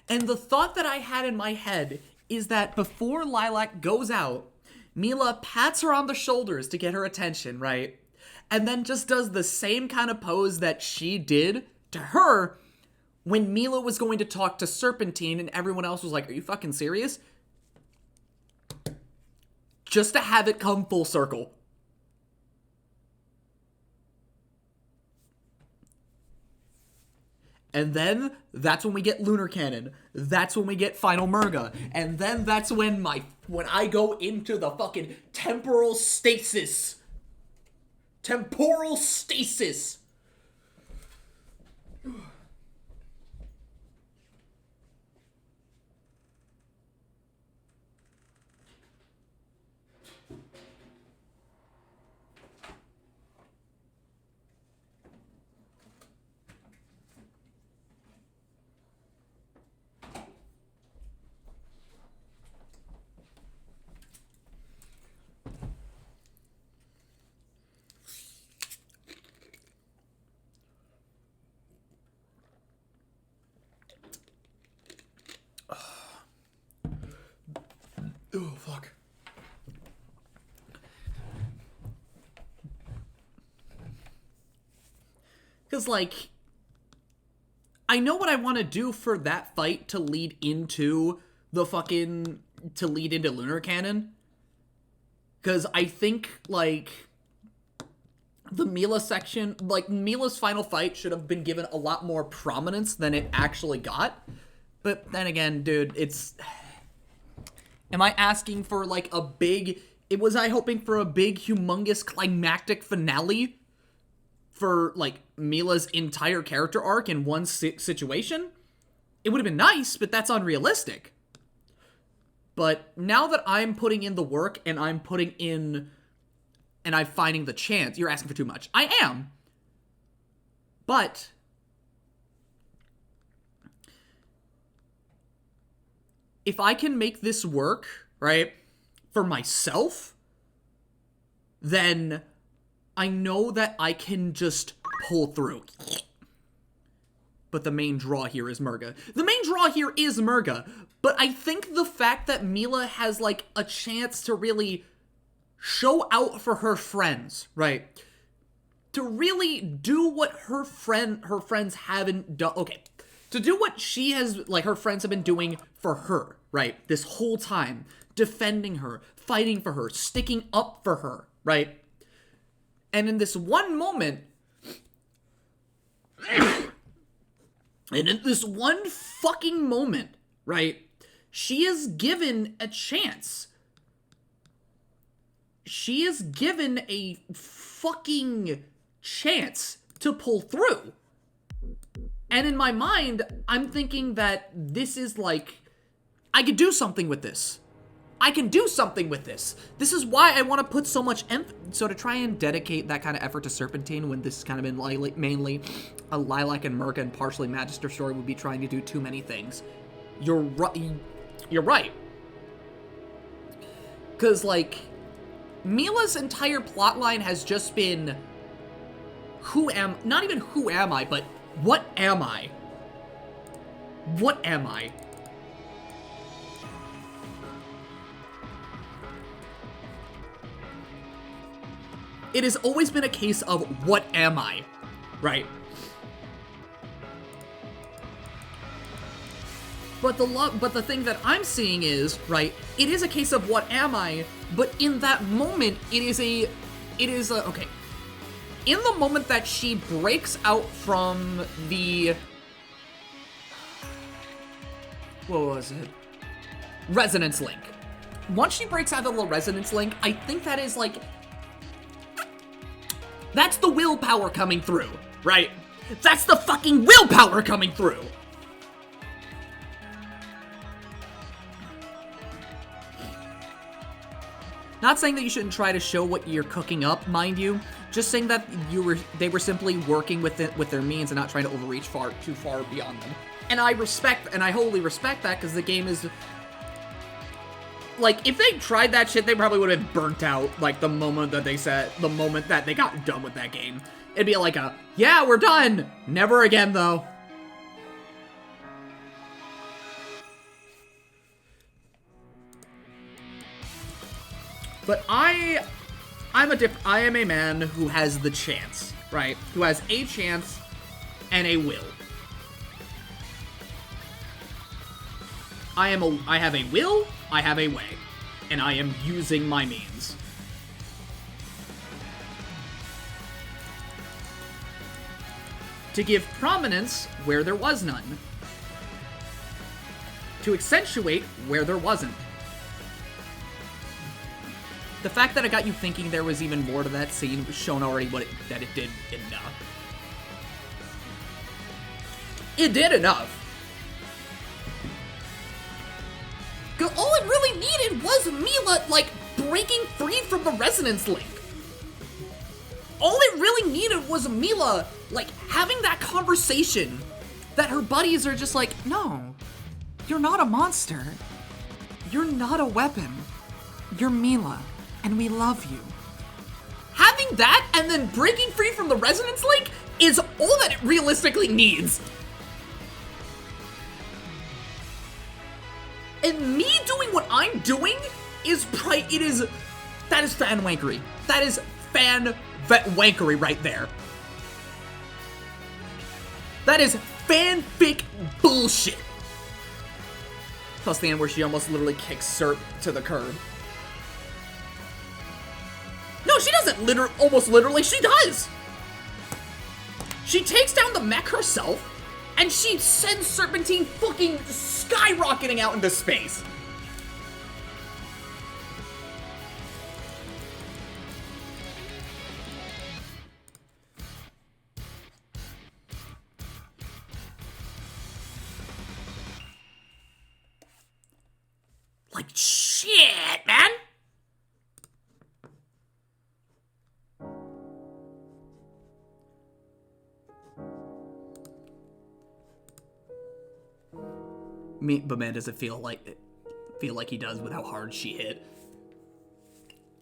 And the thought that I had in my head is that before Lilac goes out, Mila pats her on the shoulders to get her attention, right? And then just does the same kind of pose that she did to her when Mila was going to talk to Serpentine and everyone else was like, are you fucking serious? Just to have it come full circle. And then that's when we get Lunar Cannon. That's when we get Final Murga. And then that's when I go into the fucking temporal stasis. Temporal stasis. Oh, fuck. Because, like, I know what I want to do for that fight to lead into Lunar Cannon. Because I think, like, the Mila section, like, Mila's final fight should have been given a lot more prominence than it actually got. But then again, dude, am I asking for, like, was I hoping for a big, humongous, climactic finale for, like, Mila's entire character arc in one situation? It would have been nice, but that's unrealistic. But now that I'm putting in the work and I'm finding the chance, you're asking for too much. I am. But if I can make this work, right, for myself, then I know that I can just pull through. But the main draw here is Murga. The main draw here is Murga. But I think the fact that Mila has, like, a chance to really show out for her friends, right? To really do what her friends haven't done. Okay. To do what she has, like, her friends have been doing for her, right? This whole time. Defending her. Fighting for her. Sticking up for her, right? And in this one moment... And in this one fucking moment, right, she is given a chance. She is given a fucking chance to pull through. And in my mind, I'm thinking that this is like, I could do something with this. I can do something with this. This is why I want to put so much so to try and dedicate that kind of effort to Serpentine when this has kind of been mainly a Lilac and Murga and partially Magister story would be trying to do too many things. You're right. Because, like, Mila's entire plotline has just been not even who am I, but what am I? What am I? It has always been a case of, what am I? Right? But the thing that I'm seeing is, right, it is a case of what am I, but in that moment, okay. In the moment that she breaks out from the... What was it? Resonance Link. Once she breaks out of the little Resonance Link, I think that is, like... That's the willpower coming through, right? That's the fucking willpower coming through! Not saying that you shouldn't try to show what you're cooking up, mind you. Just saying that they were simply working with their means and not trying to overreach too far beyond them. And I wholly respect that, because the game is... Like, if they tried that shit, they probably would have been burnt out, like, the moment that they got done with that game. It'd be like yeah, we're done! Never again, though. But I am a man who has the chance, right? Who has a chance and a will. I have a will, I have a way, and I am using my means. To give prominence where there was none. To accentuate where there wasn't. The fact that I got you thinking there was even more to that scene was shown already that it did enough. It did enough. Because all it really needed was Mila, like, breaking free from the Resonance Link. All it really needed was Mila, like, having that conversation that her buddies are just like, no, you're not a monster. You're not a weapon. You're Mila, and we love you. Having that and then breaking free from the Resonance Link is all that it realistically needs. And me doing what I'm doing that is fan wankery. That is fan wankery right there. That is fanfic bullshit. Plus the end where she almost literally kicks Serp to the curb. No, she doesn't almost literally, she does. She takes down the mech herself, and she sends Serpentine fucking skyrocketing out into space. Like, shit, man. but man, does it feel like he does with how hard she hit.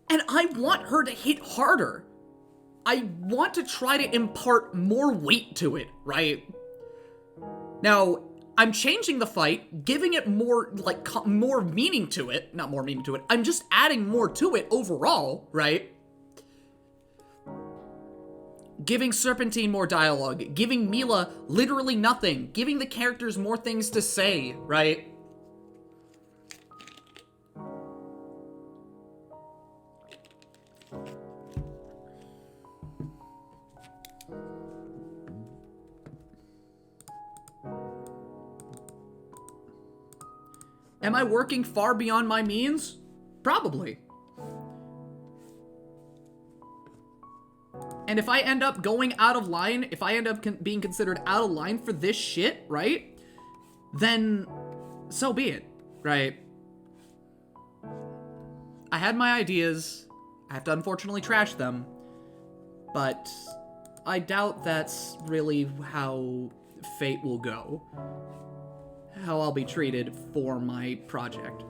And I want her to hit harder. I want to try to impart more weight to it, right? Now, I'm changing the fight, giving it more, like, more meaning to it. Not more meaning to it. I'm just adding more to it overall, right? Giving Serpentine more dialogue, giving Mila literally nothing, giving the characters more things to say, right? Am I working far beyond my means? Probably. And if I end up going out of line, if I end up being considered out of line for this shit, right? Then so be it, right? I had my ideas. I have to unfortunately trash them. But I doubt that's really how fate will go. How I'll be treated for my project.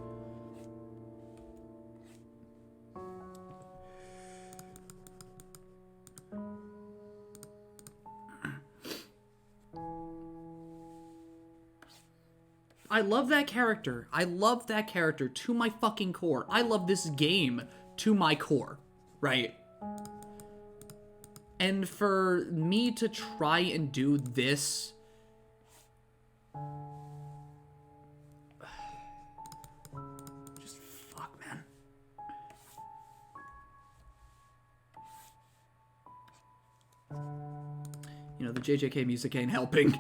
I love that character. I love that character to my fucking core. I love this game to my core, right? And for me to try and do this... just fuck, man. You know, the JJK music ain't helping.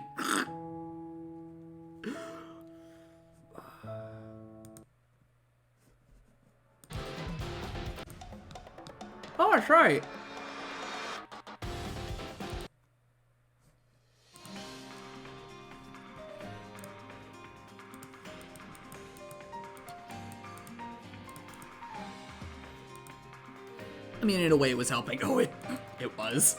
Oh, that's right. I mean, in a way, it was helping. Oh, it was.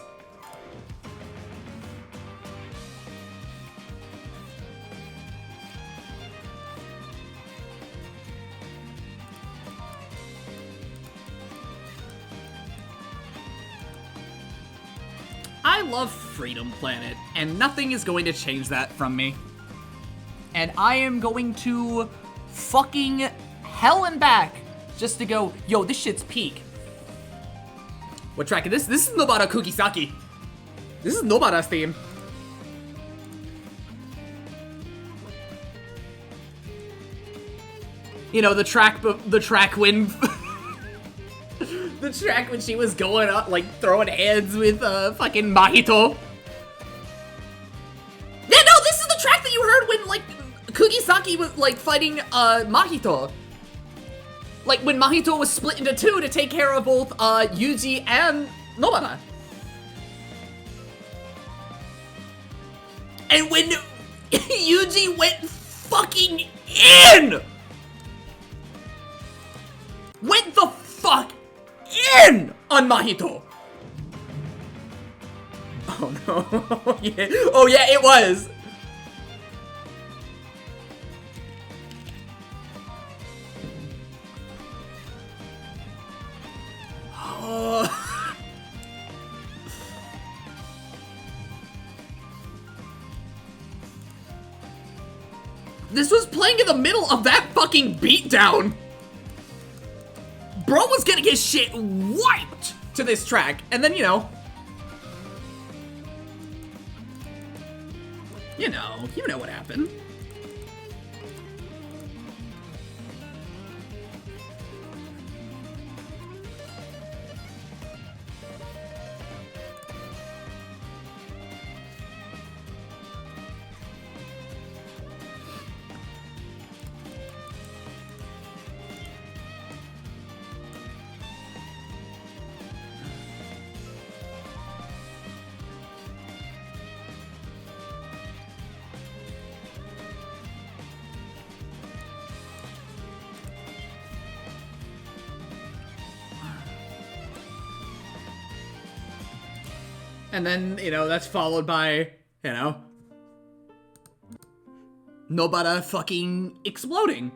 I love Freedom Planet, and nothing is going to change that from me. And I am going to fucking hell and back just to go, yo, this shit's peak. What track is this? This is Nobara Kugisaki. This is Nobara's theme. You know, the track when... the track when she was going up, like, throwing hands with, fucking Mahito. Yeah, no, this is the track that you heard when, like, Kugisaki was, like, fighting, Mahito. Like, when Mahito was split into two to take care of both, Yuji and Nobara. And when Yuji went fucking in! Went the fuck in on Mahito! Oh no. Yeah. Oh yeah, it was! This was playing in the middle of that fucking beatdown. Bro was getting his shit wiped to this track, and then, you know what happened. And then, you know, that's followed by, you know, Nobara fucking exploding.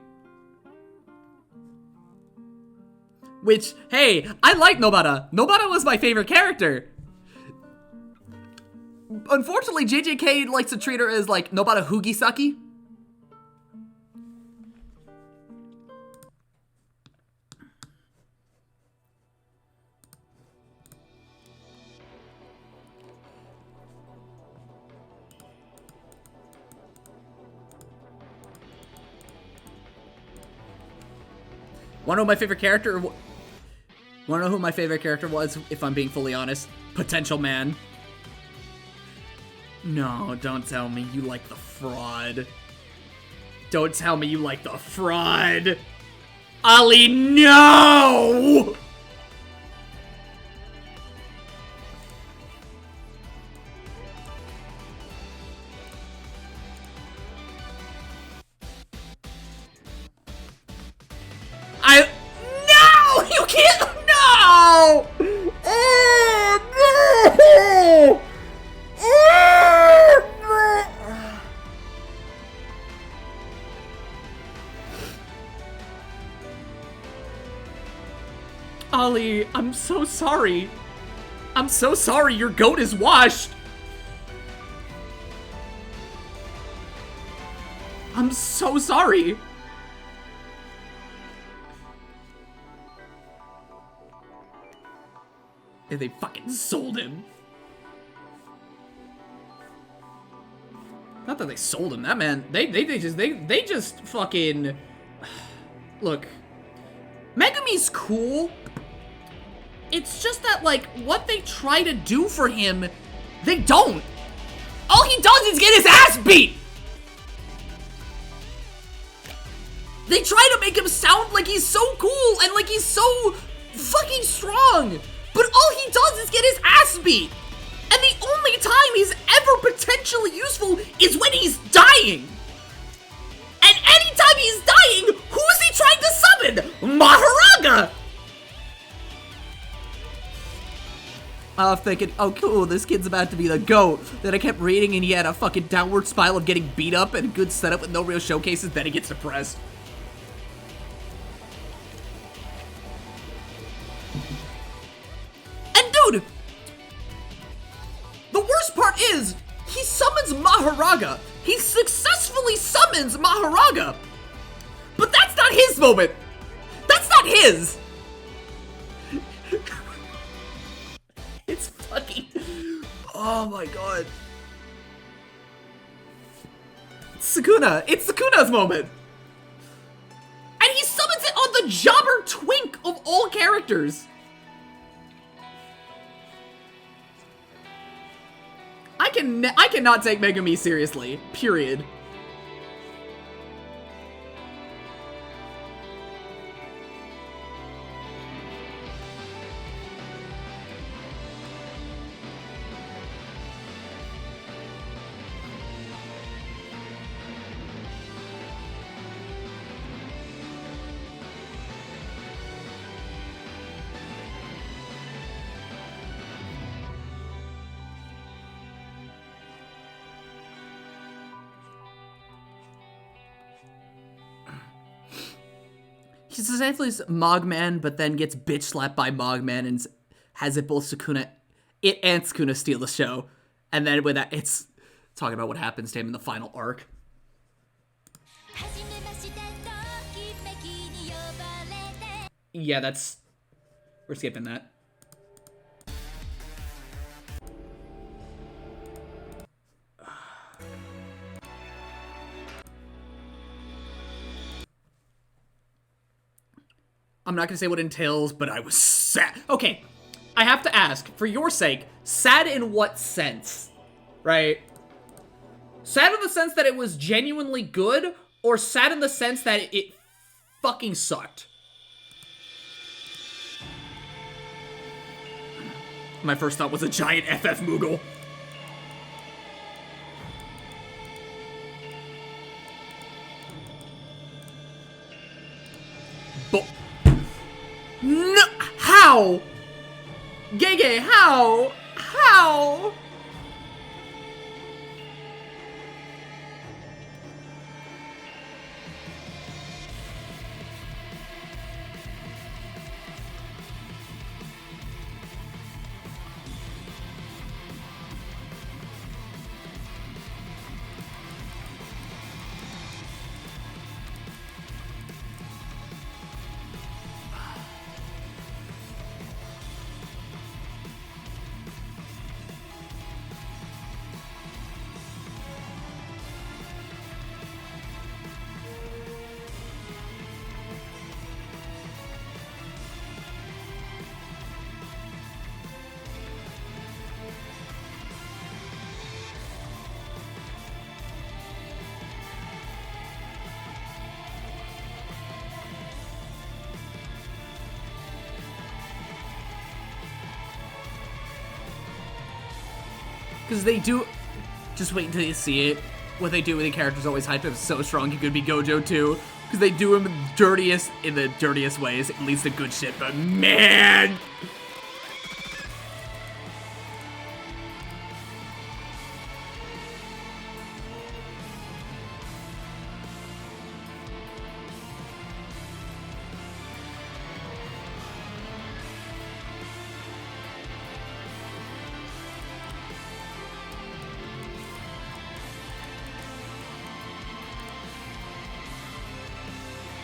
Which, hey, I like Nobara. Nobara was my favorite character. Unfortunately, JJK likes to treat her as, like, Nobara Hugisaki. Wanna know my favorite character? Wanna know who my favorite character was, if I'm being fully honest? Potential Man. No, don't tell me you like the fraud. Don't tell me you like the fraud. Ali, no! No! You can't! No! Oh, no! Oh, no! Ali, I'm so sorry. I'm so sorry your goat is washed. I'm so sorry. And they fucking sold him. Not that they sold him, that man. They just fucking look. Megumi's cool. It's just that, like, what they try to do for him, they don't. All he does is get his ass beat. They try to make him sound like he's so cool and like he's so fucking strong. But all he does is get his ass beat. And the only time he's ever potentially useful is when he's dying. And anytime he's dying, who is he trying to summon? Maharaga! I was thinking, oh cool, this kid's about to be the GOAT. Then I kept reading and he had a fucking downward spiral of getting beat up and a good setup with no real showcases, then he gets depressed. Dude, the worst part is, he summons Maharaga. He successfully summons Maharaga. But that's not his moment. That's not his. It's fucking... Oh my god. It's Sukuna. It's Sukuna's moment. And he summons it on the Jobber Twink of all characters. I cannot take Megumi seriously. Period. He's essentially Mogman, but then gets bitch slapped by Mogman and has it both Sukuna, it and Sukuna steal the show. And then with that, it's talking about what happens to him in the final arc. Yeah, that's... We're skipping that. I'm not gonna say what it entails, but I was sad. Okay, I have to ask, for your sake, sad in what sense? Right? Sad in the sense that it was genuinely good, or sad in the sense that it fucking sucked? My first thought was a giant FF Moogle. No, how? Gege, how? How? Because they do... Just wait until you see it. What they do with the characters always hyped up so strong he could be Gojo too. Because they do him in the dirtiest ways. It leads to good shit, but man!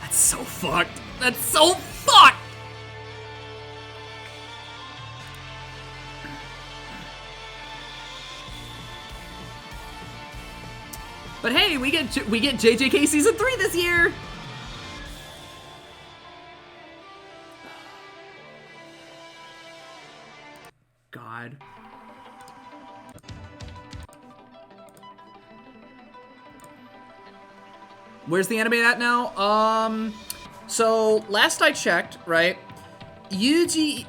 That's so fucked. That's so fucked! But hey, we get JJK Season 3 this year! God. Where's the anime at now? So last I checked, right, Yuji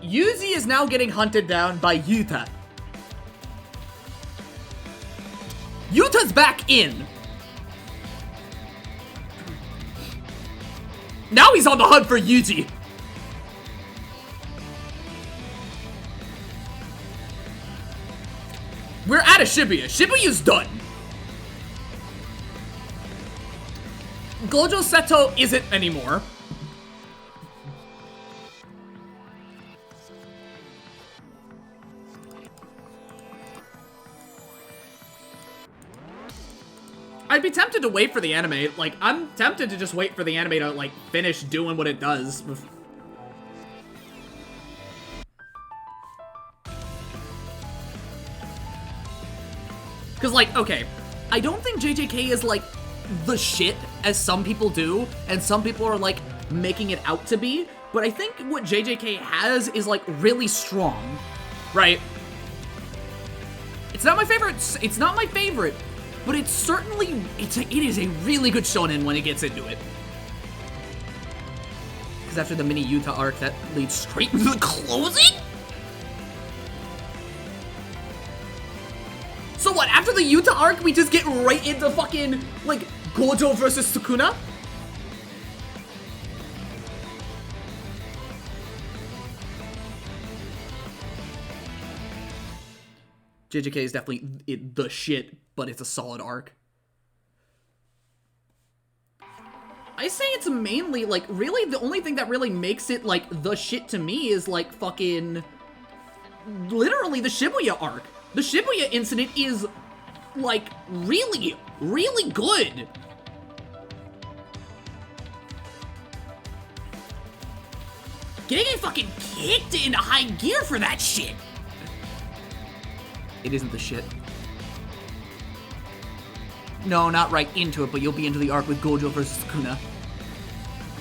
is now getting hunted down by Yuta. Yuta's back in! Now he's on the hunt for Yuji! We're out of Shibuya. Shibuya's done. Gojo Seto isn't anymore. I'd be tempted to wait for the anime. Like, I'm tempted to just wait for the anime to, like, finish doing what it does. Because, like, okay, I don't think JJK is, like, the shit as some people do, and some people are, like, making it out to be, but I think what JJK has is, like, really strong, right? It's not my favorite, but it's certainly, it is a really good shonen when it gets into it. Because after the mini Yuta arc, that leads straight into the closing? So what, after the Yuta arc, we just get right into fucking, like, Gojo versus Sukuna? JJK is definitely the shit, but it's a solid arc. I say it's mainly, like, really the only thing that really makes it, like, the shit to me is, like, fucking... literally the Shibuya arc. The Shibuya incident is, like, really, really good. Getting fucking kicked into high gear for that shit. It isn't the shit. No, not right into it, but you'll be into the arc with Gojo versus Sukuna.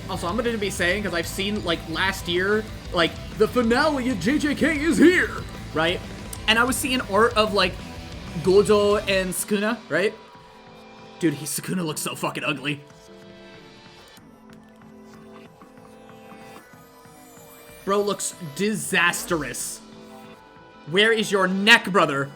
Also, I'm gonna be saying, because I've seen, like, last year, like, the finale of JJK is here, right? And I was seeing art of, like, Gojo and Sukuna, right? Dude, Sukuna looks so fucking ugly. Bro looks disastrous. Where is your neck, brother?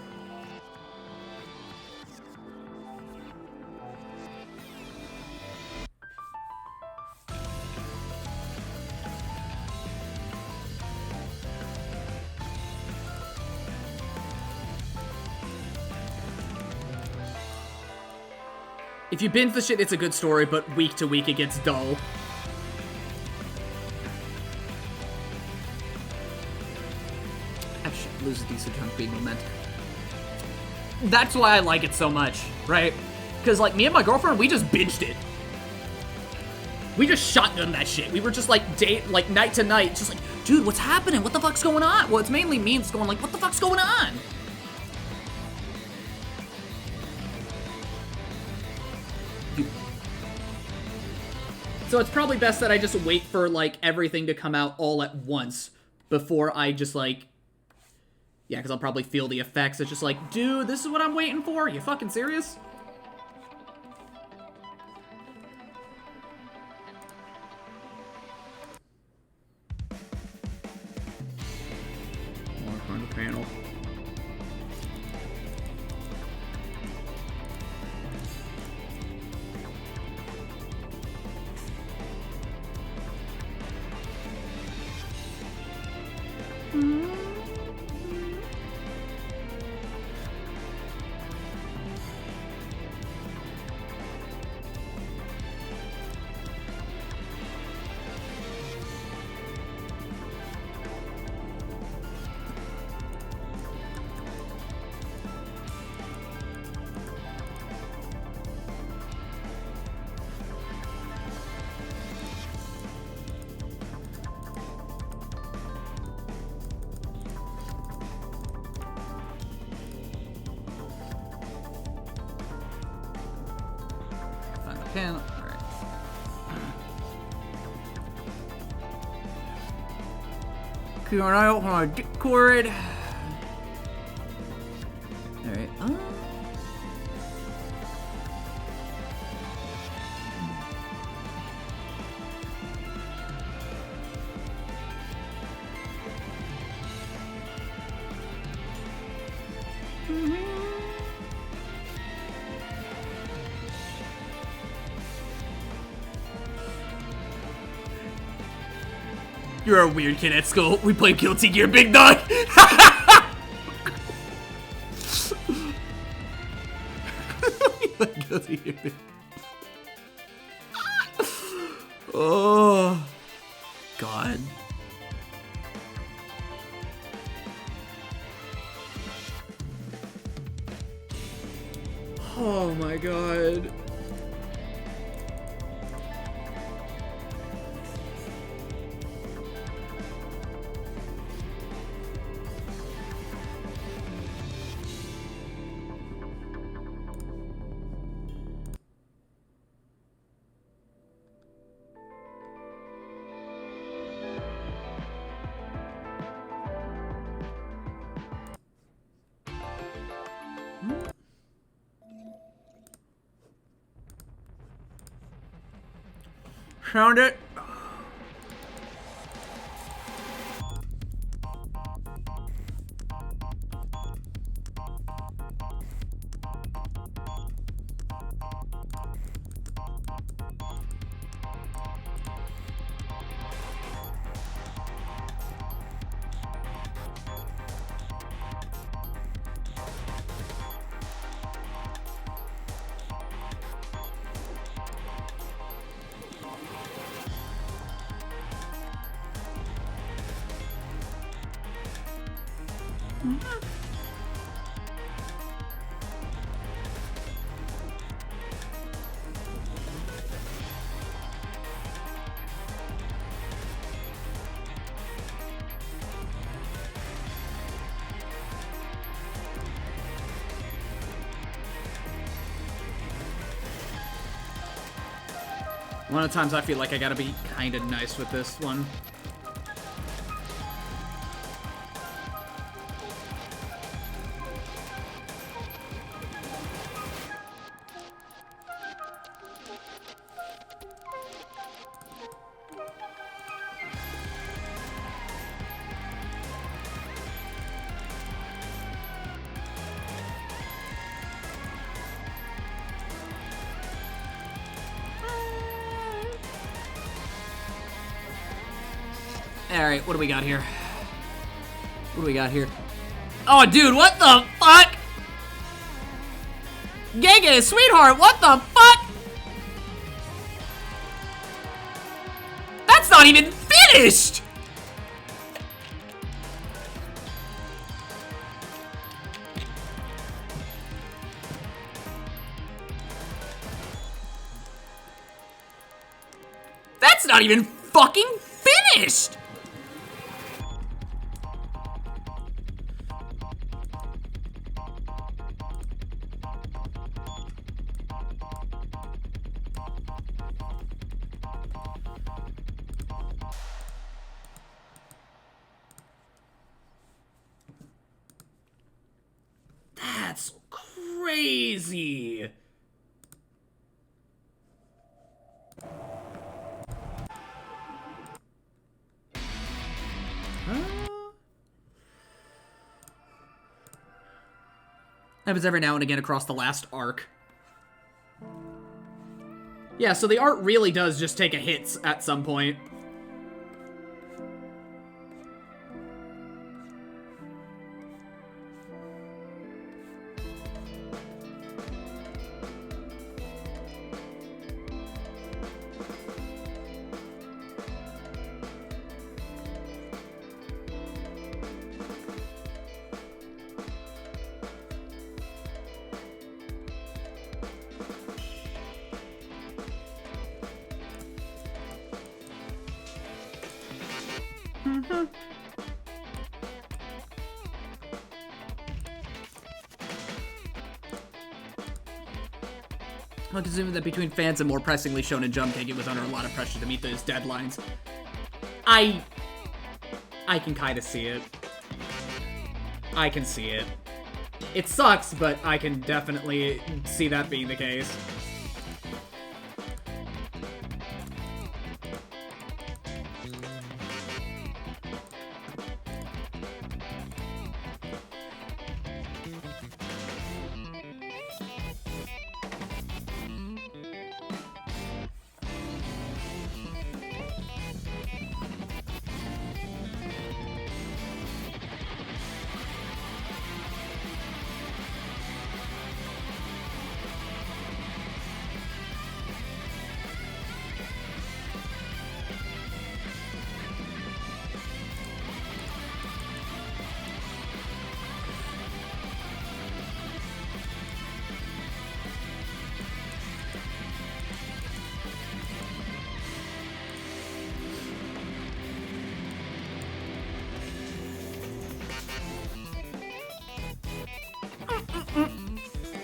If you binge the shit, it's a good story, but week to week it gets dull. Lose a decent chunk being momentum. That's why I like it so much, right? Because, like, me and my girlfriend, we just binged it. We just shotgunned that shit. We were just, like, night to night, just like, dude, what's happening? What the fuck's going on? Well, it's mainly me that's going, like, what the fuck's going on? So it's probably best that I just wait for, like, everything to come out all at once before I just, like... Yeah, because I'll probably feel the effects. It's just like, dude, this is what I'm waiting for? Are you fucking serious? More front of the panel. can. Alright. Keep an eye out for my Discord. Alright. You're a weird kid at school. We play Guilty Gear, big dog. Guilty Gear. Oh, God. Oh my God. Found it. One of the times I feel like I gotta be kind of nice with this one. Alright, what do we got here? What do we got here? Oh, dude, what the fuck? Gege, sweetheart, what the fuck? That's not even finished! That's not even fucking finished! That's crazy. Happens every now and again across the last arc. Yeah, so the art really does just take a hit at some point. I'll consider that between fans and more pressingly Shonen Jump, Gege was under a lot of pressure to meet those deadlines. I can kind of see it. I can see it. It sucks, but I can definitely see that being the case.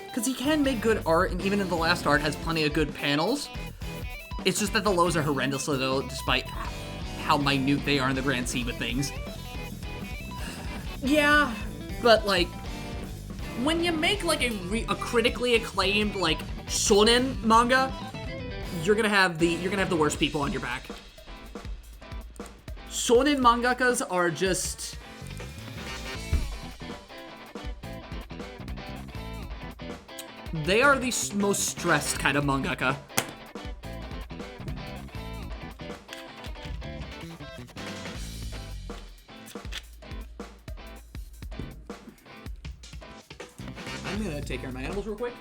Because he can make good art, and even in the last art has plenty of good panels. It's just that the lows are horrendously low, despite how minute they are in the grand scheme of things. Yeah, but like, when you make like a critically acclaimed like shonen manga, you're gonna have the worst people on your back. Shonen mangakas are just... They are the most stressed kind of mangaka. I'm gonna take care of my animals real quick.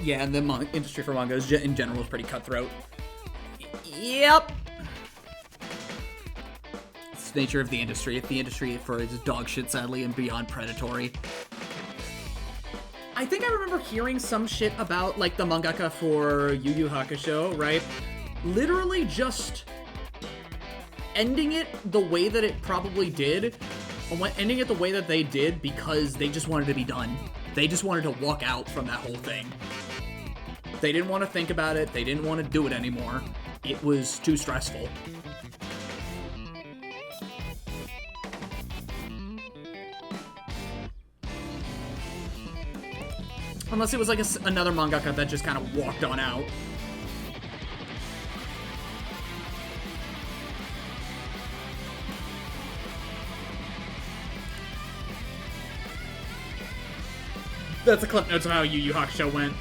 Yeah, and the industry for manga in general is pretty cutthroat. Yep. It's the nature of the industry. The industry for its dog shit, sadly, and beyond predatory. I think I remember hearing some shit about, like, the mangaka for Yu Yu Hakusho, right? Literally just ending it the way that it probably did, ending it the way that they did because they just wanted to be done. They just wanted to walk out from that whole thing. They didn't want to think about it. They didn't want to do it anymore. It was too stressful. Unless it was like another mangaka that just kind of walked on out. That's the clip notes of how Yu Yu Hakusho went.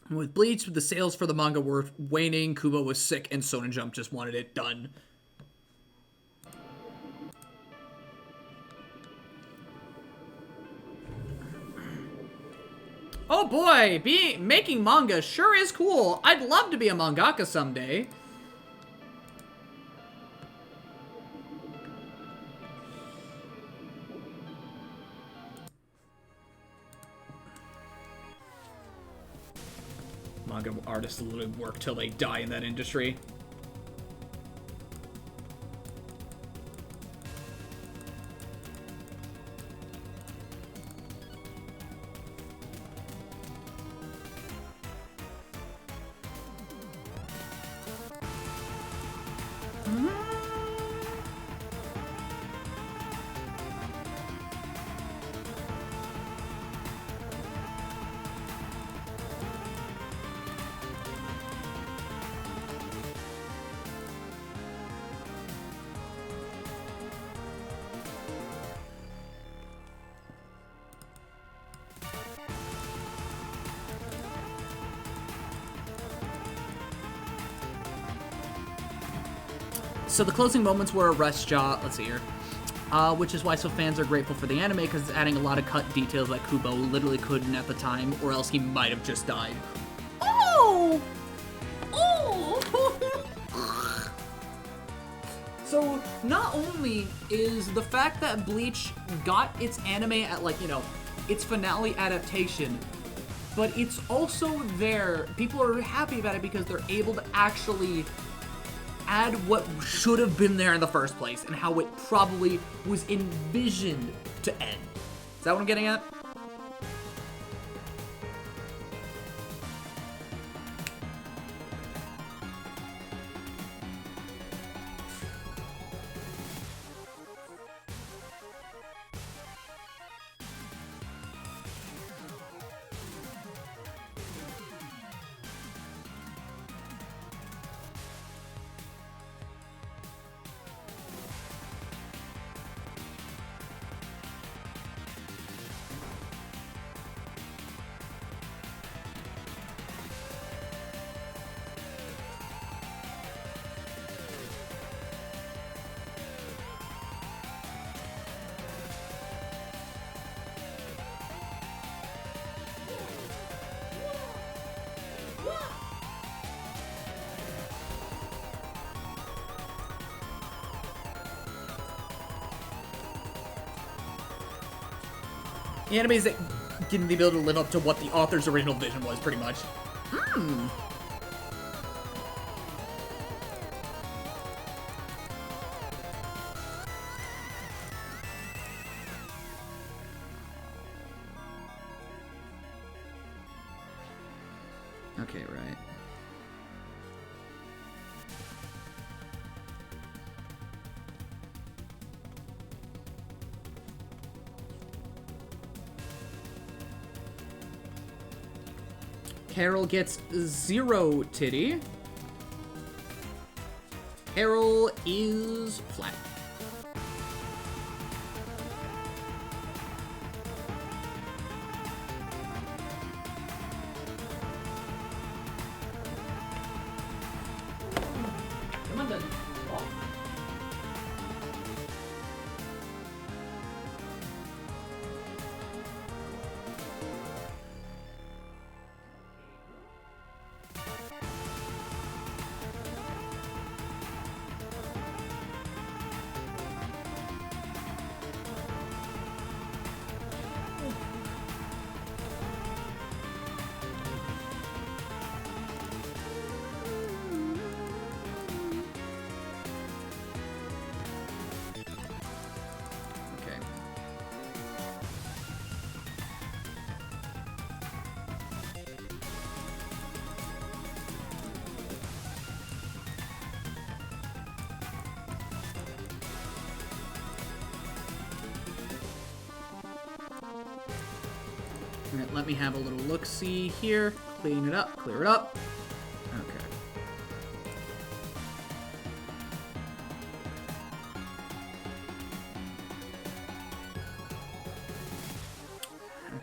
With Bleach, the sales for the manga were waning, Kubo was sick, and Shonen Jump just wanted it done. Oh boy, making manga sure is cool. I'd love to be a mangaka someday. Manga artists literally work till they die in that industry. So the closing moments were a rest job. Let's see here. Which is why so fans are grateful for the anime, because it's adding a lot of cut details that Kubo literally couldn't at the time, or else he might have just died. Oh! Oh! So not only is the fact that Bleach got its anime at, like, you know, its finale adaptation, but it's also there. People are happy about it because they're able to actually add what should have been there in the first place and how it probably was envisioned to end. Is that what I'm getting at? The animes that getting the ability to live up to what the author's original vision was, pretty much. Okay, right. Carol gets 0 titty. Carol is flat. Come on, then. Oh. Okay. Alright, let me have a little look-see here. Clean it up, clear it up. Okay.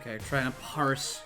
Okay, trying to parse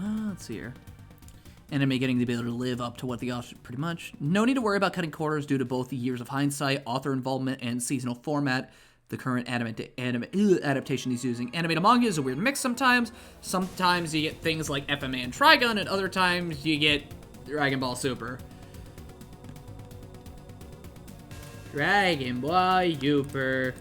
Let's see here. Anime getting the ability to live up to what the author pretty much. No need to worry about cutting corners due to both the years of hindsight, author involvement, and seasonal format. The current adaptation he's using. Anime to manga is a weird mix sometimes. Sometimes you get things like FMA and Trigun, and other times you get Dragon Ball Super. Dragon Ball Super.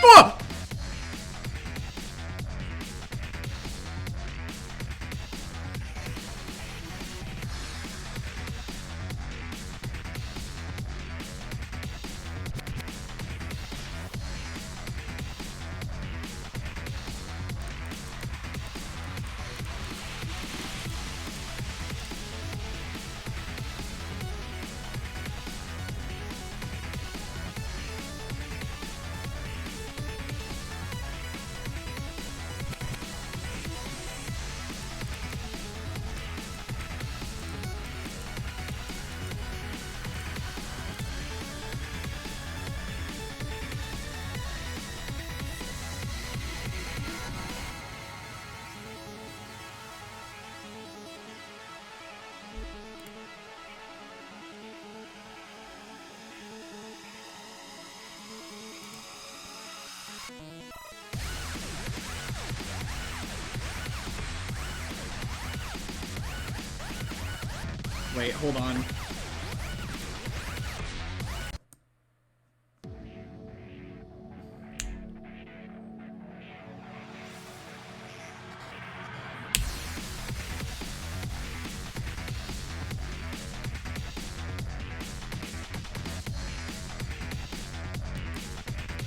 Oh! Wait, hold on.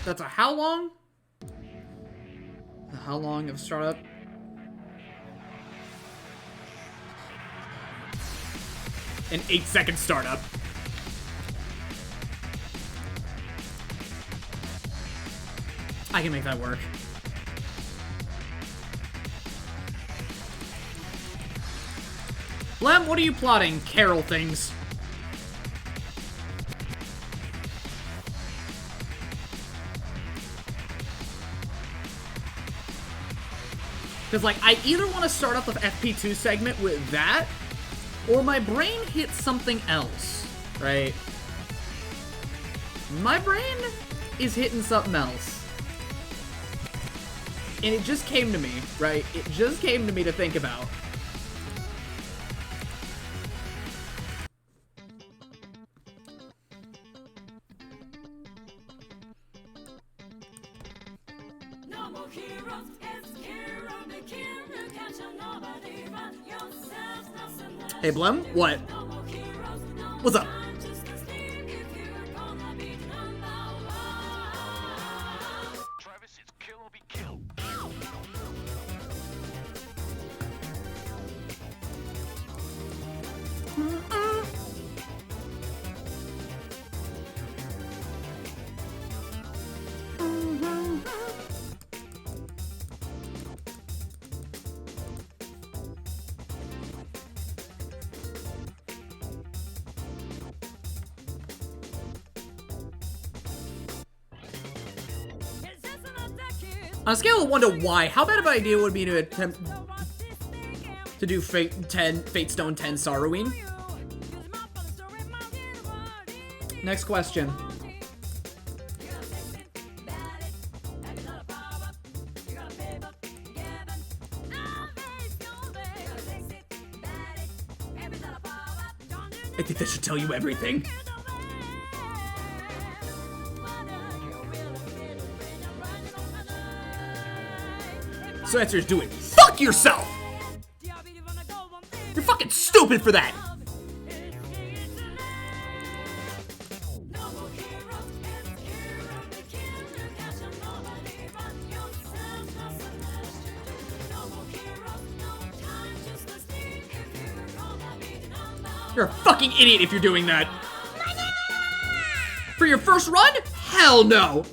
That's a how long? How long of startup? An 8-second startup. I can make that work. Blem, what are you plotting? Carol things. Because, like, I either want to start up the FP2 segment with that, or my brain hits something else, right? My brain is hitting something else. And it just came to me, right? It just came to me to think about. No more heroes, it's hero begin. You can't show nobody but yourself. Nothing Hey, Blem, what? no more heroes, no What's up? time to stay still if you're gonna be number one. Travis, it's kill or be killed. On a scale of 1 to Y, how bad of an idea would it be to attempt to do Fate Stone 10 Sorrowing? Next question. I think that should tell you everything. So answer is do it. Fuck yourself! You're fucking stupid for that! You're a fucking idiot if you're doing that. For your first run? Hell no!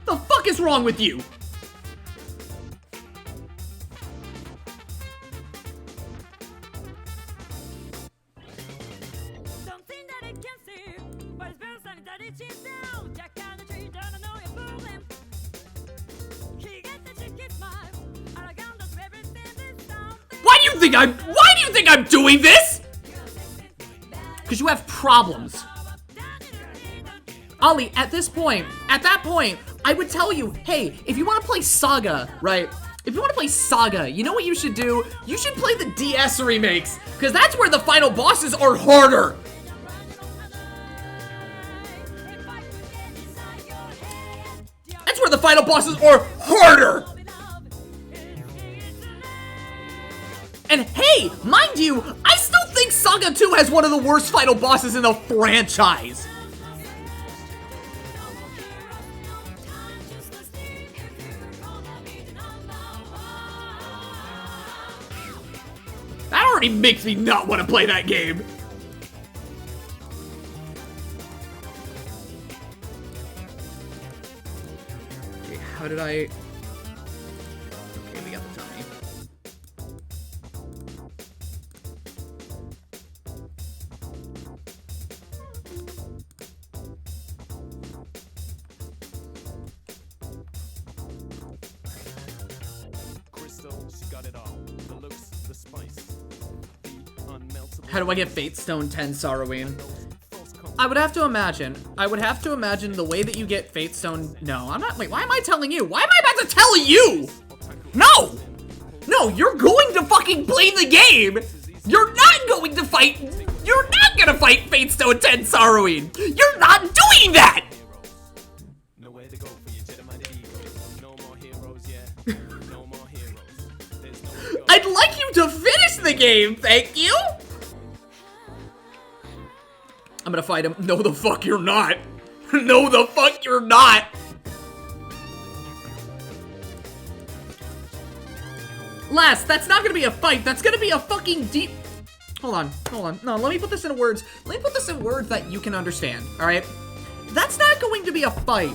The fuck is wrong with you? think I'm doing this? Because you have problems. Ollie, at that point, I would tell you, hey, if you want to play Saga, right? If you want to play Saga, you know what you should do? You should play the DS remakes, because that's where the final bosses are harder. That's where the final bosses are harder. And hey, mind you, I still think Saga 2 has one of the worst final bosses in the franchise. That already makes me not want to play that game. Okay, how did I... Okay, we got the tummy. Crystal, she got it all. The looks, the spice, the unmeltable. How do I get Fate Stone 10 Sorrowing? I would have to imagine the way that you get Fate Stone. No, I'm not. Wait, why am I telling you? Why am I about to tell you? No! No, you're going to fucking play the game! You're not going to fight. You're not gonna fight Fate Stone 10 Sorrowing! You're not doing that! Nowhere to go for your Jedi-minded egos. No more heroes, yeah. No more heroes. There's nowhere to go. I'd like you to finish the game, thank you! I'm gonna fight him. No, the fuck you're not. No, the fuck you're not. Les, that's not gonna be a fight. That's gonna be a fucking deep... Hold on. No, let me put this in words. Let me put this in words that you can understand, alright? That's not going to be a fight.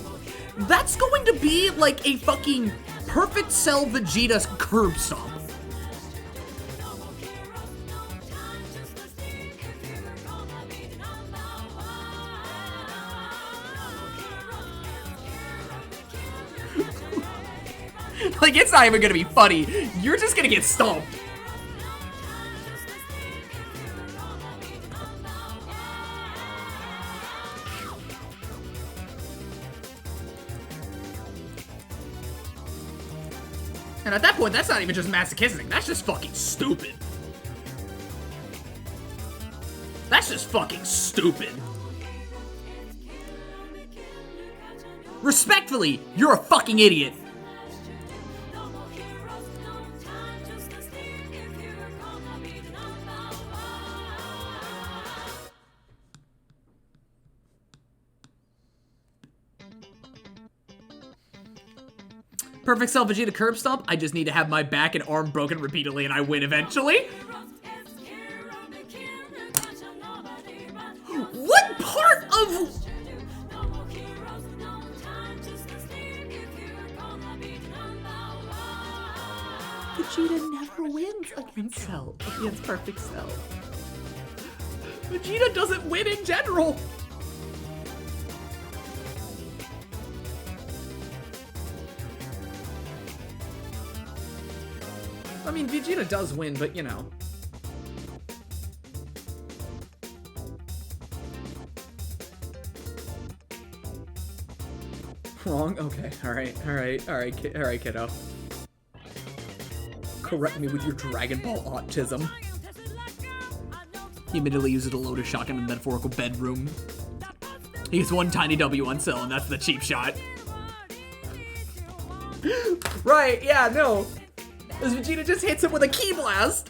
That's going to be like a fucking perfect Cell Vegeta's curb stomp. Like, it's not even gonna be funny. You're just gonna get stomped. And at that point, that's not even just masochistic. That's just fucking stupid. That's just fucking stupid. Respectfully, you're a fucking idiot. Perfect Cell Vegeta curb stomp. I just need to have my back and arm broken repeatedly and I win eventually. What part of... Vegeta never wins against Cell, against Perfect Cell. Vegeta doesn't win in general. I mean, Vegeta does win, but you know. Wrong? Okay, alright, kiddo. Correct me with your Dragon Ball autism. He admittedly uses a loaded shotgun in the metaphorical bedroom. He gets one tiny W on Cell, and that's the cheap shot. Right, yeah, no. As Vegeta just hits him with a Ki Blast.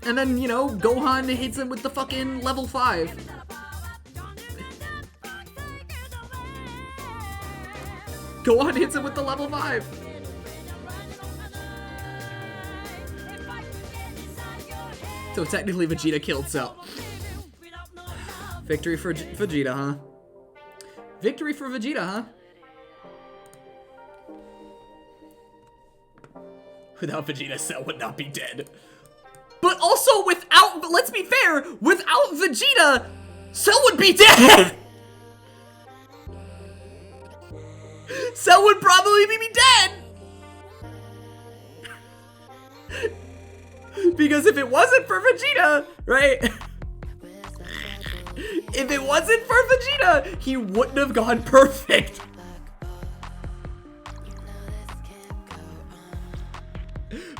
And then, you know, Gohan hits him with the fucking level 5. Gohan hits him with the level 5. So technically Vegeta killed Cell. Victory for Vegeta, huh? Victory for Vegeta, huh? Without Vegeta, Cell would not be dead. But also without, but let's be fair, without Vegeta, Cell would be dead! Cell would probably be dead! Because if it wasn't for Vegeta, right? If it wasn't for Vegeta, he wouldn't have gone perfect.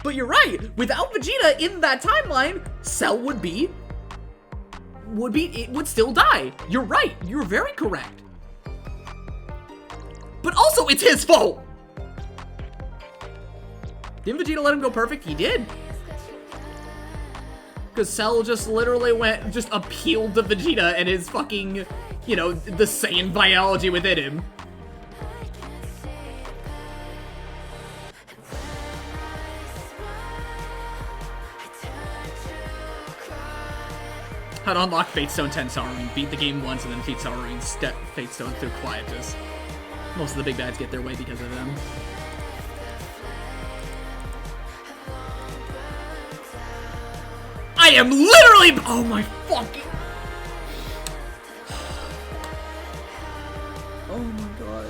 But you're right. Without Vegeta in that timeline, Cell would still die. You're right. You're very correct. But also, it's his fault. Didn't Vegeta let him go perfect? He did. Because Cell just literally just appealed to Vegeta and his fucking, you know, the Saiyan biology within him. How to unlock Fate Stone 10 Saruman. Beat the game once and then defeat Saruman's Fate Stone through Quietus. Most of the big bads get their way because of them. I am literally. Oh my fucking. Oh my god.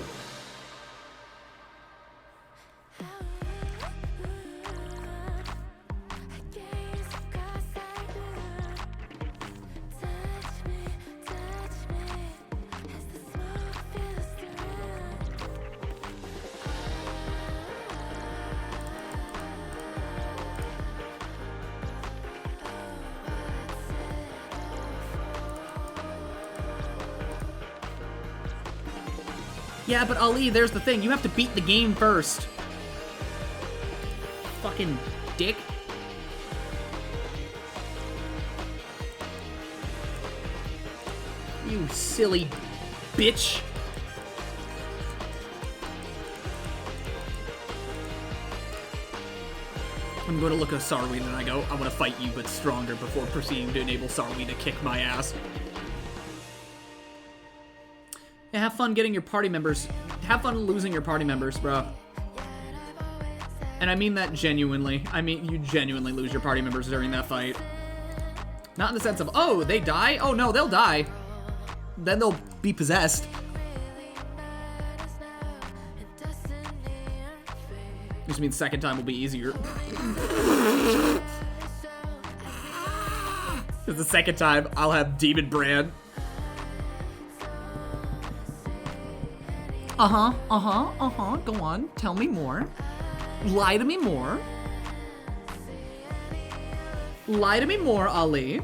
Yeah, but Ali, there's the thing. You have to beat the game first. Fucking dick. You silly bitch. I'm going to look at Sarween and I go, I want to fight you, but stronger before proceeding to enable Sarween to kick my ass. Yeah, have fun getting your party members. Have fun losing your party members, bro. And I mean that genuinely. I mean, you genuinely lose your party members during that fight. Not in the sense of, oh, they die? Oh, no, they'll die. Then they'll be possessed. Which means second time will be easier. Because the second time, I'll have Demon Brand. Go on. Tell me more. Lie to me more. Lie to me more, Ali.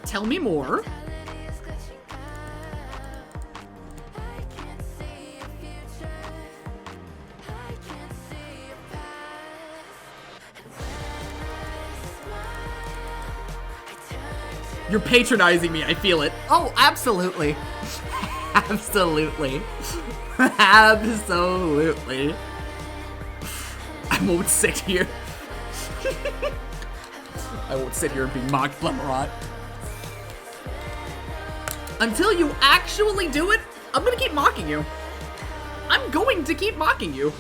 Tell me more. You're patronizing me, I feel it. Oh, absolutely. Absolutely. Absolutely. I won't sit here. I won't sit here and be mocked, Blem-Blem-vods. Until you actually do it, I'm gonna keep mocking you. I'm going to keep mocking you.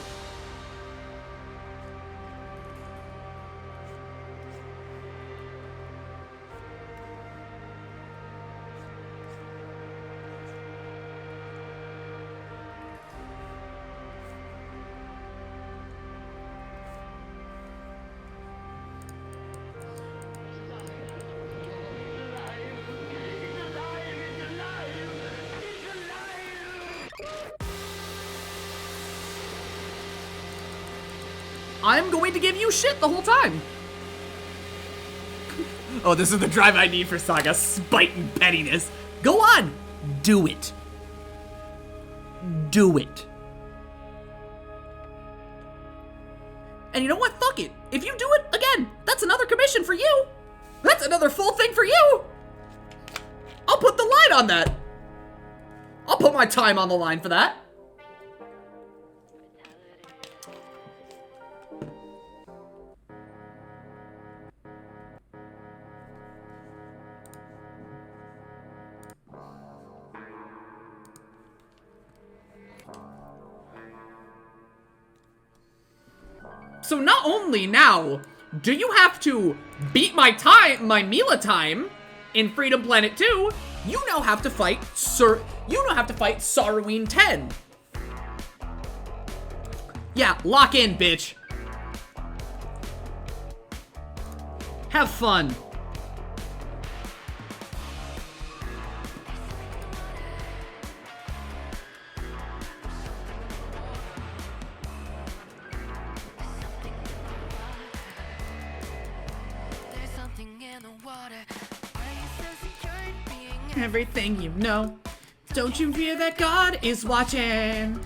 I'm going to give you shit the whole time. Oh, this is the drive I need for Saga. Spite and pettiness. Go on. Do it. Do it. And you know what? Fuck it. If you do it again, that's another commission for you. That's another full thing for you. I'll put the line on that. I'll put my time on the line for that. So not only now do you have to beat my Mila time in Freedom Planet 2, you now have to fight Sarween 10. Yeah, lock in, bitch. Have fun. There's something in the water. Are you so secure in being Everything you know. Don't you fear that God is watching?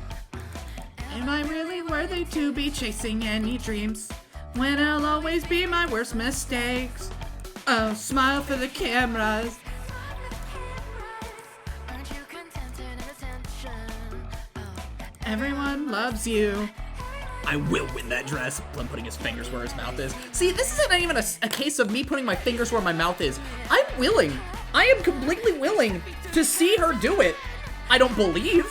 Am I really worthy to be chasing any dreams when I'll always be my worst mistakes? Oh, smile for the cameras. Aren't you contented in attention? Oh, Everyone loves you. I will win that dress. Blem putting his fingers where his mouth is. See, this isn't even a case of me putting my fingers where my mouth is. I'm willing. I am completely willing to see her do it. I don't believe.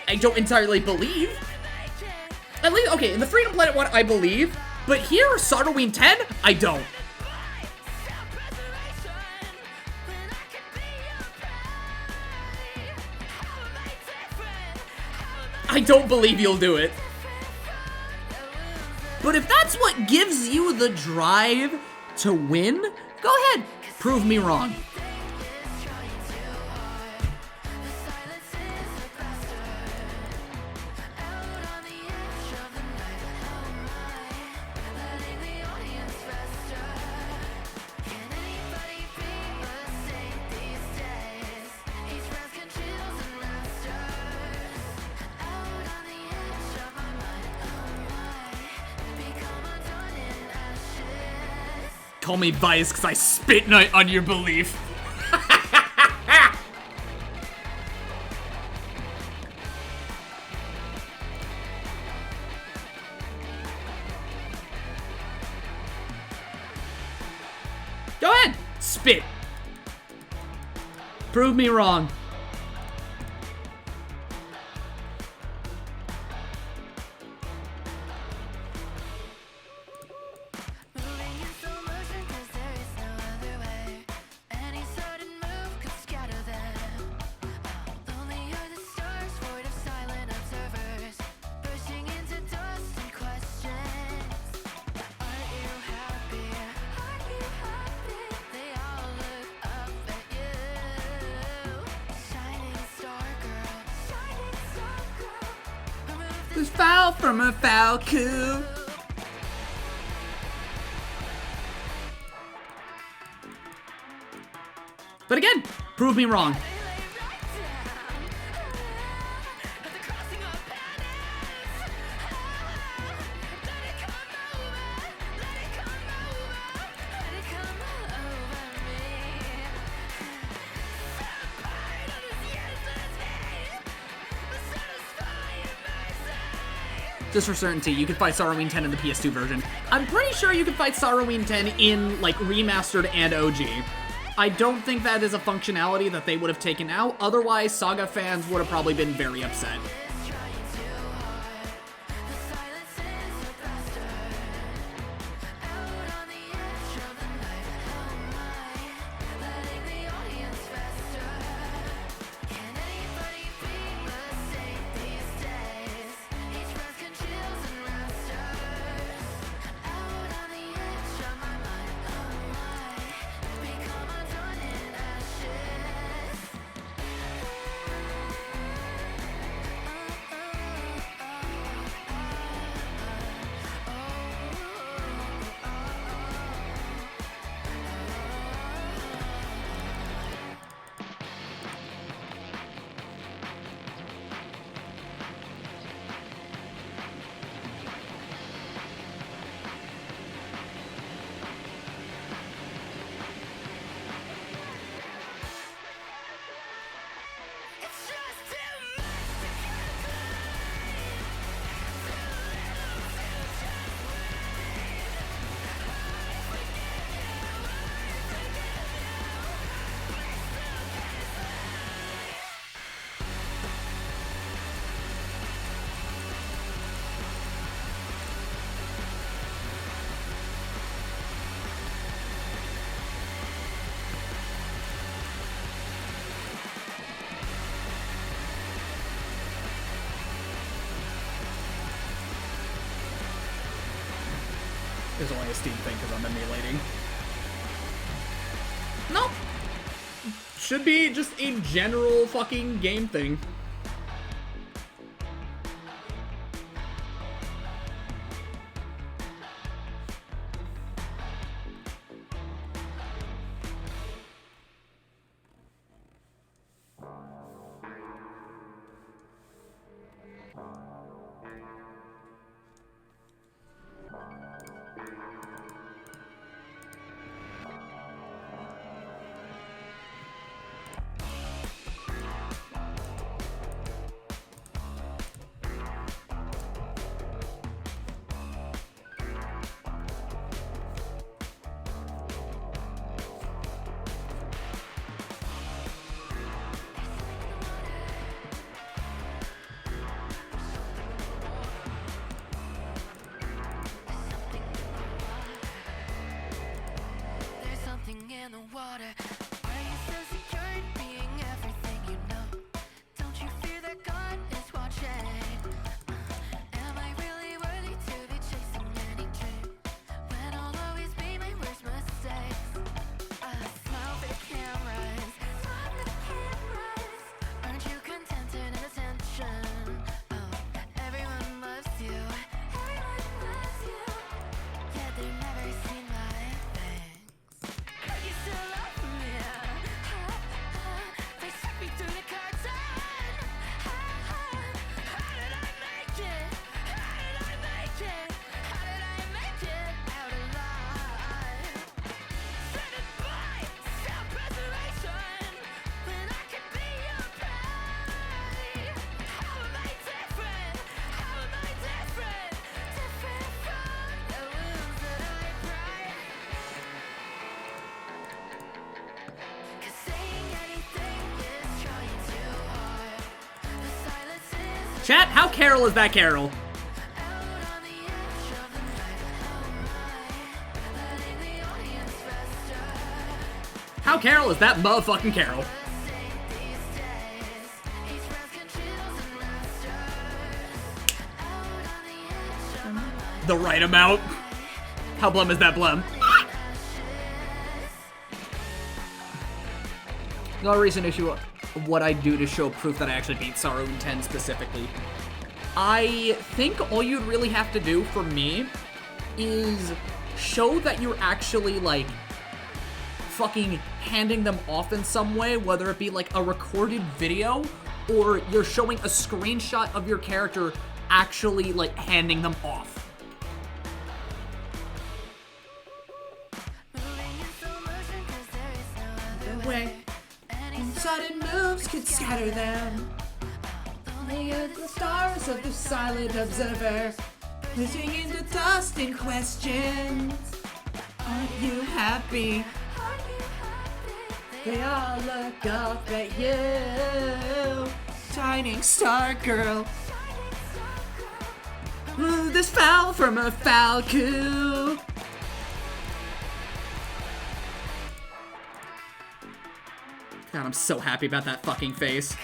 I don't entirely believe. At least, okay, in the Freedom Planet one, I believe. But here, Sartaween 10, I don't. I don't believe you'll do it. But if that's what gives you the drive to win, go ahead. Prove me wrong. Call me biased because I spit on your belief. Go ahead, spit. Prove me wrong. moving in slow motion 'cause there is no other way. Any sudden move could scatter them. Lonely are the stars, void of silent observers, bursting into dust and questions. Are you happy? Are you happy? They all look up at you. Shining star girl, shining star girl. Remove This foul from a foul coup. But again, prove me wrong. Just for certainty, you can fight Sartaween 10 in the PS2 version. I'm pretty sure you can fight Sartaween 10 in, like, remastered and OG. I don't think that is a functionality that they would have taken out. Otherwise, Saga fans would have probably been very upset. There's only a Steam thing because I'm emulating. Nope. Should be just a general fucking game thing. There's something in the water. Are you so secure in being everything you know? Don't you fear that God is watching? Am I really worthy to be chasing any dream when I'll always be my worst mistakes? Smile for the cameras, smile for the cameras. Aren't you contented in attention? Oh, everyone loves you, everyone loves you. Yet they've never seen my fangs. But you still love me. They speak through the curtain. How did I make it? How did I make it? How did I make it out alive? Threatened by self-preservation when I could be your prey. How am I different? How am I different? Different from the wounds that I cry. 'Cause saying anything is trying too hard. The silence is Chat, how Carol is that Carol? out on the edge of the night. How am I letting the audience fester? How Carol is that motherfucking Carol? These days, each breath can chills and resters. Out on the edge of my mind. The right amount. How Blem is that Blem? No recent issue of what I do to show proof that I actually beat Saruin 10 specifically. I think all you'd really have to do for me is show that you're actually like fucking handing them off in some way, whether it be like a recorded video or you're showing a screenshot of your character actually like handing them off. Moving in slow motion 'cause there is no other Way. Any Sudden moves could scatter them. Only the stars of the silent observer, pushing into dust and questions. Aren't you happy? They all look up at you, shining star girl. Ooh, this foul from a foul coup. God, I'm so happy about that fucking face.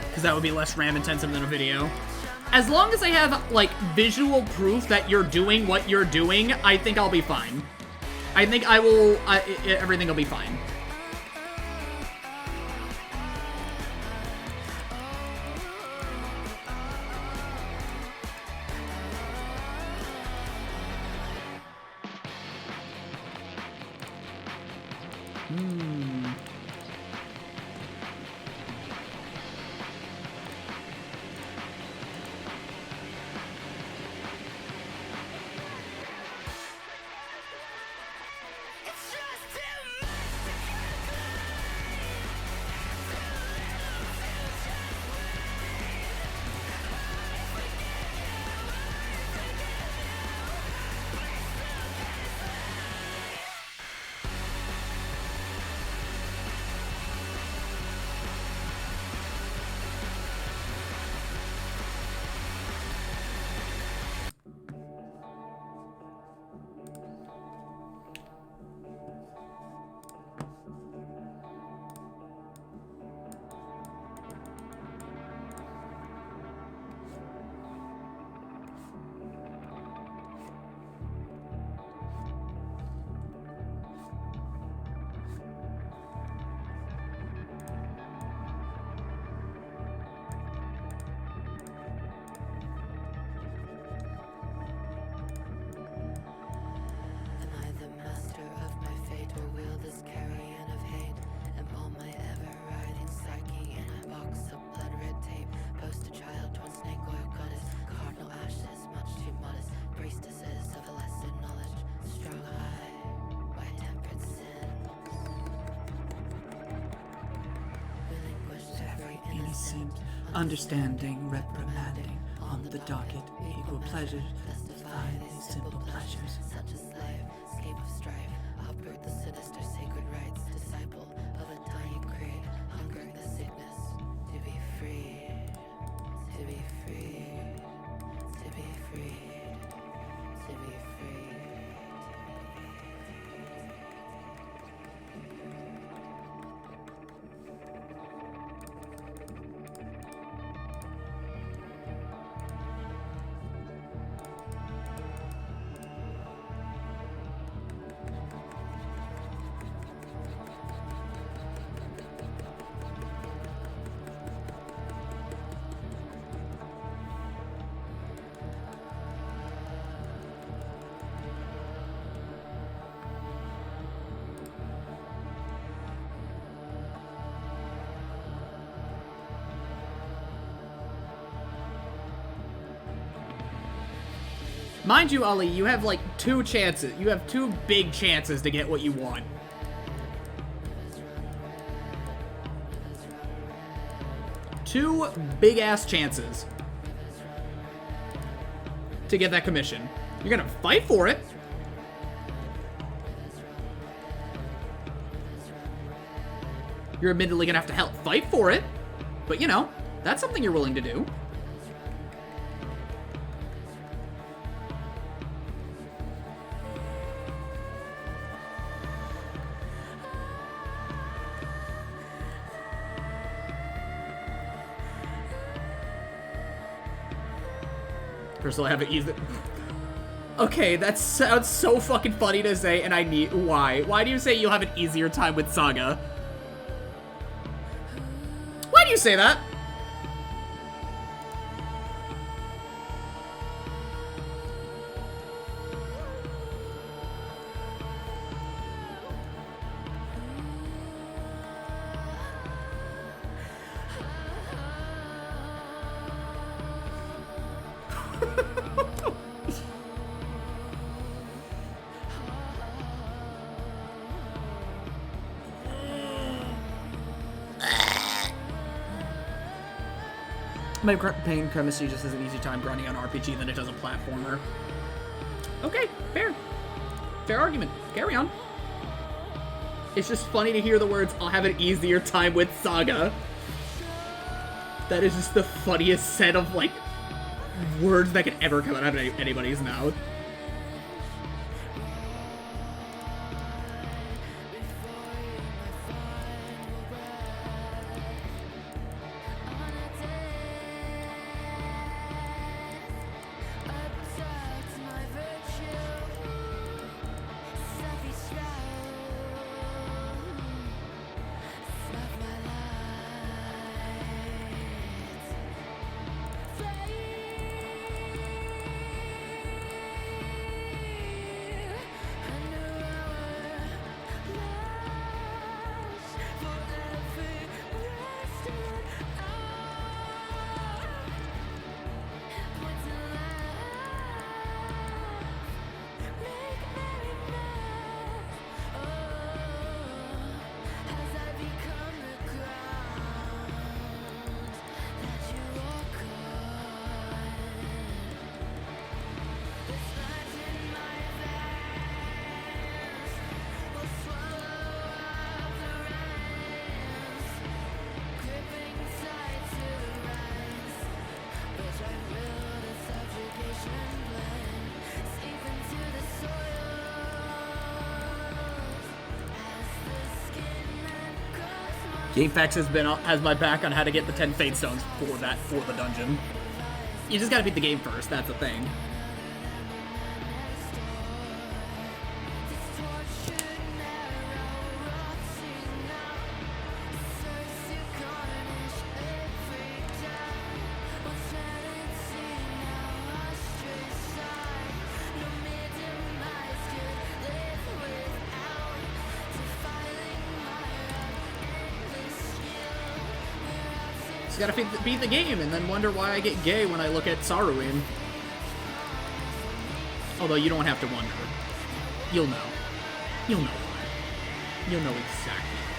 Because that would be less RAM intensive than a video. As long as I have, like, visual proof that you're doing what you're doing, I think I'll be fine. I think I will, everything will be fine. innocent, understanding, reprimanding, on the docket, equal pleasures, justify these simple pleasures. Such a slave, escape of strife, uproot the sinister sacred rites, disciple of a dying creed, hungering the sickness, to be free, to be free, to be free, to be free. Mind you, Ali, you have like 2 chances. You have 2 big chances to get what you want. Two big-ass chances to get that commission. You're gonna fight for it. You're admittedly gonna have to help fight for it. But, you know, that's something you're willing to do. Personally, I haven't used it. Okay, that sounds so fucking funny to say, and I need... Why? Why do you say you'll have an easier time with Saga? Why do you say that? My pain chemistry just has an easier time grinding on RPG than it does a platformer. Okay, fair. Fair argument. Carry on. It's just funny to hear the words, I'll have an easier time with Saga. That is just the funniest set of, like, words that could ever come out of anybody's mouth. GameFAQs has my back on how to get the 10 Fate Stones for the dungeon. You just gotta beat the game first, that's the thing. Gotta beat the game and then wonder why I get gay when I look at Saruin. Although you don't have to wonder. You'll know. You'll know why. You'll know exactly why.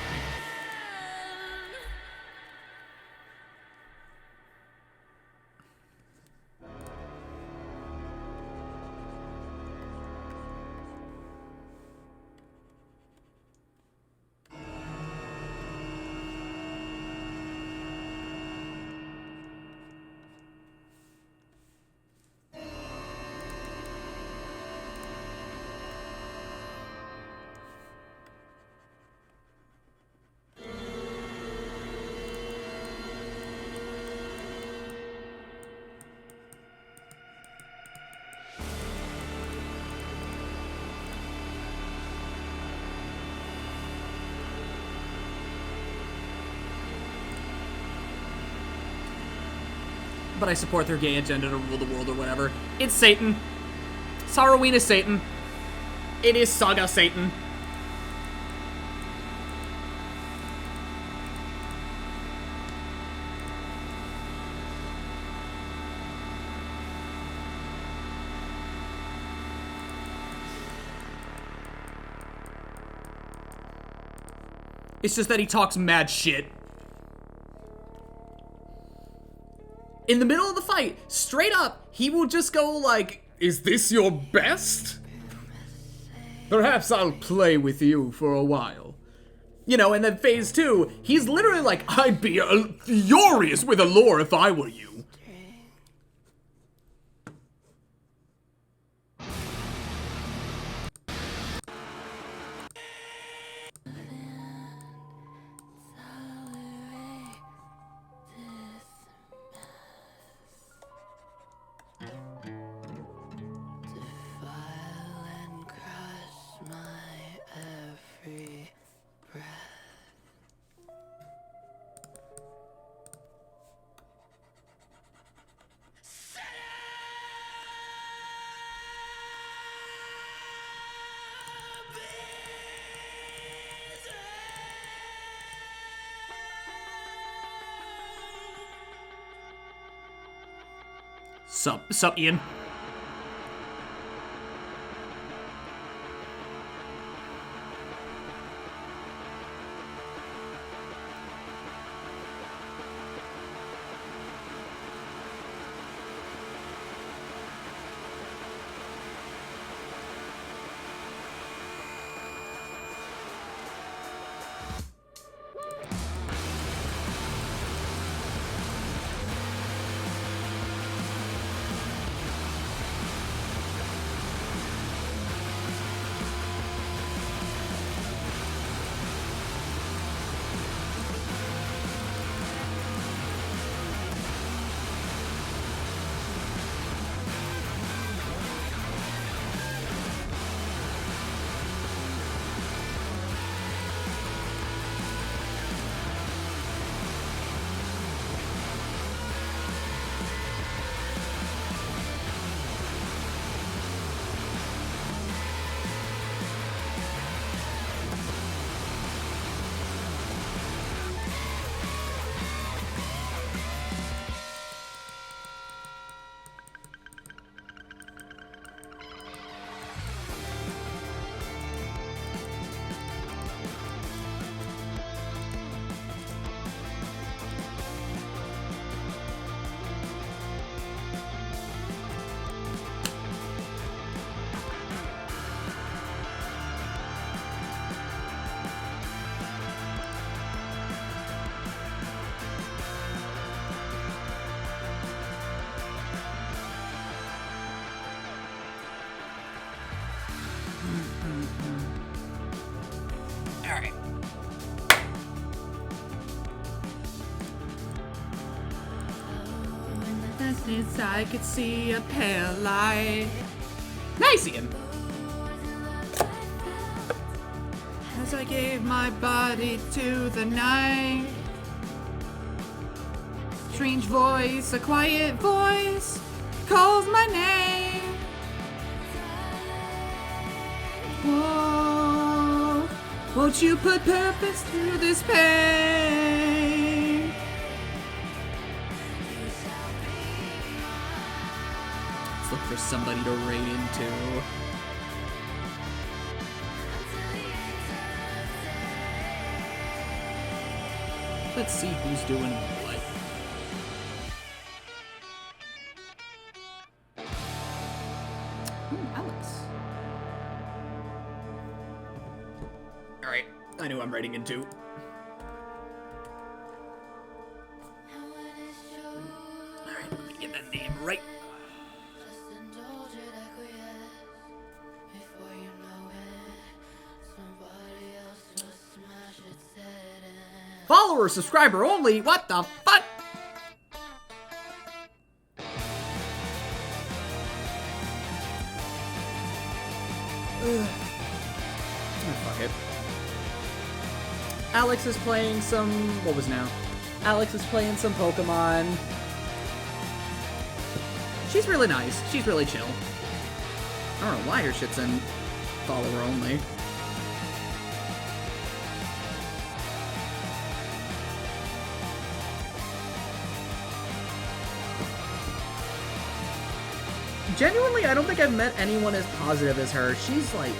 but I support their gay agenda to rule the world or whatever. It's Satan. Saroween is Satan. It is Saga Satan. It's just that he talks mad shit. In the middle of the fight, straight up, he will just go like, "Is this your best? Perhaps I'll play with you for a while." You know, and then phase 2, he's literally like, "I'd be furious with Allure if I were you." Sup, Ian? Alright. In the distance, I could see a pale light. Nice, Ian. As I gave my body to the night. Strange voice, a quiet voice, calls my name. Whoa, won't you put purpose through this pain? Let's look for somebody to raid into. Let's see who's doing what. Ooh, Alex. Alright, I know I'm raiding into. Alright, let me get that name right. Follower, subscriber only? What the fuck? Oh, fuck it. Alex is playing some... What was now? Alex is playing some Pokemon. She's really nice. She's really chill. I don't know why her shit's in follower only. Genuinely, I don't think I've met anyone as positive as her. She's, like,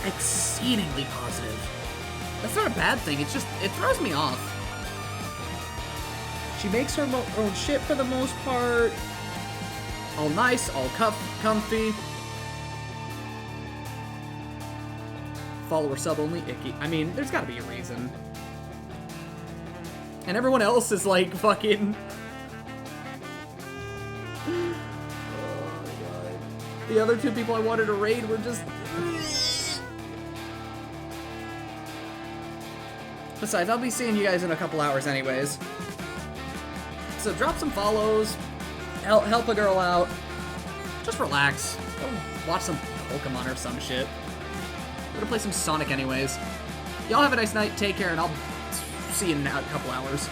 exceedingly positive. That's not a bad thing, it's just, it throws me off. She makes her own shit for the most part. All nice, all comfy. Follower sub only, icky. I mean, there's gotta be a reason. And everyone else is, like, fucking... The other two people I wanted to raid were just... Besides, I'll be seeing you guys in a couple hours anyways. So drop some follows, help a girl out, just relax, go watch some Pokemon or some shit. I'm gonna play some Sonic anyways. Y'all have a nice night, take care, and I'll see you in a couple hours.